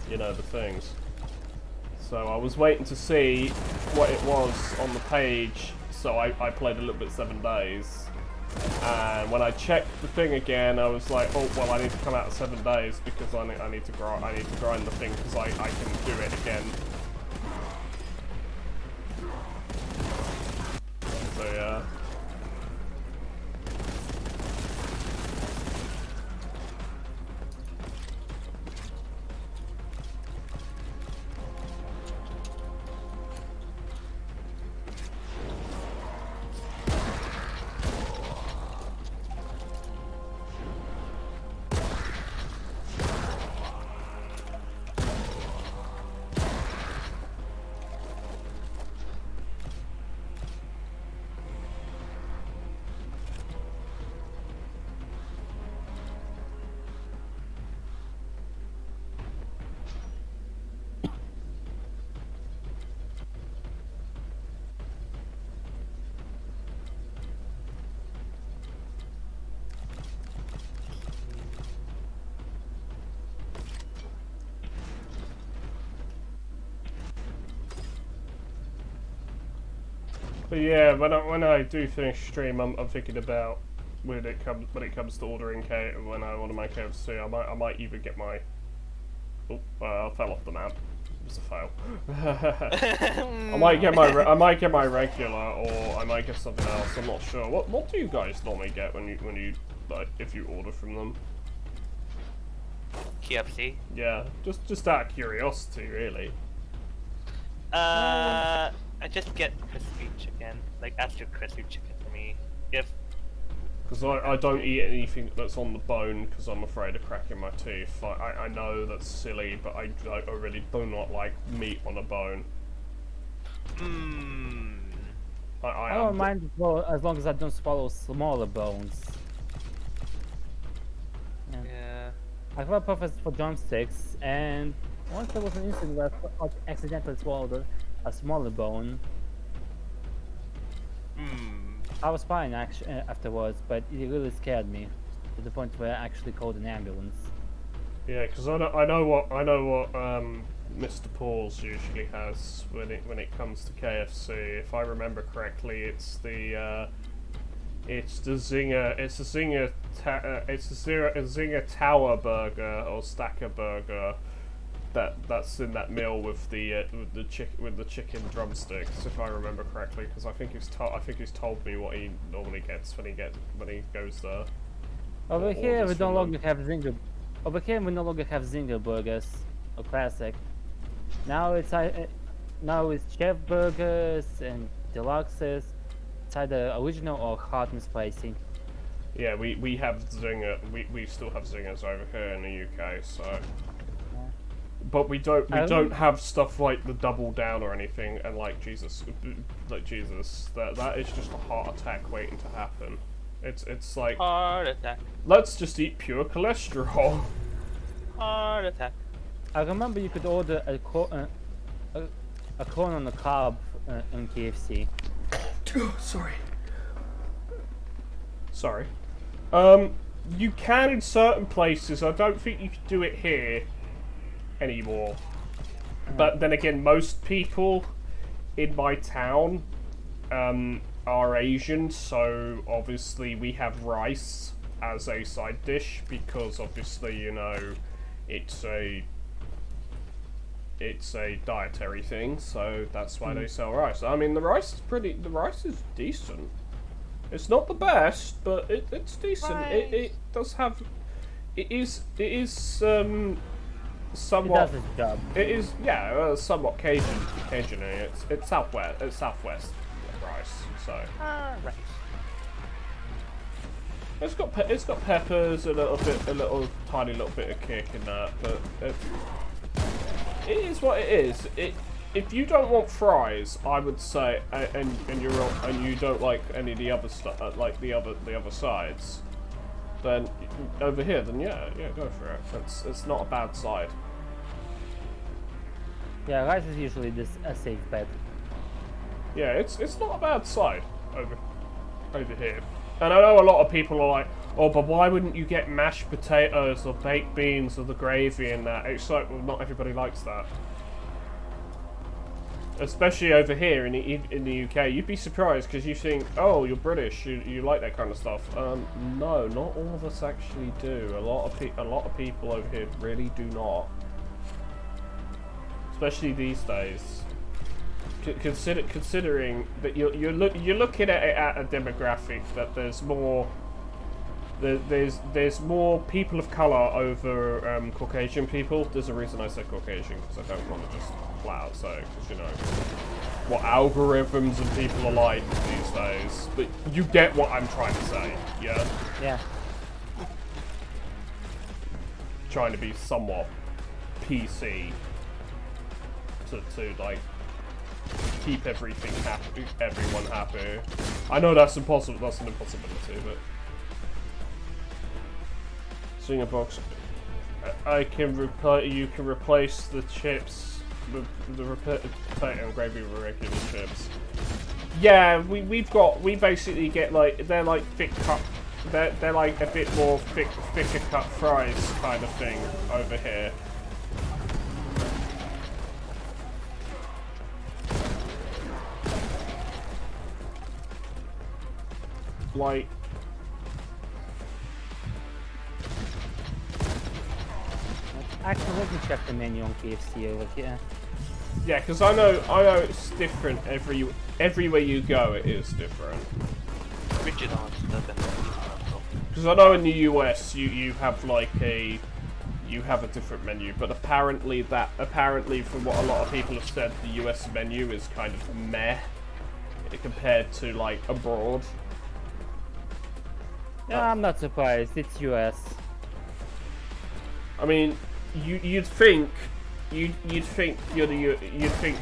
you know, the things. So I was waiting to see what it was on the page. So I played a little bit 7 days, and when I checked the thing again, I was like, oh well, I need to come out of 7 days because I need to grind the thing because I can do it again. So yeah. But yeah, when I do finish stream, I'm thinking about when it comes to ordering when I order my KFC, I might even get my. Oh, I fell off the map. It was a fail. I might get my regular, or I might get something else. I'm not sure. What do you guys normally get when you like if you order from them? KFC. Yeah, just out of curiosity, really. I just get crispy chicken, like extra crispy chicken for me. Because I don't eat anything that's on the bone because I'm afraid of cracking my teeth. I know that's silly, but I really do not like meat on a bone. I don't mind as long as I don't swallow smaller bones. Yeah. I have a preference for drumsticks, and once there was an incident where I accidentally swallowed a smaller bone. I was fine actually afterwards, but it really scared me to the point where I actually called an ambulance. Yeah, because I know what Mr. Paul's usually has when it comes to KFC. If I remember correctly, it's the Zinger Tower Burger or Stacker Burger that's in that meal with the chicken drumsticks, if I remember correctly, because I think he's told me what he normally gets when he goes there. Over here we no longer have Zinger. Over here we no longer have Zinger burgers or classic. Now it's chef burgers and deluxes. It's either original or hot and spicy. Yeah, we have Zinger. We still have Zingers over here in the UK, so. But we don't have stuff like the double down or anything, and like Jesus, that is just a heart attack waiting to happen. It's like Heart attack. let's just eat pure cholesterol. Heart attack. I remember you could order a corn on the cob in KFC. Sorry. You can in certain places. I don't think you can do it here anymore. But then again, most people in my town are Asian, so obviously we have rice as a side dish because obviously, you know, it's a dietary thing, so that's why they sell rice. I mean, the rice is decent. It's not the best, but it's decent. It does have, it is somewhat. It does its job. It is, yeah, somewhat Cajun-y. It's southwest rice, so. Right. It's got peppers, a little tiny little bit of kick in that, but it is what it is. If you don't want fries, I would say, and you don't like any of the other stuff, like the other sides, then over here, then yeah, go for it. It's not a bad side. Yeah, rice is usually a safe bet. Yeah, it's not a bad side over here. And I know a lot of people are like, oh, but why wouldn't you get mashed potatoes or baked beans or the gravy in that? It's like, well, not everybody likes that. Especially over here in the UK, you'd be surprised because you think, oh, you're British, you like that kind of stuff. No, not all of us actually do. A lot of people over here really do not. Especially these days. Considering that you're looking at it at a demographic that there's more people of color over Caucasian people. There's a reason I said Caucasian because I don't want to just flat out say, because you know what algorithms and people are like these days. But you get what I'm trying to say, yeah? Yeah. Trying to be somewhat PC to like keep everything happy, everyone happy. I know that's impossible. That's an impossibility, but Singer box. You can replace the chips with the potato and gravy with regular chips. Yeah, we basically get like they're like thick cut. They're like a bit more thicker cut fries kind of thing over here. Like, Actually, let me check the menu on KFC over here. yeah, because I know it's different everywhere you go. It is different. Original doesn't. Because I know in the US you have like a different menu, but apparently from what a lot of people have said, the US menu is kind of meh compared to like abroad. Yeah, I'm not surprised. It's US. I mean, you'd think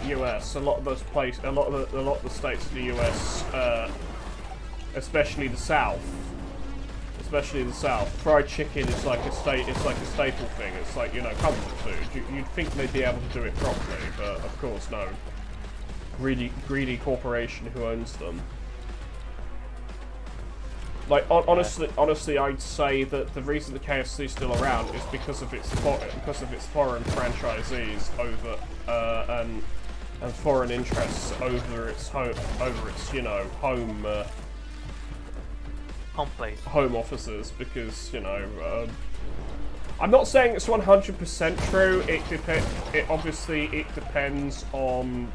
US. A lot of those places, a lot of the states in the US, especially the South. Fried chicken is like a staple thing. It's like, you know, comfort food. You'd think they'd be able to do it properly, but of course no. Greedy corporation who owns them. Like honestly, I'd say that the reason the KFC is still around is because of its foreign franchisees over and foreign interests over its you know home home offices, because you know I'm not saying it's 100% true. It obviously depends on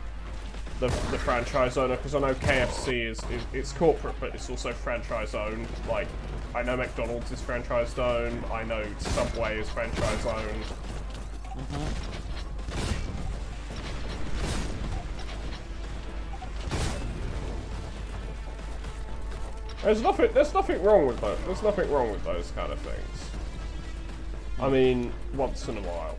the franchise owner, because I know KFC is it's corporate, but it's also franchise owned. Like, I know McDonald's is franchise owned. I know Subway is franchise owned. There's nothing wrong with those. There's nothing wrong with those kind of things. I mean, once in a while.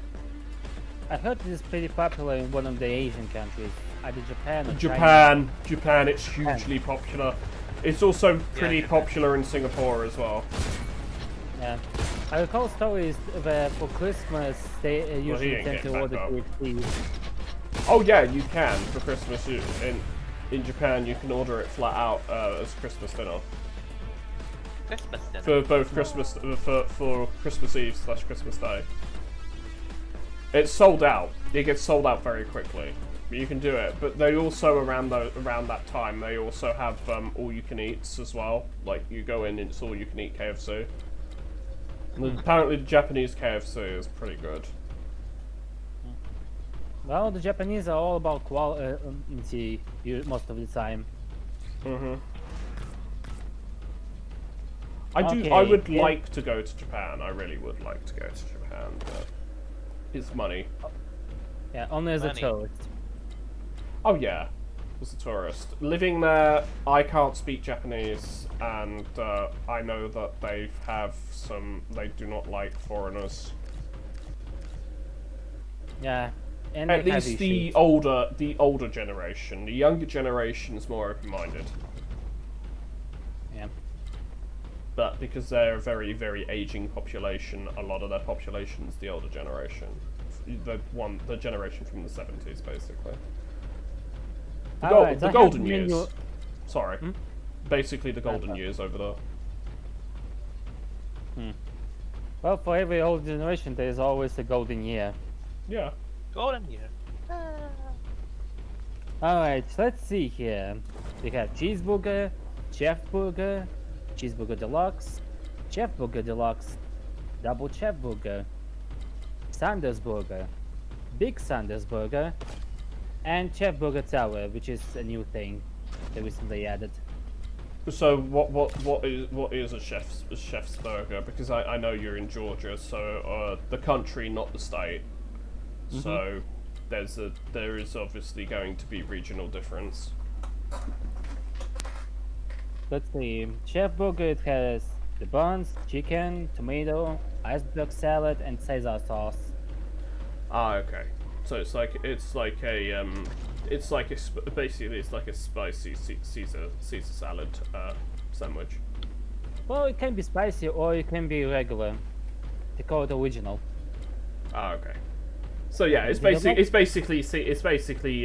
I heard this is pretty popular in one of the Asian countries, either Japan or China. Japan, it's hugely popular. It's also pretty popular in Singapore as well. Yeah. I recall stories that for Christmas they usually tend to order KFC. Oh yeah, you can for Christmas. In Japan, you can order it flat out as Christmas dinner. Christmas dinner. For both Christmas for Christmas Eve / Christmas Day. It's sold out. It gets sold out very quickly. But you can do it. But they also around that time they also have all you can eats as well. Like you go in and it's all you can eat KFC. And apparently the Japanese KFC is pretty good. Well, the Japanese are all about quality most of the time. I would like to go to Japan. I really would like to go to Japan, but it's money. Yeah, only as a tourist. Oh yeah, as a tourist. Living there, I can't speak Japanese, and I know that they do not like foreigners. Yeah. And at least the older generation. The younger generation is more open-minded. Yeah. But because they're a very, very aging population, a lot of their population is the older generation. The generation from the 70s, basically. The golden years. Sorry. Basically the golden years over there. Well, for every old generation, there is always a golden year. Yeah. Golden year. Alright, let's see here. We have cheeseburger, chef burger, cheeseburger deluxe, chef burger deluxe, double chef burger, Sanders burger, big Sanders burger, and chef burger tower, which is a new thing they recently added. So what is a chef's burger? Because I know you're in Georgia, so the country, not the state. So there is obviously going to be regional difference. Let's see. Chef burger, it has the buns, chicken, tomato, iceberg salad, and Caesar sauce. Ah, okay. So it's like basically it's like a spicy Caesar salad sandwich. Well, it can be spicy or it can be regular. They call it original. Ah, okay. So yeah, it's basically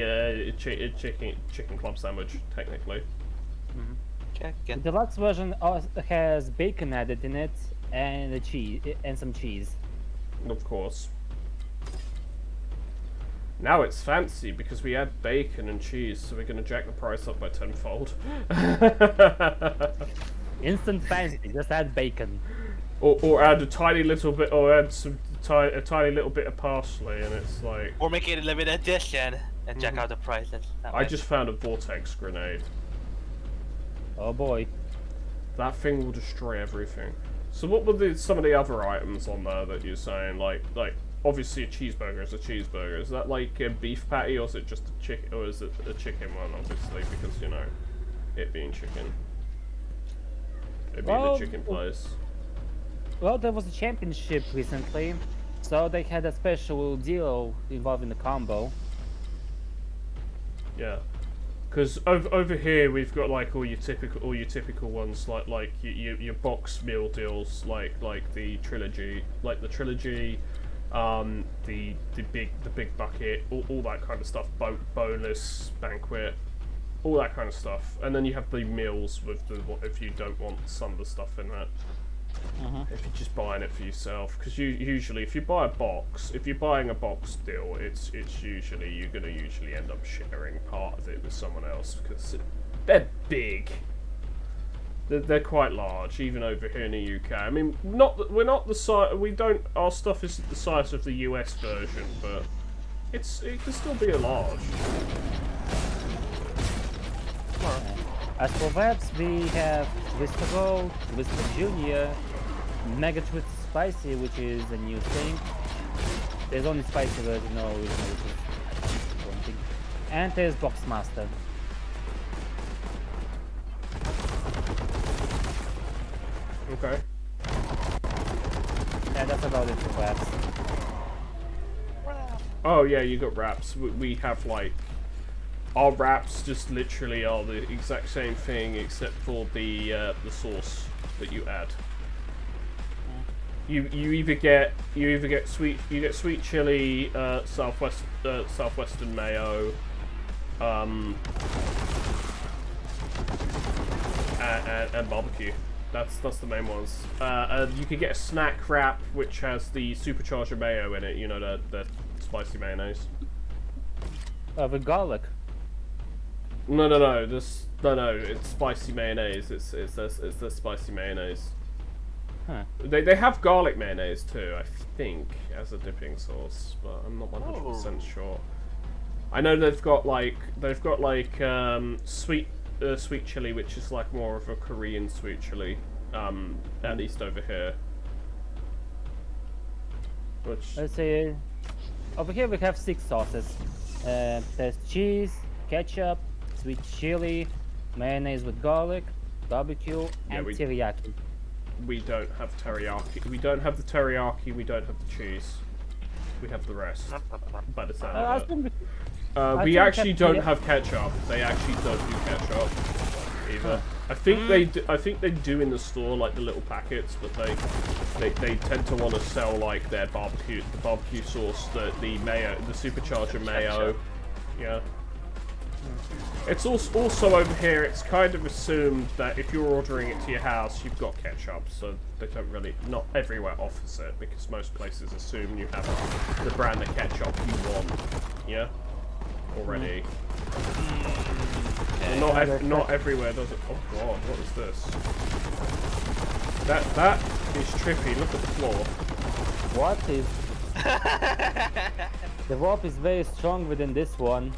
a chicken club sandwich technically. The deluxe version has bacon added in it and some cheese. Of course. Now it's fancy because we add bacon and cheese, so we're gonna jack the price up by tenfold. Instant fancy, just add bacon. Or add a tiny little bit, or add a tiny little bit of parsley, and it's like. Or make it a limited edition and jack out the prices. I just found a vortex grenade. Oh boy. That thing will destroy everything. So what were some of the other items on there that you're saying? Like obviously a cheeseburger is a cheeseburger. Is that like a beef patty, or is it just a chicken, or is it a chicken one? Obviously, because you know, it being chicken. It being the chicken place. Well, there was a championship recently, so they had a special deal involving the combo. Yeah, because over here we've got like all your typical ones, like your box meal deals, like the trilogy, the big bucket, all that kind of stuff, bonus, banquet, all that kind of stuff, and then you have the meals with if you don't want some of the stuff in that. If you're just buying it for yourself, because usually if you're buying a box deal, it's usually you're gonna end up sharing part of it with someone else because they're big. They're quite large, even over here in the UK. I mean, we're not the size. Our stuff isn't the size of the US version, but it can still be a large. As for webs, we have Twister Gold, Twister Junior, Mega Twister Spicy, which is a new thing. There's only spicy version, no original, which is one thing. And there's Boxmaster. Okay. Yeah, that's about it for webs. Oh yeah, you got wraps. We have like our wraps just literally are the exact same thing except for the sauce that you add. You either get sweet chili, southwestern mayo, and barbecue. That's the main ones. You could get a snack wrap which has the supercharger mayo in it. You know, the spicy mayonnaise. With garlic. No. It's spicy mayonnaise. It's the spicy mayonnaise. Huh. They have garlic mayonnaise too, I think, as a dipping sauce, but I'm not 100% sure. I know they've got like sweet chili, which is like more of a Korean sweet chili, at least over here. Which Let's see. Over here we have 6 sauces. There's cheese, ketchup, sweet chili, mayonnaise with garlic, barbecue, and teriyaki. we don't have teriyaki. We don't have the teriyaki. We don't have the cheese. We have the rest. By the sound of it. We actually don't have ketchup. They actually don't do ketchup either. I think they do in the store, like the little packets, but they tend to want to sell like the barbecue sauce, the mayo, the supercharger mayo. Yeah. It's also over here. It's kind of assumed that if you're ordering it to your house, you've got ketchup, so they don't really. Not everywhere offers it because most places assume you have the brand of ketchup you want. Yeah. Already. Well, not everywhere does it. Oh god, what is this? That is trippy. Look at the floor. What is? The warp is very strong within this one.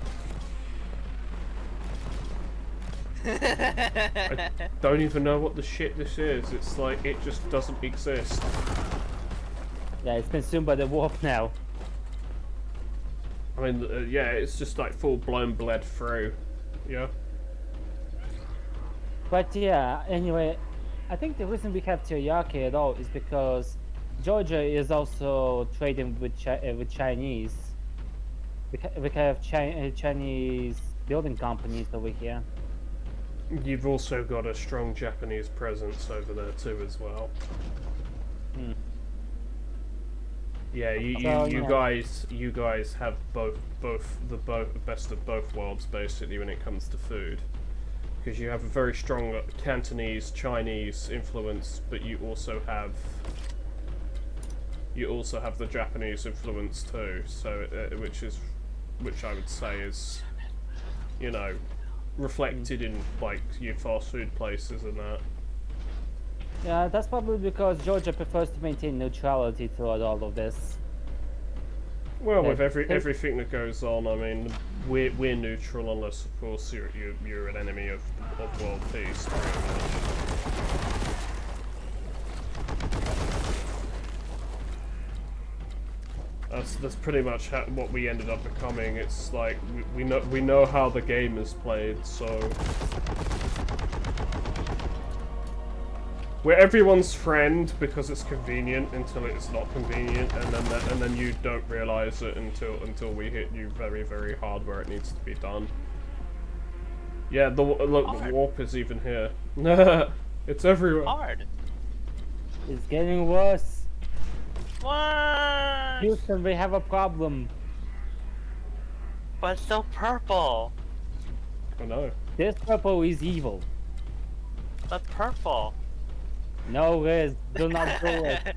I don't even know what the shit this is. It's like it just doesn't exist. Yeah, it's consumed by the warp now. I mean, yeah, it's just like full blown bled through. Yeah. But yeah, anyway, I think the reason we have teriyaki at all is because Georgia is also trading with Chinese. We have Chinese building companies over here. You've also got a strong Japanese presence over there too, as well. Hmm. Yeah, you guys have both the best of both worlds basically when it comes to food, because you have a very strong Cantonese, Chinese influence, but you also have the Japanese influence too. So which I would say is, you know, reflected in like your fast food places and that. Yeah, that's probably because Georgia prefers to maintain neutrality throughout all of this. Well, Yeah, with everything that goes on, I mean, we're neutral unless, of course, you're an enemy of world peace. That's pretty much what we ended up becoming. It's like we know how the game is played, so we're everyone's friend because it's convenient until it's not convenient, and then you don't realize it until we hit you very, very hard where it needs to be done. Yeah, the warp is even here. It's everywhere. Hard. It's getting worse. What? Houston, we have a problem. But it's so purple. I know. This purple is evil. But purple. No, Riz, do not do it.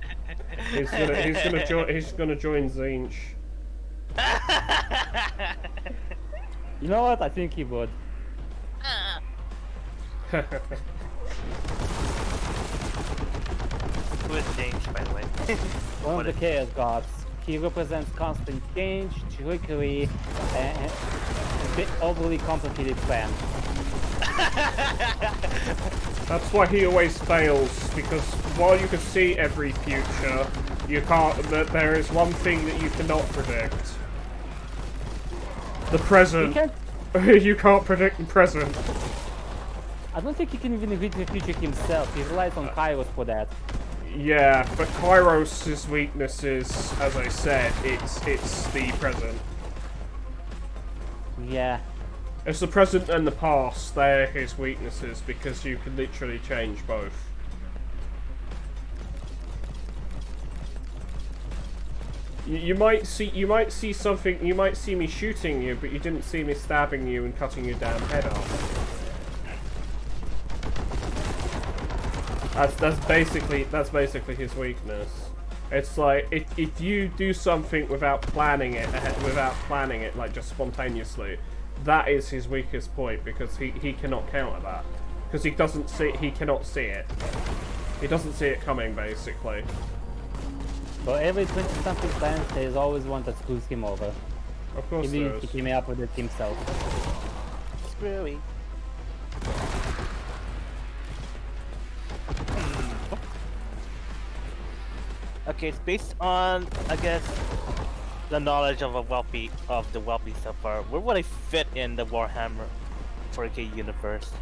He's gonna join Zinch. You know what? I think he would. Who is James, by the way? One of the chaos gods. He represents constant change, trickery, and a bit overly complicated plans. That's why he always fails, because while you can see every future, you can't. There is one thing that you cannot predict: the present. You can't predict the present. I don't think he can even read the future himself. He relies on Kairos for that. Yeah, but Kairos' weakness is, as I said, it's the present. Yeah. It's the present and the past. They're his weaknesses because you can literally change both. You might see something. You might see me shooting you, but you didn't see me stabbing you and cutting your damn head off. That's basically his weakness. It's like if you do something without planning it, like just spontaneously, that is his weakest point because he cannot counter that because he cannot see it. He doesn't see it coming basically. For every 20-something plans, there's always one that screws him over. Of course Maybe there is. he came up with it himself. Screwy. Okay, it's based on, I guess, the knowledge of the wealthy so far. Where would I fit in the Warhammer 40k universe?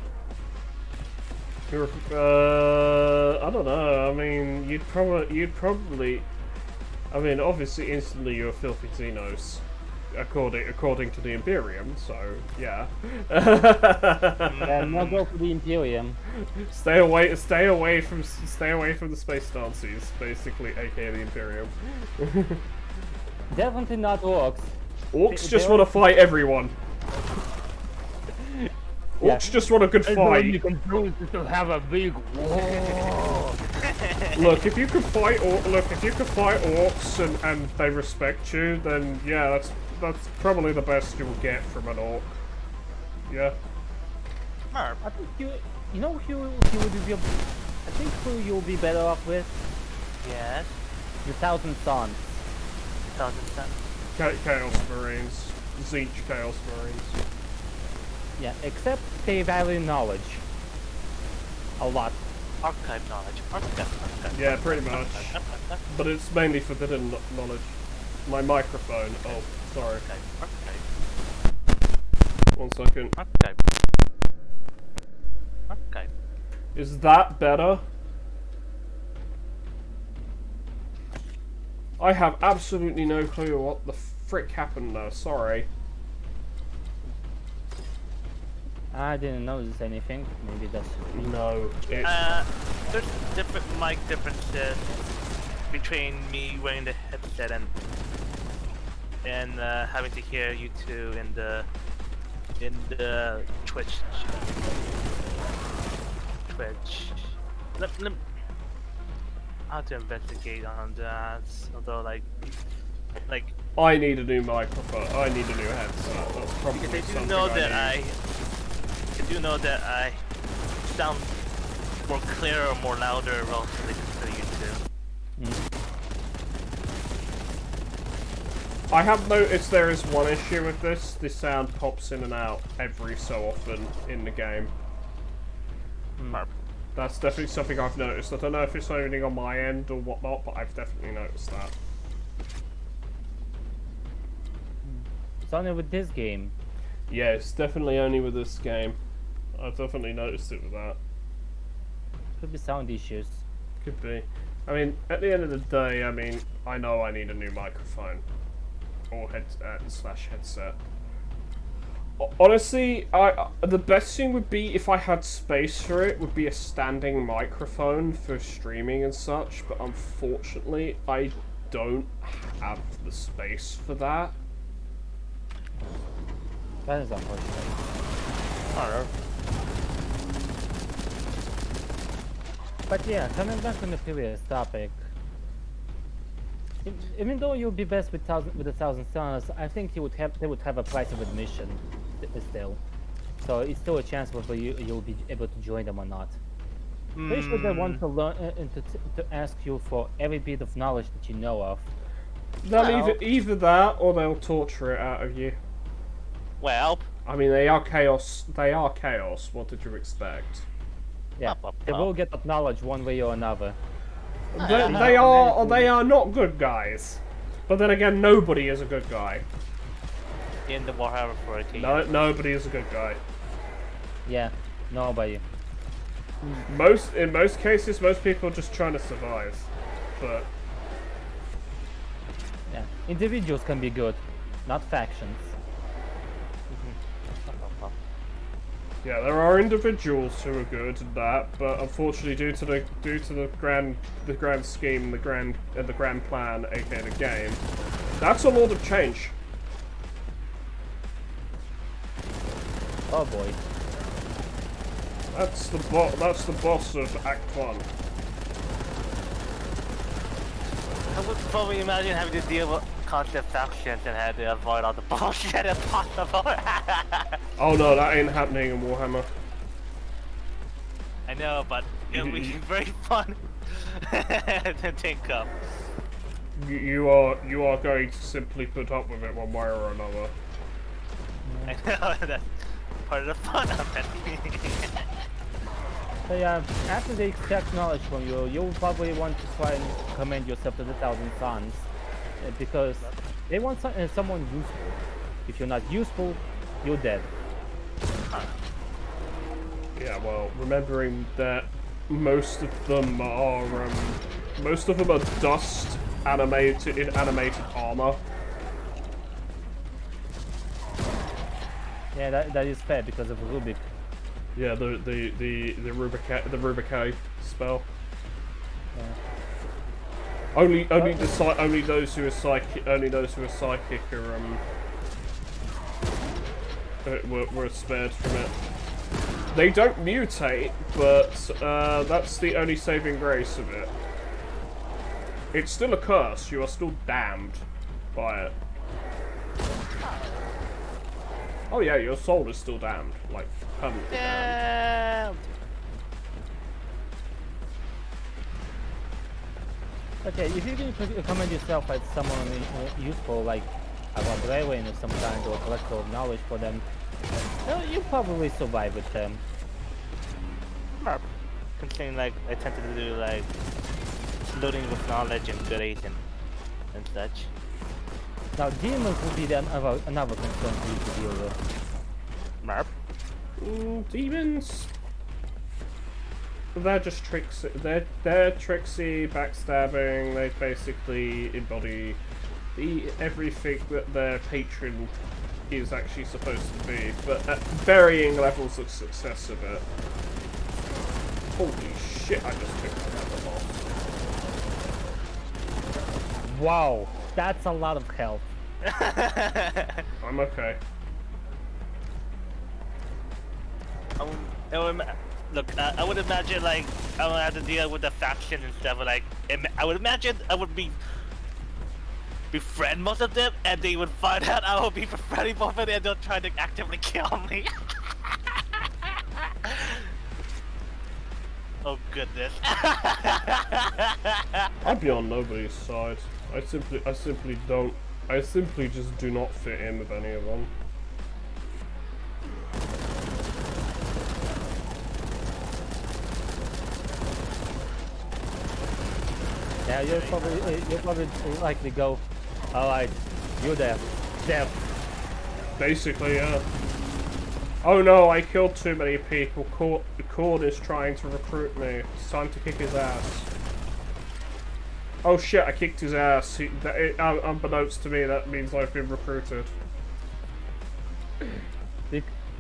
I don't know. I mean, you'd probably. I mean, obviously, instantly you're filthy Xenos, according to the Imperium. So yeah. Yeah, not go for the Imperium. Stay away from the space Nazis, basically, aka the Imperium. Definitely not orcs. Orcs just want to fight everyone. Yeah. Orcs just want a good fight. You can choose to have a big war. Look, if you could fight orcs and they respect you, then yeah, that's probably the best you'll get from an orc. Yeah. I think you know who would be. I think who you'll be better off with. Yes. The Thousand Sons. Chaos Marines. Zeech Chaos Marines. Yeah, except they value knowledge. A lot. Archive knowledge. Archive. Yeah, pretty much. But it's mainly forbidden knowledge. My microphone. Oh, sorry. Archive. 1 second. Archive. Is that better? I have absolutely no clue what the frick happened there. Sorry. I didn't notice anything. Maybe that's. No. There's different mic differences between me wearing the headset and having to hear you two in the Twitch. I'll have to investigate on that. Although like. I need a new microphone. I need a new headset. That's probably Because I do something know I that need. I do know that I sound more clear or more louder relatively to you two. I have noticed there is one issue with this. The sound pops in and out every so often in the game. That's definitely something I've noticed. I don't know if it's only on my end or whatnot, but I've definitely noticed that. It's only with this game. Yeah, it's definitely only with this game. I've definitely noticed it with that. Could be sound issues. Could be. I mean, at the end of the day, I mean, I know I need a new microphone. Or headset. Honestly, the best thing would be if I had space for it, would be a standing microphone for streaming and such, but unfortunately, I don't have the space for that. That is unfortunate. Alright. But yeah, coming back on the previous topic. Even though you'll be best with the Thousand Suns, I think they would have a price of admission still. So it's still a chance whether you'll be able to join them or not. Pretty sure they want to learn and to ask you for every bit of knowledge that you know of. They'll either that or they'll torture it out of you. Well, I mean, they are chaos. They are chaos. What did you expect? Yeah, they will get that knowledge one way or another. They are not good guys. But then again, nobody is a good guy. in the Warhammer 40k. No, nobody is a good guy. Yeah, nobody. In most cases, most people are just trying to survive. But Yeah, individuals can be good, not factions. yeah, there are individuals who are good at that, but unfortunately, due to the grand scheme, the grand plan, aka the game, that's a lot of change. Oh boy. That's the boss of Act 1. I would probably imagine having to deal with constant factions and had to avoid all the bullshit if possible. Oh no, that ain't happening in Warhammer. I know, but it would be very fun to think of. You are going to simply put up with it one way or another. I know, that's part of the fun of it. So yeah, after they extract knowledge from you, you'll probably want to try and commend yourself to the Thousand Sons, because they want someone useful. If you're not useful, you're dead. Yeah, well, remembering that most of them are dust in animated armor. Yeah, that is fair because of Rubik. Yeah, the Rubicay spell. Yeah. Only those who are psychic are were spared from it. They don't mutate, but that's the only saving grace of it. It's still a curse. You are still damned by it. Oh yeah, your soul is still damned, like permanently damned. Okay, if you can commend yourself as someone useful, like a librarian of some kind or a collector of knowledge for them, well, you probably survive with them. Considering like I tend to do like loading with knowledge and good agent and such. Now, demons will be another concern for you to deal with. Marp. Demons. They're just tricks. They're tricksy, backstabbing. They basically embody everything that their patron is actually supposed to be, but at varying levels of success of it. Holy shit! I just took another boss. Wow, that's a lot of health. I'm okay. Look, I would imagine like I would have to deal with the faction and stuff. Like, I would imagine I would befriend most of them, and they would find out I will be befriending both of them, and they'll try to actively kill me. Oh goodness. I'd be on nobody's side. I simply just do not fit in with any of them. Yeah, you'll probably likely go, alright, you're there. Death. Basically, yeah. Oh no, I killed too many people. Cord is trying to recruit me. It's time to kick his ass. Oh shit, I kicked his ass. Unbeknownst to me, that means I've been recruited.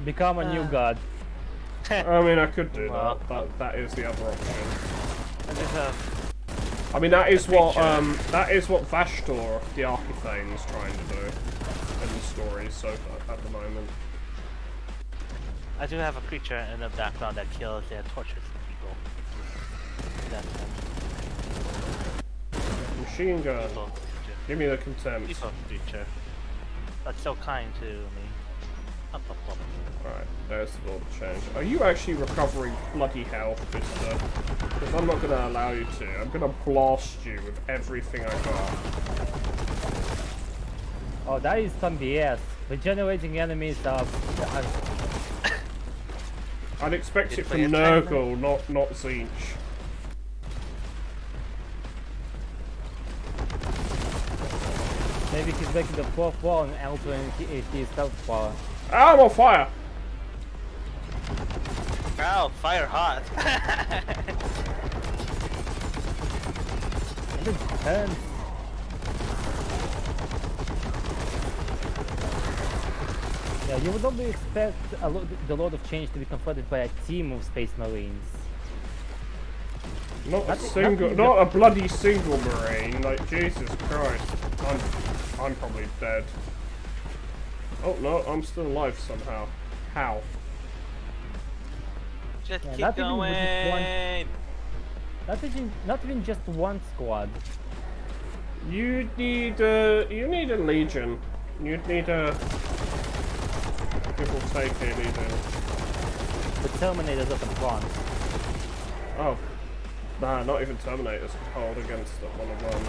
Become a new god. I mean, I could do that, but that is the other option. I mean, that is what Vashtor, the Archithane, is trying to do in the story so far at the moment. I do have a creature in the background that kills and tortures people. That's Machine gun. evil creature. Give me the contempt. Evil creature. That's so kind to me. Up. Right, there's the law of change. Are you actually recovering bloody health, Mister? Because I'm not going to allow you to. I'm going to blast you with everything I got. Oh, that is some BS. Regenerating enemies are... I'd expect it from Nurgle, not Zinch. Maybe he's breaking the fourth wall and altering his health bar. Ah, I'm on fire! Ow, fire hot. And it turns. Yeah, you would only expect the Lord of Change to be confronted by a team of Space Marines. Not a bloody single Marine. Like Jesus Christ, I'm probably dead. Oh no, I'm still alive somehow. How? Just Yeah, keep not even with going. Not even just one squad. You need a legion. You'd need a give or take a legion. The Terminators up in front. Oh, nah, not even Terminators could hold against one of them.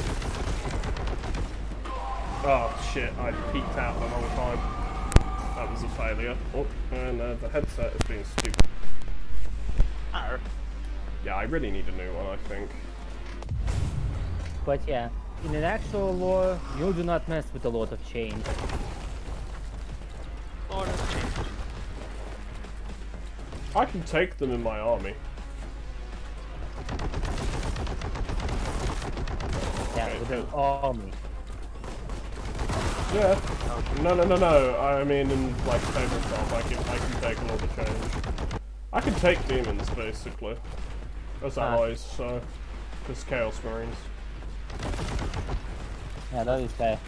Oh shit! I peeked out the wrong time. That was a failure. Oh, and the headset is being stupid. Arr. Yeah, I really need a new one, I think. But yeah, in an actual war, you do not mess with the Lord of Change. Lord of Change. I can take them in my army. Yeah, Okay, with an good. army. Yeah. No. I mean, in like tabletop, I can take a lot of change. I can take demons basically as allies, so just Chaos Marines. Yeah, that is fair.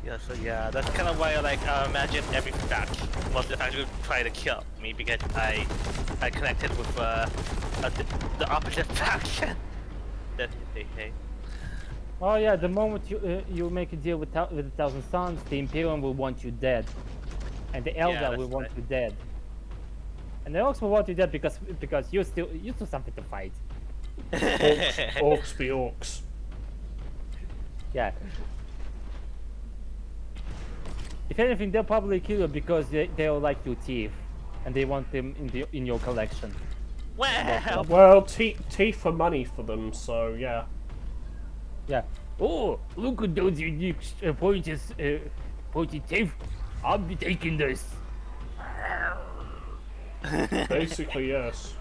Yeah, so yeah, that's kind of why I imagine every faction was actually trying to kill me because I connected with the opposite faction that they hate. Oh yeah, the moment you make a deal with the Thousand Sons, the Imperium will want you dead, and the Eldar that's will want right. you dead, and the Orcs will want you dead because you still something to fight. Orcs be orcs. Yeah. If anything, they'll probably kill you because they'll like your teeth, and they want them in your collection. Well, Well, teeth are money for them, so yeah. Yeah. Oh, look at those unique pointed teeth. I'll be taking this. Basically, yes.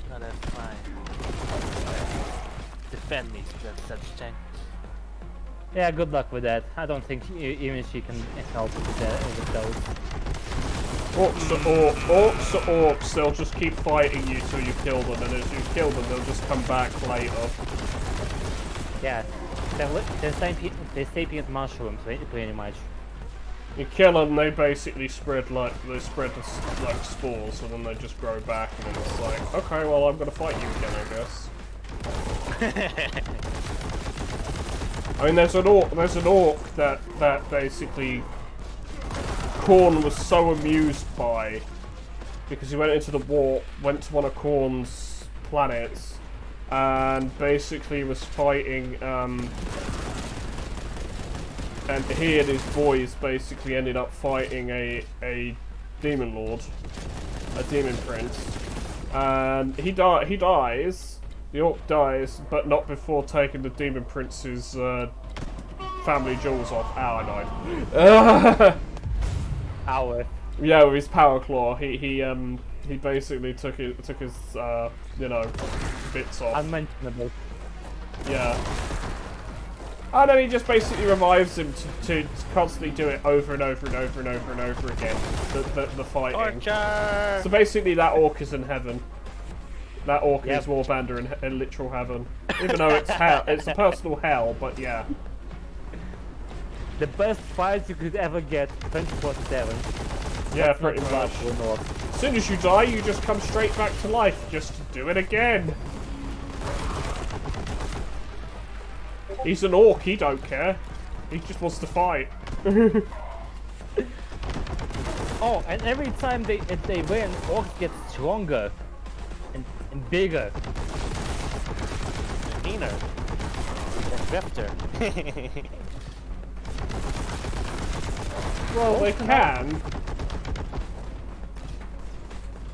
no, that's fine. Defend me, such thing. Yeah, good luck with that. I don't think even she can help with those. Orcs are orcs, they'll just keep fighting you till you kill them, and as you kill them, they'll just come back later. Yeah, they're sapient mushrooms, pretty much. You kill them, they basically spread like spores, and then they just grow back, and then it's like, okay, well, I'm gonna fight you again, I guess. I mean, there's an orc that basically Khorne was so amused by, because he went into the warp, went to one of Khorne's planets, and basically was fighting, and he and his boys basically ended up fighting a demon lord, a demon prince, and he dies. The orc dies, but not before taking the demon prince's family jewels off. Ow, I died. Our Yeah, with his power claw, he basically took his bits off. unmentionable. Yeah. And then he just basically revives him to constantly do it over and over and over and over and over again. The fighting. Torture! So basically, that orc is in heaven. That orc is Warbander in literal heaven. Even though it's hell, it's a personal hell. But yeah. The best fight you could ever get, 24/7. Yeah, pretty much. As soon as you die, you just come straight back to life. Just do it again. He's an orc, he don't care. He just wants to fight. Oh, and every time they win, orcs get stronger and bigger. And meaner. And swifter. Well, they can.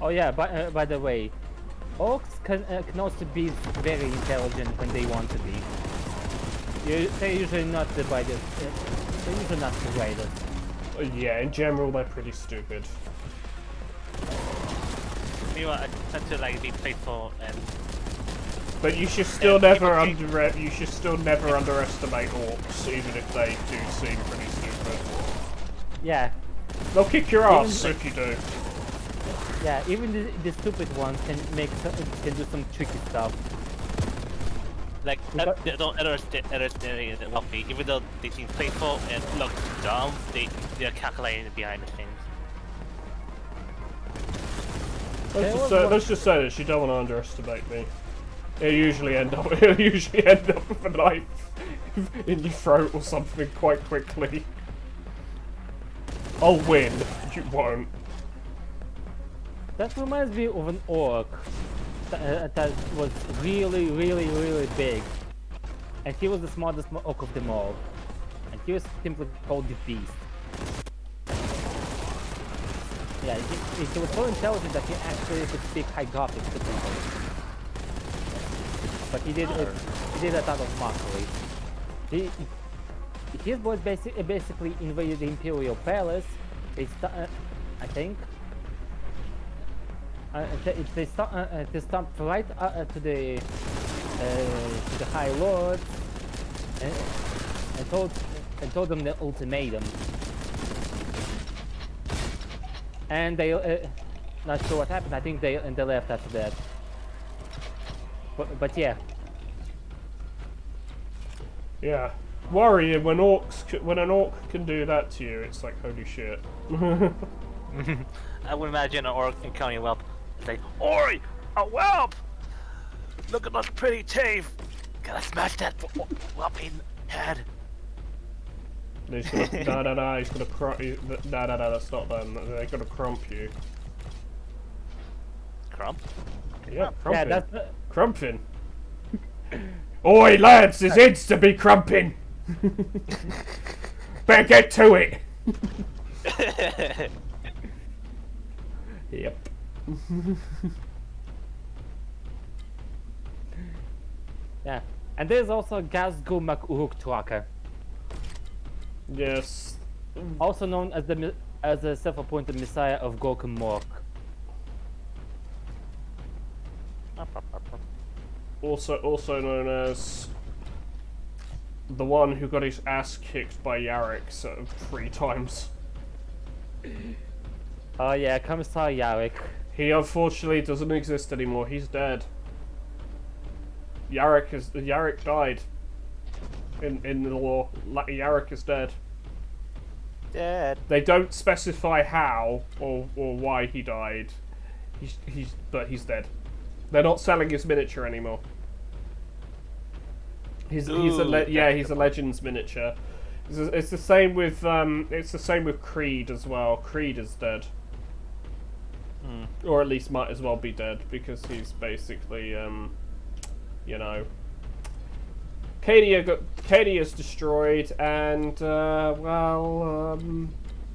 Oh yeah, by the way, orcs can also be very intelligent when they want to be. They're usually not the brightest. They're usually not the greatest. Yeah, in general, they're pretty stupid. Meanwhile, I tend to like be playful and. But you should still never underestimate orcs, even if they do seem pretty stupid. Yeah. They'll kick your ass if you do. Yeah, even the stupid ones can do some tricky stuff. Like, they don't understand it wealthy. Even though they seem playful and look dumb, they're calculating behind the scenes. Let's just say that you don't want to underestimate me. It'll usually end up with a knife in your throat or something quite quickly. I'll win. You won't. That reminds me of an orc that was really, really, really big. And he was the smartest orc of them all. And he was simply called the Beast. Yeah, he was so intelligent that he actually could speak High Gothic to people. But he did it out of mockery. His boys basically invaded the Imperial Palace. They I think. They stomped right to the High Lords and told them the ultimatum. And they not sure what happened. I think they left after that. But yeah. Yeah. Worrying when an orc can do that to you, it's like holy shit. I would imagine an orc encountering a whelp. Say, "Oi, a whelp! Look at those pretty teeth! Gotta smash that whelping head!" He's gonna, no, he's gonna crump you. No, that's not them. They're gonna crump you. Crump? Yeah, crumping. Yeah, that's Crumping. Oi, lads, there's heads to be crumping! Better get to it! Yep. yeah. And there's also Gazgu McUruk Yes. also known as the self-appointed Messiah of Gorkum Mork. Also known as the one who got his ass kicked by Yarrick 3 times. Oh yeah, Commissar Yarrick. He unfortunately doesn't exist anymore. He's dead. Yarrick died. In the lore, Yarrick is dead. Dead. They don't specify how or why he died. But he's dead. They're not selling his miniature anymore. He's a Legends miniature. It's the same with Creed as well. Creed is dead, or at least might as well be dead because he's basically Cadia's destroyed, and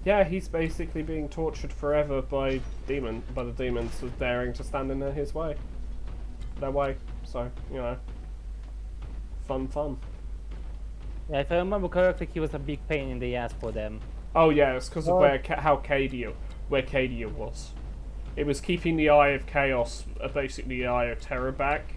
yeah, he's basically being tortured forever by the demons for daring to stand in their way. So, fun. Yeah, if I remember correctly, he was a big pain in the ass for them. Oh yeah, it's because of where Cadia was. It was keeping the Eye of Chaos, basically the Eye of Terror back,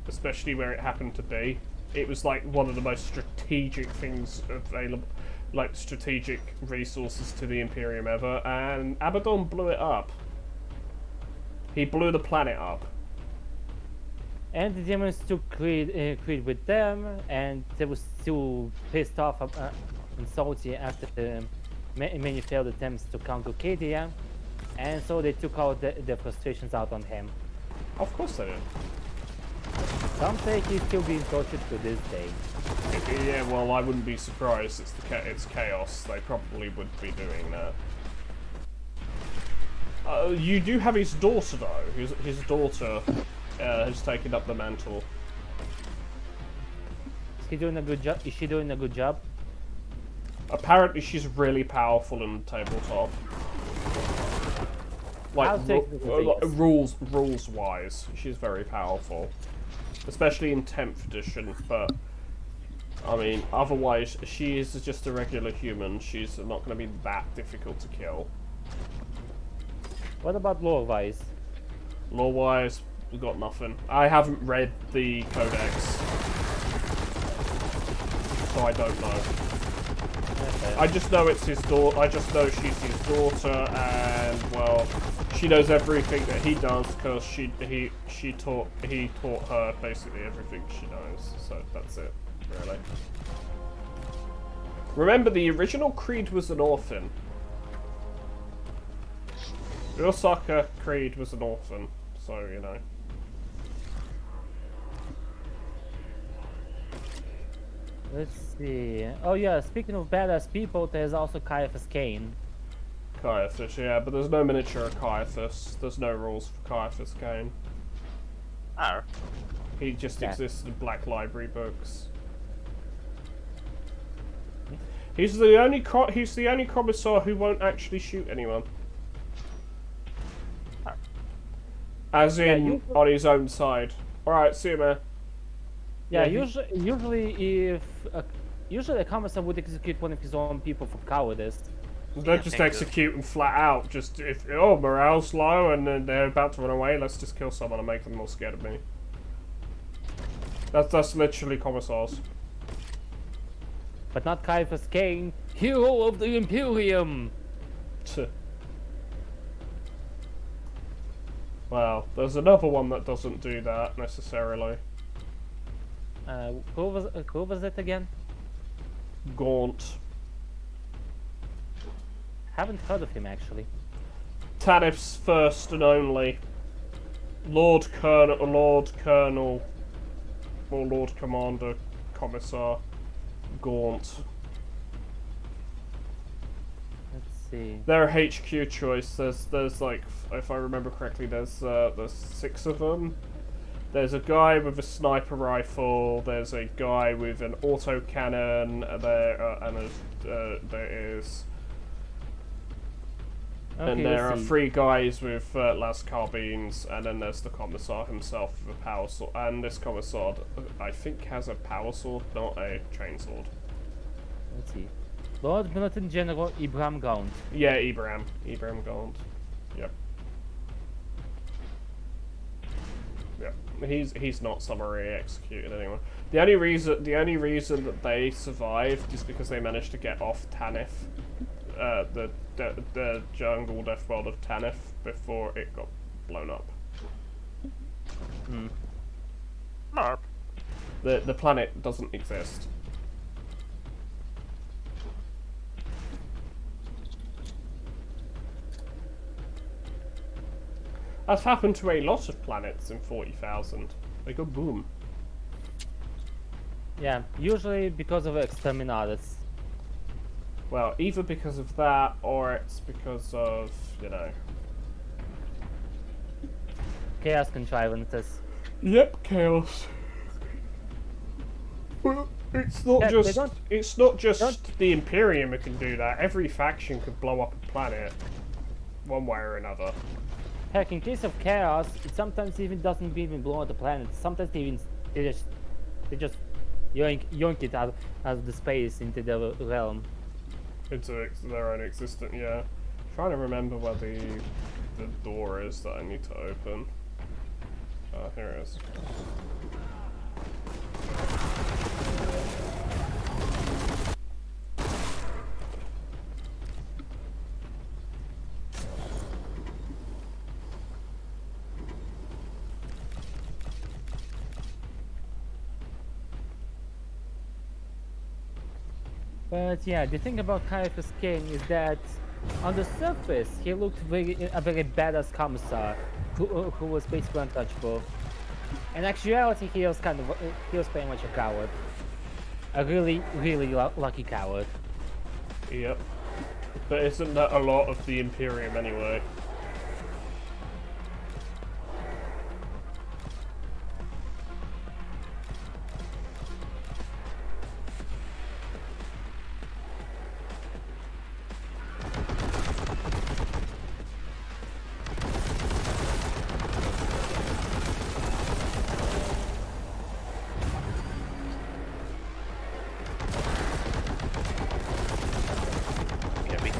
especially where it happened to be. It was like one of the most strategic things available, like strategic resources to the Imperium ever, and Abaddon blew it up. He blew the planet up. And the demons took Creed with them, and they were still pissed off and salty after many failed attempts to conquer Cadia, and so they took out their frustrations out on him. Of course they did. Some say he's still being tortured to this day. Yeah, well, I wouldn't be surprised. It's chaos. They probably would be doing that. You do have his daughter, though. His daughter has taken up the mantle. Is he doing a good job? Is she doing a good job? Apparently, she's really powerful in tabletop. Like rules wise, she's very powerful, especially in 10th edition. But I mean, otherwise, she is just a regular human. She's not going to be that difficult to kill. What about lore-wise? Lore-wise, we got nothing. I haven't read the codex, so I don't know. Okay. I just know it's his daughter. I just know she's his daughter, and well, she knows everything that he does because he taught her basically everything she knows. So that's it, really. Remember, the original Creed was an orphan. Osaka Creed was an orphan, so you know. Let's see. Oh yeah, speaking of badass people, there's also Caiaphas Cain. Caiaphas, yeah, but there's no miniature of Caiaphas. There's no rules for Caiaphas Cain. Oh. He just exists in Black Library books. He's the only commissar who won't actually shoot anyone. As in, on his own side. Alright, see you, man. Yeah, usually a commissar would execute one of his own people for cowardice. Don't just execute them flat out. Just if morale's low and then they're about to run away, let's just kill someone and make them more scared of me. That's literally commissars. But not Caiaphas Cain, hero of the Imperium. Well, there's another one that doesn't do that necessarily. Who was it again? Gaunt. Haven't heard of him actually. Tanif's first and only Lord Colonel, or Lord Commander, Commissar Gaunt. Let's see. They're a HQ choice. There's like, if I remember correctly, there's 6 of them. There's a guy with a sniper rifle. There's a guy with an autocannon. There is. Okay, and there are 3 guys with las carbines, and then there's the commissar himself with a power sword. And this commissar, I think, has a power sword, not a chainsword. Let's see. Lord Militant General Ibram Gaunt. Yeah, Ibram Gaunt. Yep. Yep. He's not summarily executed anyway. The only reason that they survived is because they managed to get off Tanith, the jungle death world of Tanith, before it got blown up. Hmm. Marp. The planet doesn't exist. That's happened to a lot of planets in 40,000. They go boom. Yeah, usually because of exterminatus. Well, either because of that, or it's because of, you know... Chaos contrivances. Yep, chaos. Well, it's not just the Imperium that can do that. Every faction could blow up a planet, one way or another. Heck, in case of chaos, it sometimes even doesn't even blow up the planet. Sometimes they just yoink it out of the space into the realm. Into their own existence, yeah. Trying to remember where the door is that I need to open. Here it is. But yeah, the thing about Caiaphas King is that on the surface he looked a very badass commissar who was basically untouchable. In actuality, he was pretty much a coward, a really lucky coward. Yep. But isn't that a lot of the Imperium anyway? Yeah, we.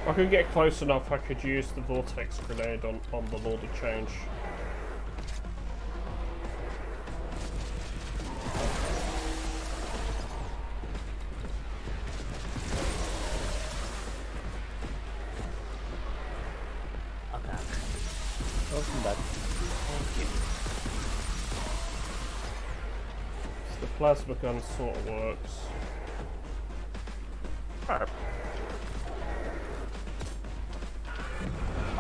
If I could get close enough, I could use the vortex grenade on the Lord of Change. Okay. Welcome back. The plasma gun sort of works. Alright.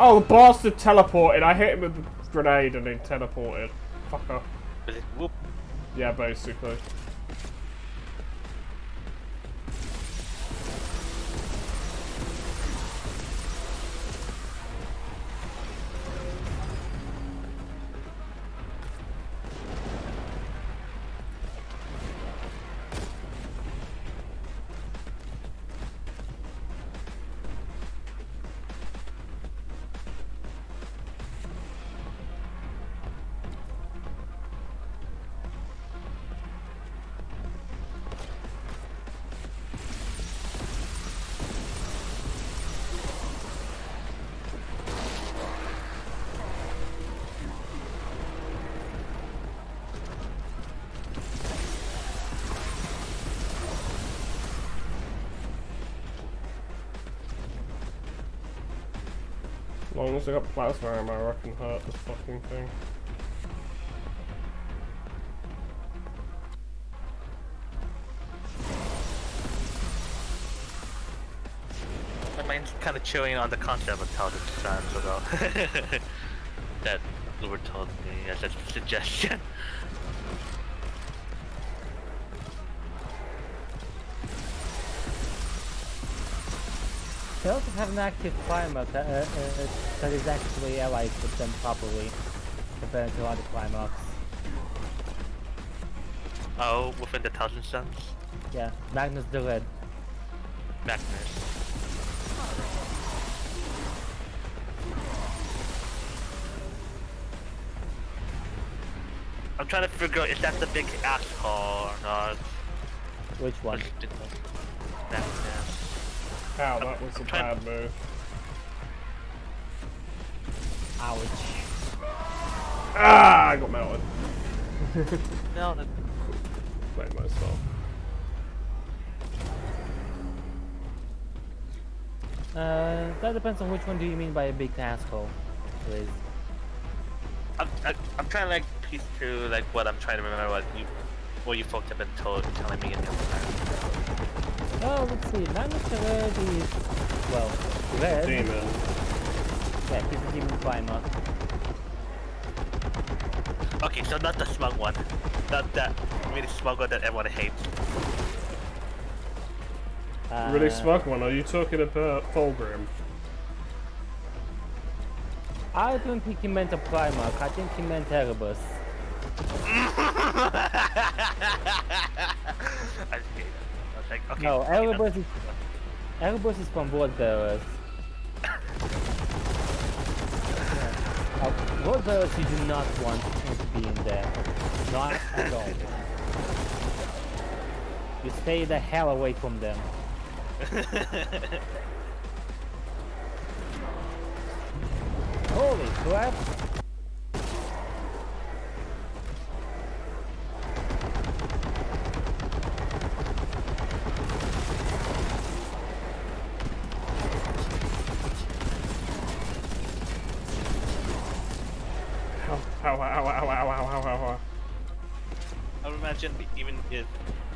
Oh, the bastard teleported. I hit him with the grenade and he teleported. Fucker. Was it whoop? Yeah, basically. As long as I got plasma ammo, I can hurt this fucking thing. My mind's kind of chewing on the concept of intelligent design, so though. That Lord told me as a suggestion. They also have an active Primarch that is actually allied with them properly, compared to other Primarchs. Oh, within the Thousand Suns? Yeah, Magnus the Red. Magnus. I'm trying to figure out if that's the big asshole or not. Which one? Magnus. Ow, that was a bad move. Ouch. Ah, I got melted. No, that... Blame myself. That depends on which one do you mean by a big asshole, Liz. I'm trying to like piece through like what I'm trying to remember what you folks have been telling me in the Oh, let's see. Magnus the Red is, well, red. Demon. Yeah, he's a demon climber. Okay, so not the smug one. Not that really smug one that everyone hates. Really smug one. Are you talking about Fulgrim? I don't think he meant a Primarch, I think he meant Erebus. I just gave it. I was like, okay. No, okay, Erebus is from Blood Bearers. Blood Bearers you do not want him to be in there. Not at all. You stay the hell away from them. Holy crap! Ow, ow, ow, ow, ow, ow, ow, ow. I would imagine even if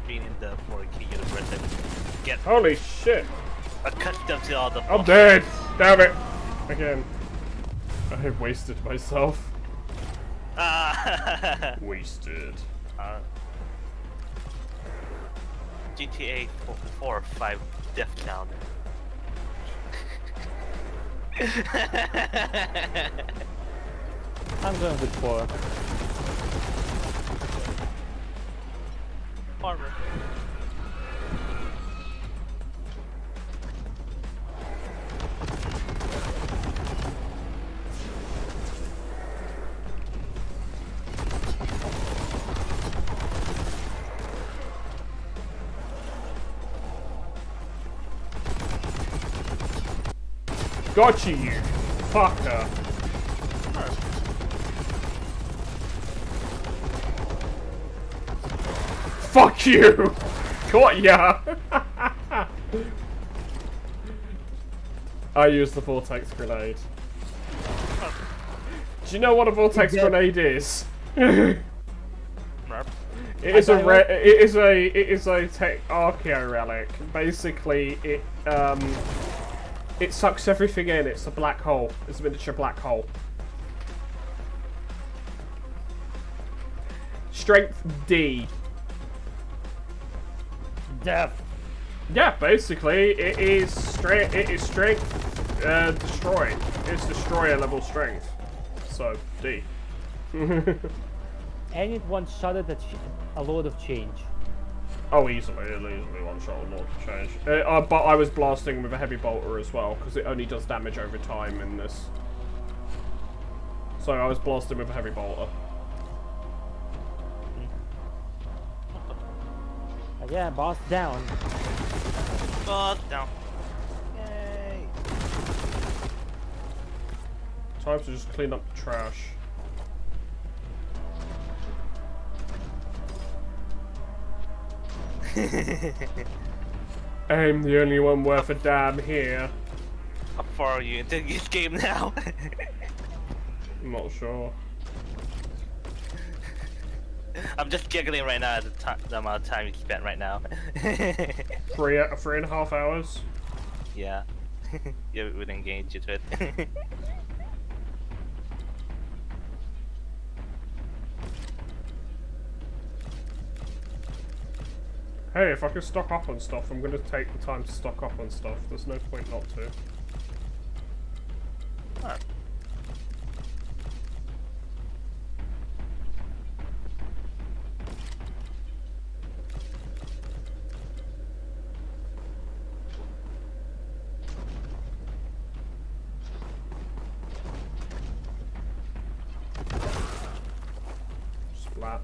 being in the 40k universe, I would get Holy shit! accustomed to all the. I'm dead! Damn it! Again. I wasted myself. Wasted. GTA 4 or 5 Death Count. I'm going with 4. Armor. Gotcha, you fucker! Fuck you! Got ya! I used the vortex grenade. Do you know what a vortex grenade is? It is a tech archeo relic. Basically, it sucks everything in. It's a black hole. It's a miniature black hole. Strength D. Death! Yeah, basically, it is strength. Destroy. It's destroyer level strength. So D. And it one-shotted a load of change. Oh, easily one shot or more to change. But I was blasting with a heavy bolter as well because it only does damage over time in this. So I was blasting with a heavy bolter. Yeah, boss down. Boss down. Yay. Time to just clean up the trash. I'm the only one worth a damn here. How far are you into this game now? I'm not sure. I'm just giggling right now at the amount of time you spent right now. 3.5 hours. Yeah. You would engage into it. Hey, if I can stock up on stuff, I'm gonna take the time to stock up on stuff. There's no point not to. Huh. Splat.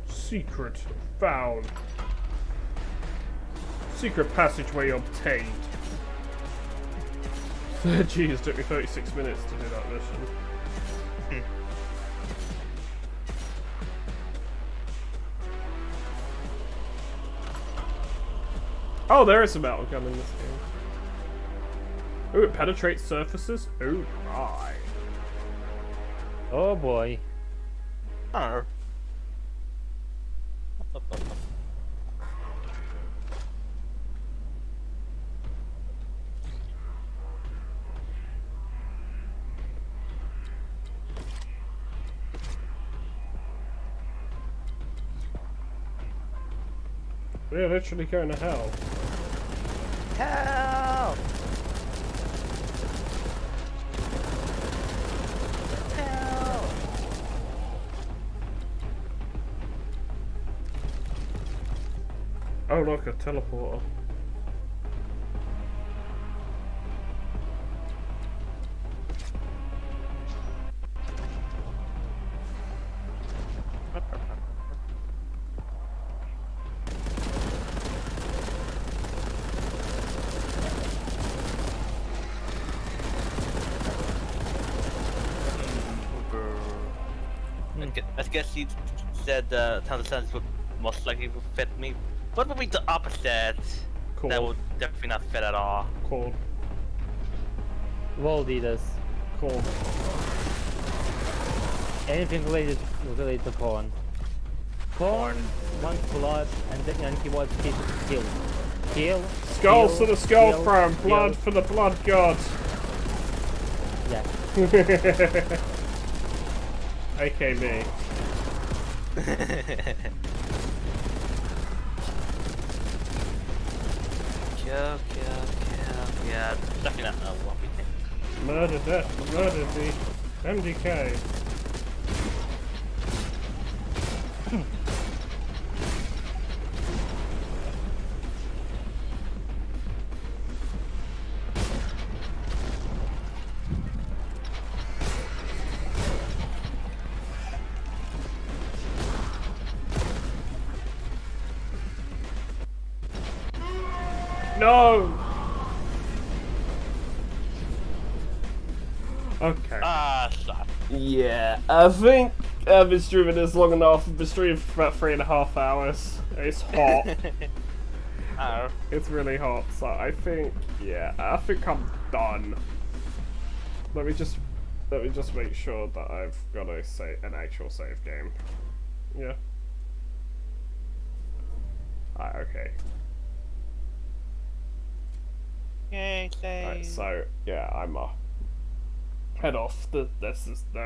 Secret found. Secret passageway obtained. Jeez, it took me 36 minutes to do that mission. Oh, there is a metal gun in this game. Ooh, it penetrates surfaces? Ooh, right. Oh boy. Oh. We're literally going to hell. Help! Help! Oh look, a teleporter. I guess he said Town of Suns would most likely fit me. What would be the opposite? Cool. That would definitely not fit at all. Cool. World eaters. Cool. Anything related to corn. Corn wants blood, and he wants people to kill. Kill. Skulls kill, to the skull kill, throne. Blood kill. for the blood god. Yeah. AK me. Kill. Yeah, definitely not what we think. Murder death. Murder the MDK. No! Okay. Stop. Yeah, I think I've been streaming this long enough. I've been streaming for about 3.5 hours. It's hot. Oh. It's really hot, so I think, yeah, I think I'm done. Let me just make sure that I've got an actual save game. Yeah. Okay. Yay, Right, so yeah, I'm head off. That'd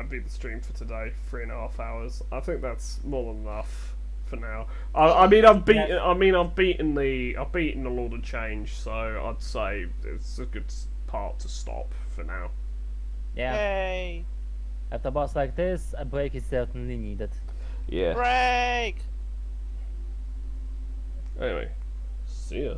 be the stream for today. 3.5 hours. I think that's more than enough for now. I've beaten the Lord of Change, so I'd say it's a good part to stop for now. Yeah. Yay! After a boss like this, a break is certainly needed. Yeah. Break! Anyway, see ya.